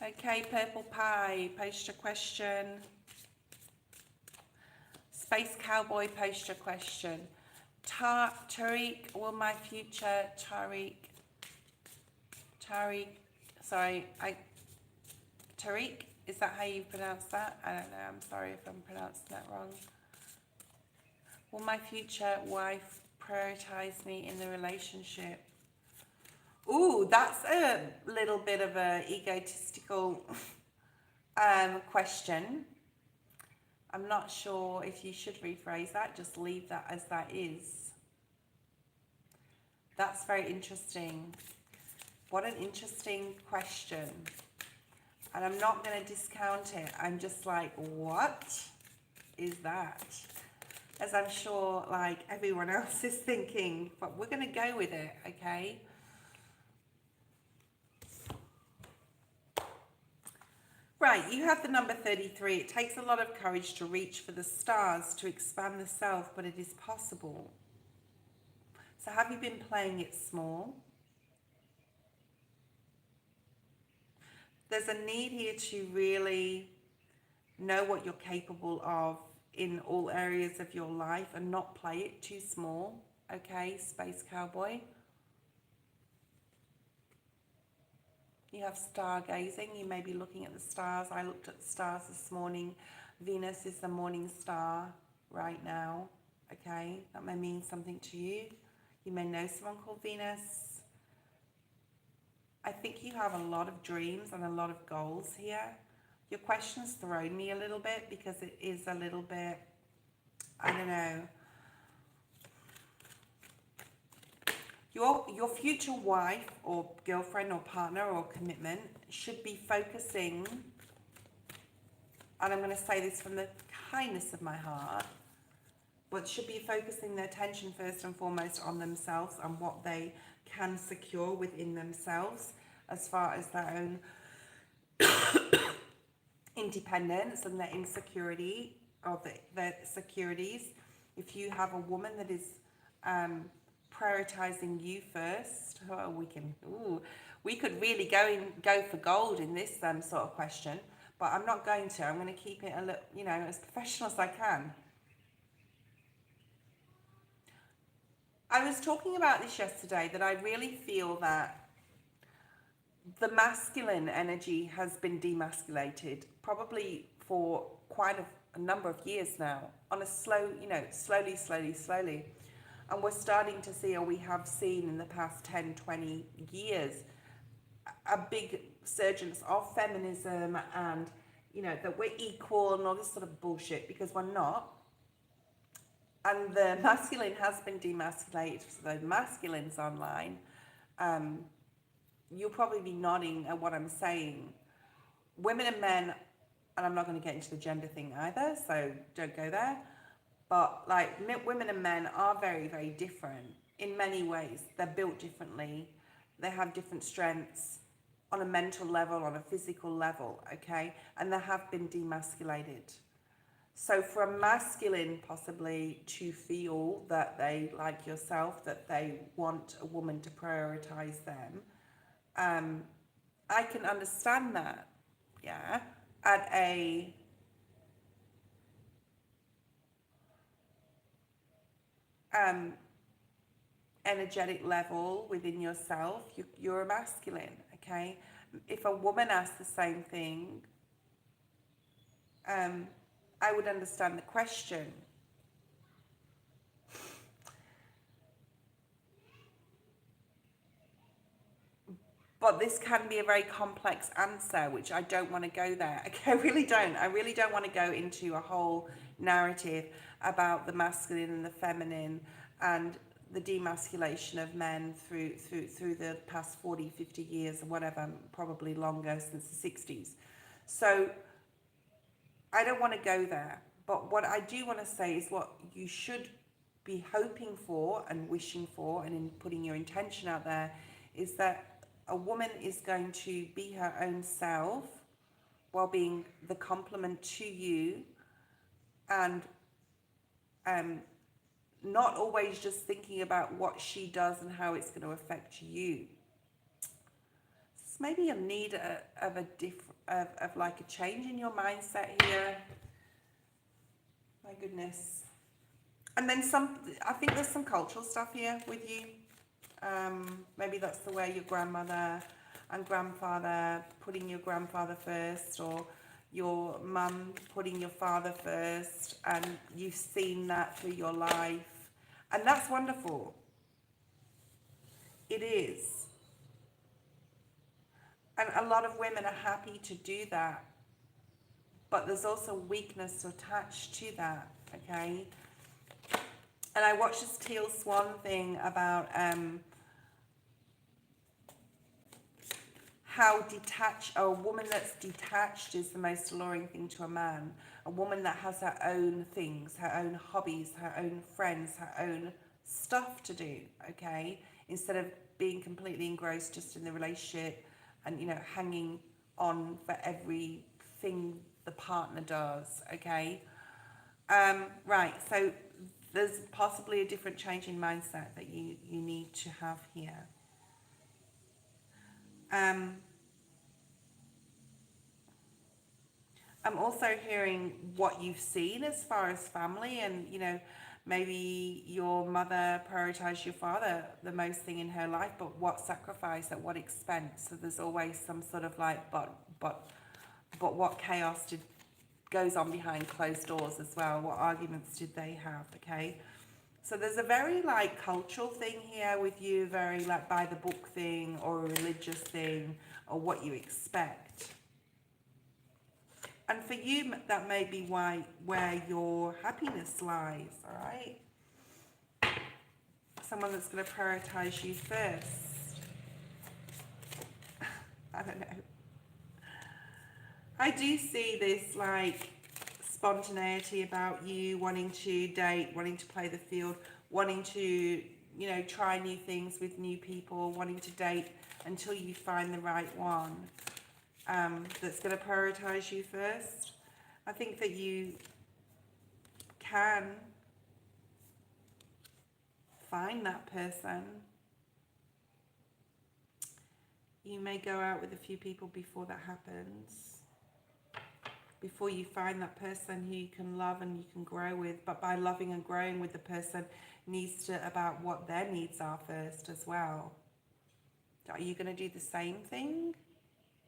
Okay, Purple Pie, post a question. Space Cowboy, post a question. Tariq, will my future, Tariq, Tariq, is that how you pronounce that? I don't know, I'm sorry if I'm pronouncing that wrong. Will my future wife prioritize me in the relationship? Ooh, that's a little bit of a egotistical question. I'm not sure if you should rephrase that, just leave that as that is. That's very interesting. What an interesting question. And I'm not going to discount it. I'm just like, what is that? As I'm sure like everyone else is thinking, but we're going to go with it, okay? Right, you have the number 33. It takes a lot of courage to reach for the stars, to expand the self, but it is possible. So have you been playing it small? There's a need here to really know what you're capable of in all areas of your life and not play it too small, okay, Space Cowboy? You have stargazing. You may be looking at the stars. I looked at the stars this morning. Venus is the morning star right now. Okay, that may mean something to you. You may know someone called Venus. I think you have a lot of dreams and a lot of goals here. Your question's thrown me a little bit because it is a little bit, I don't know. Your future wife or girlfriend or partner or commitment should be focusing, and I'm going to say this from the kindness of my heart, but should be focusing their attention first and foremost on themselves and what they can secure within themselves as far as their own independence and their insecurity or their securities. If you have a woman that is prioritizing you first, we could really go for gold in this sort of question, but I'm not going to. I'm going to keep it a little, as professional as I can. I was talking about this yesterday, that I really feel that the masculine energy has been demasculated probably for quite a number of years now, on a slowly. And we're starting to see, or we have seen in the past 10, 20 years, a big surgence of feminism and, that we're equal and all this sort of bullshit, because we're not. And the masculine has been demasculated, so the masculines online, you'll probably be nodding at what I'm saying. Women and men, and I'm not going to get into the gender thing either, so don't go there. But like women and men are very, very different in many ways. They're built differently. They have different strengths on a mental level, on a physical level, okay? And they have been demasculated. So for a masculine possibly to feel that they, like yourself, that they want a woman to prioritize them, I can understand that, yeah, at a energetic level within yourself. You're a masculine, okay? If a woman asks the same thing, I would understand the question. But this can be a very complex answer, which I don't want to go there. Okay, I really don't want to go into a whole narrative about the masculine and the feminine and the demasculation of men through the past 40, 50 years or whatever, probably longer, since the 60s. So I don't want to go there. But what I do want to say is what you should be hoping for and wishing for, and in putting your intention out there, is that a woman is going to be her own self while being the complement to you, and not always just thinking about what she does and how it's going to affect you. So maybe you need of like a change in your mindset here. My goodness. And then I think there's some cultural stuff here with you. Maybe that's the way your grandmother and grandfather, putting your grandfather first, or your mum putting your father first, and you've seen that through your life. And that's wonderful. It is. And a lot of women are happy to do that. But there's also weakness attached to that, okay? And I watched this Teal Swan thing about how a woman that's detached is the most alluring thing to a man. A woman that has her own things, her own hobbies, her own friends, her own stuff to do, okay? Instead of being completely engrossed just in the relationship and, you know, hanging on for everything the partner does, okay? Right, so there's possibly a different change in mindset that you need to have here. I'm also hearing what you've seen as far as family, and, you know, maybe your mother prioritized your father the most thing in her life, but what sacrifice, at what expense? So there's always some sort of like, but what chaos goes on behind closed doors as well? What arguments did they have? Okay. So there's a very like cultural thing here with you, very like by the book thing, or a religious thing, or what you expect. And for you, that may be where your happiness lies, all right? Someone that's going to prioritize you first. I don't know. I do see this like spontaneity about you, wanting to date, wanting to play the field, wanting to, you know, try new things with new people, wanting to date until you find the right one. That's going to prioritize you first. I think that you can find that person. You may go out with a few people before that happens, before you find that person who you can love and you can grow with. But by loving and growing with the person needs to about what their needs are first as well. Are you going to do the same thing?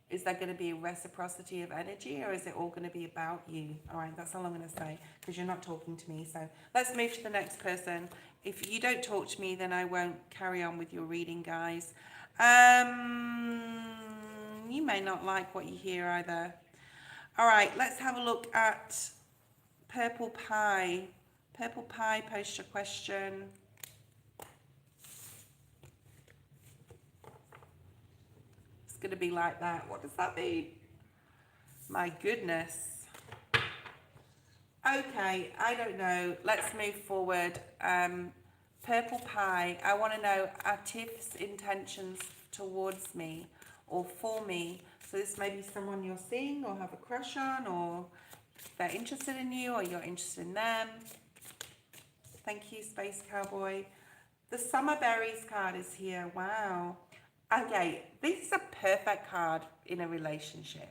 Is there going to be a reciprocity of energy, or is it all going to be about you? All right, that's all I'm going to say, because you're not talking to me. So let's move to the next person. If you don't talk to me, then I won't carry on with your reading, guys. You may not like what you hear either. All right, let's have a look at Purple Pie. Purple Pie, post your question. Going to be like that. What does that mean? My goodness. Okay, I don't know. Let's move forward. Purple Pie, I want to know Atif's intentions towards me or for me. So this may be someone you're seeing or have a crush on, or they're interested in you or you're interested in them. Thank you, Space Cowboy. The Summer Berries card is here. Wow. Okay, this is a perfect card in a relationship.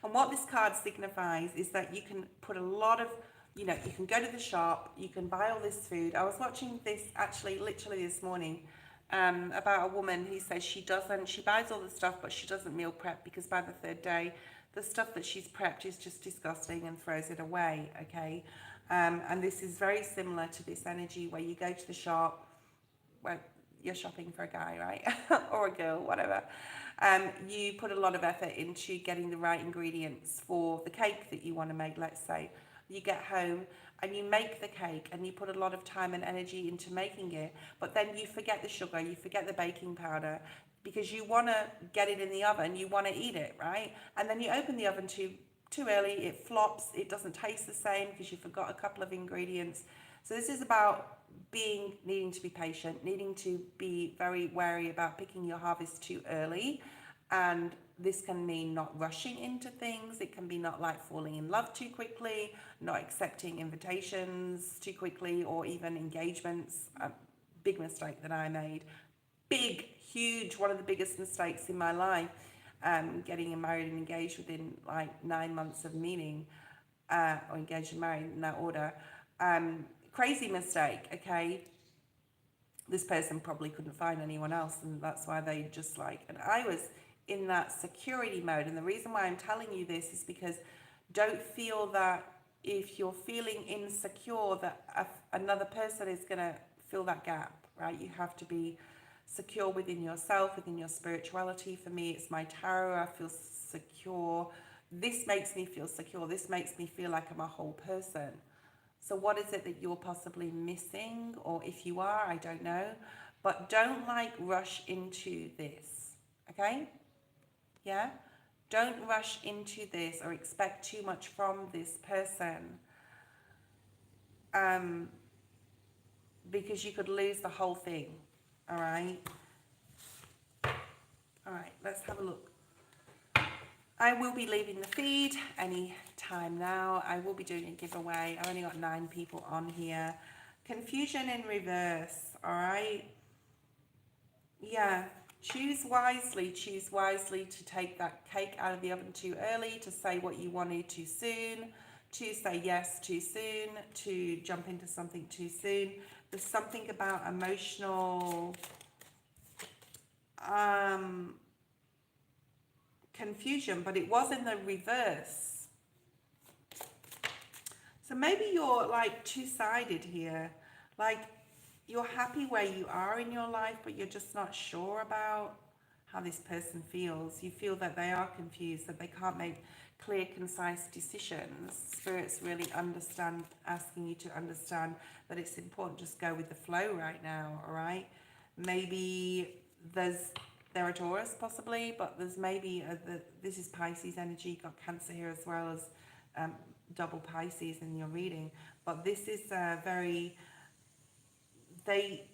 And what this card signifies is that you can put a lot of, you know, you can go to the shop, you can buy all this food. I was watching this actually literally this morning about a woman who says she buys all the stuff, but she doesn't meal prep because by the third day, the stuff that she's prepped is just disgusting and throws it away, okay? And this is very similar to this energy where you go to the shop, where you're shopping for a guy, right? Or a girl, whatever. You put a lot of effort into getting the right ingredients for the cake that you want to make, let's say. You get home and you make the cake and you put a lot of time and energy into making it, but then you forget the sugar, you forget the baking powder, because you want to get it in the oven, you want to eat it, right? And then you open the oven too early, it flops, it doesn't taste the same because you forgot a couple of ingredients. So this is about needing to be patient, needing to be very wary about picking your harvest too early. And this can mean not rushing into things. It can be not like falling in love too quickly, not accepting invitations too quickly, or even engagements. A big mistake that I made. Big, huge, one of the biggest mistakes in my life. Getting married and engaged within like 9 months of meeting, or engaged and married in that order. Crazy mistake, okay? This person probably couldn't find anyone else, and that's why they just like, and I was in that security mode. And the reason why I'm telling you this is because don't feel that if you're feeling insecure that another person is going to fill that gap, right? You have to be secure within yourself, within your spirituality. For me, it's my tarot. I feel secure. This makes me feel secure. This makes me feel like I'm a whole person. So what is it that you're possibly missing? Or if you are, I don't know. But don't like rush into this, okay? Yeah? Don't rush into this or expect too much from this person. Because you could lose the whole thing. All right? All right, let's have a look. I will be leaving the feed any time now. I will be doing a giveaway. I've only got 9 people on here. Confusion in reverse, all right? Yeah, choose wisely to take that cake out of the oven too early, to say what you wanted too soon, to say yes too soon, to jump into something too soon. There's something about emotional confusion, but it was in the reverse. So maybe you're like two-sided here. Like you're happy where you are in your life, but you're just not sure about how this person feels. You feel that they are confused, that they can't make clear, concise decisions. Spirits really asking you to understand that it's important to just go with the flow right now, all right? Maybe they're a Taurus possibly, but there's maybe, this is Pisces energy, you've got Cancer here as well as double Pisces in your reading. But this is very, they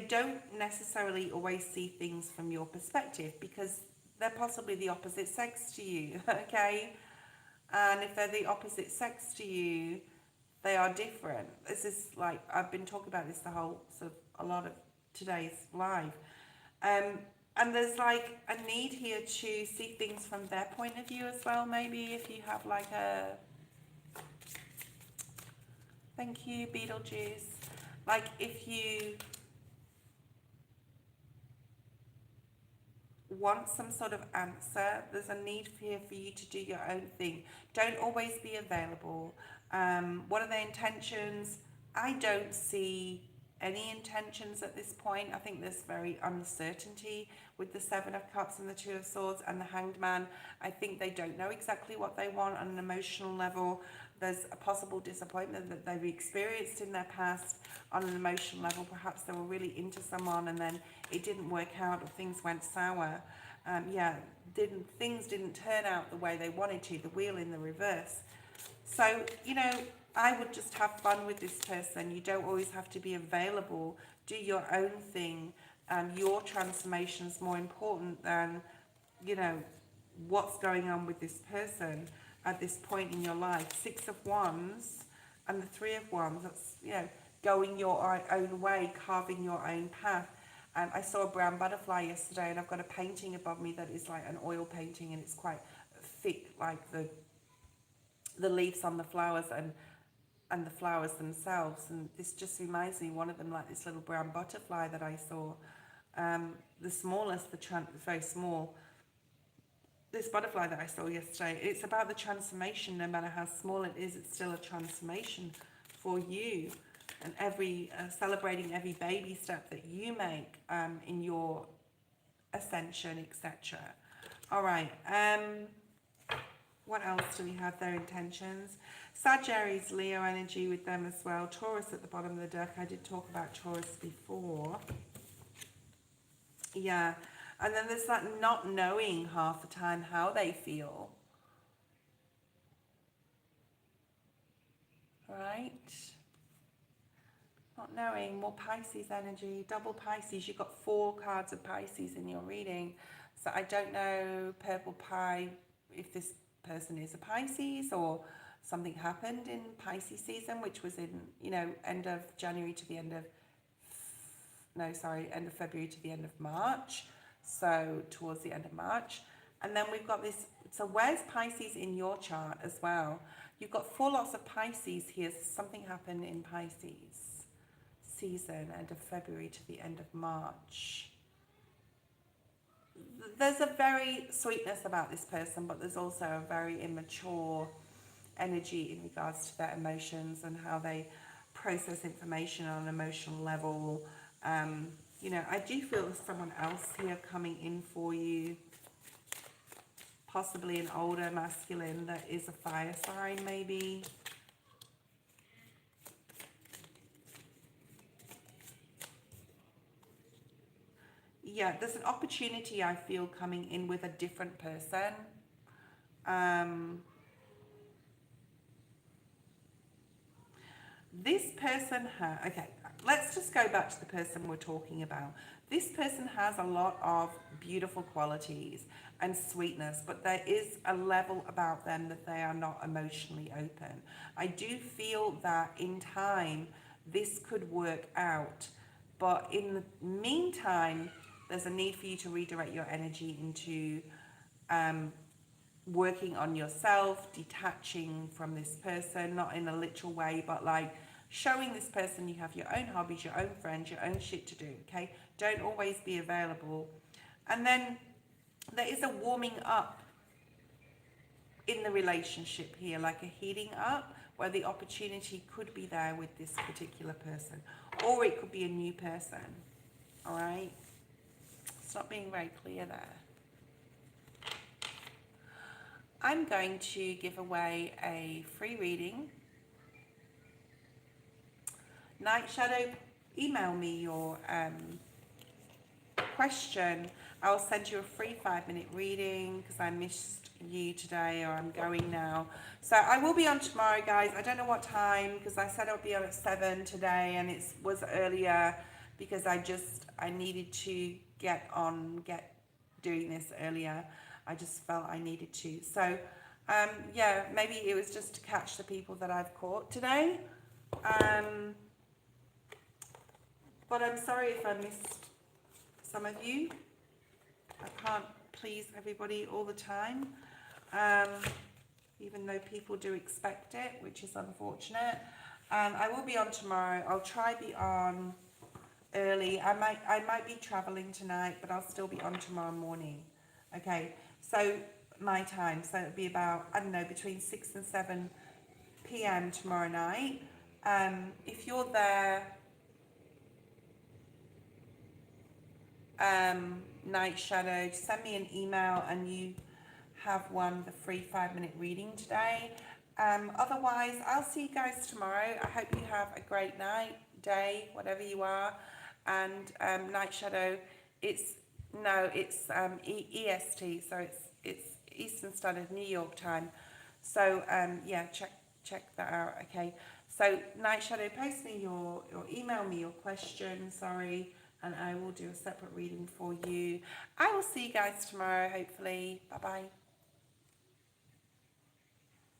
don't necessarily always see things from your perspective because they're possibly the opposite sex to you, okay? And if they're the opposite sex to you, they are different. This is like, I've been talking about this the whole, sort of, a lot of today's live. And there's like a need here to see things from their point of view as well. Maybe if you have like a, thank you, Beetlejuice. Like if you want some sort of answer, there's a need here for you to do your own thing. Don't always be available. What are their intentions? I don't see any intentions at this point. I think there's very uncertainty with the 7 of Cups and the 2 of Swords and the Hanged Man. I think they don't know exactly what they want on an emotional level. There's a possible disappointment that they've experienced in their past on an emotional level. Perhaps they were really into someone and then it didn't work out or things went sour. Things didn't turn out the way they wanted to, the wheel in the reverse. So, you know, I would just have fun with this person. You don't always have to be available. Do your own thing. Your transformation is more important than, you know, what's going on with this person at this point in your life. 6 of Wands and the 3 of Wands. That's, you know, going your own way, carving your own path. I saw a brown butterfly yesterday, and I've got a painting above me that is like an oil painting, and it's quite thick, like the leaves on the flowers and the flowers themselves. And this just reminds me, one of them, like this little brown butterfly that I saw. The smallest, very small, this butterfly that I saw yesterday, it's about the transformation. No matter how small it is, it's still a transformation for you. And celebrating every baby step that you make in your ascension, etc. All right. What else do we have? Their intentions. Sagittarius, Leo energy with them as well. Taurus at the bottom of the deck. I did talk about Taurus before. Yeah. And then there's that not knowing half the time how they feel. Right? Not knowing. More Pisces energy. Double Pisces. You've got 4 cards of Pisces in your reading. So I don't know, Purple Pie, if this person is a Pisces or something happened in Pisces season, which was in, you know, end of January to the end of, end of February to the end of March. So towards the end of March. And then we've got this, so where's Pisces in your chart as well? You've got 4 lots of Pisces here. Something happened in Pisces season, end of February to the end of March. There's a very sweetness about this person, but there's also a very immature energy in regards to their emotions and how they process information on an emotional level. You know, I do feel there's someone else here coming in for you, possibly an older masculine that is a fire sign maybe. Yeah, there's an opportunity I feel coming in with a different person. This person has, okay, let's just go back to the person we're talking about. This person has a lot of beautiful qualities and sweetness, but there is a level about them that they are not emotionally open. I do feel that in time, this could work out, but in the meantime, there's a need for you to redirect your energy into working on yourself, detaching from this person, not in a literal way, but like showing this person you have your own hobbies, your own friends, your own shit to do, okay? Don't always be available. And then there is a warming up in the relationship here, like a heating up, where the opportunity could be there with this particular person, or it could be a new person, all right? It's not being very clear there. I'm going to give away a free reading. Night Shadow, email me your question. I'll send you a free 5-minute reading because I missed you today, or I'm going now. So I will be on tomorrow, guys. I don't know what time because I said I'll be on at 7 today, and it was earlier because I needed to get doing this earlier. I just felt I needed to. So yeah, maybe it was just to catch the people that I've caught today. But I'm sorry if I missed some of you. I can't please everybody all the time, even though people do expect it, which is unfortunate. I will be on tomorrow. I'll try be on early. I might be traveling tonight, but I'll still be on tomorrow morning. Okay, so my time. So it'll be about, I don't know, between 6 and 7 p.m. tomorrow night. If you're there, Night Shadow, send me an email and you have won the free 5-minute reading today. Otherwise, I'll see you guys tomorrow. I hope you have a great night, day, whatever you are. And Night Shadow, it's EST, so it's Eastern Standard New York time. So yeah, check that out. Okay. So Night Shadow, post me or email me your question. Sorry. And I will do a separate reading for you. I will see you guys tomorrow, hopefully. Bye-bye.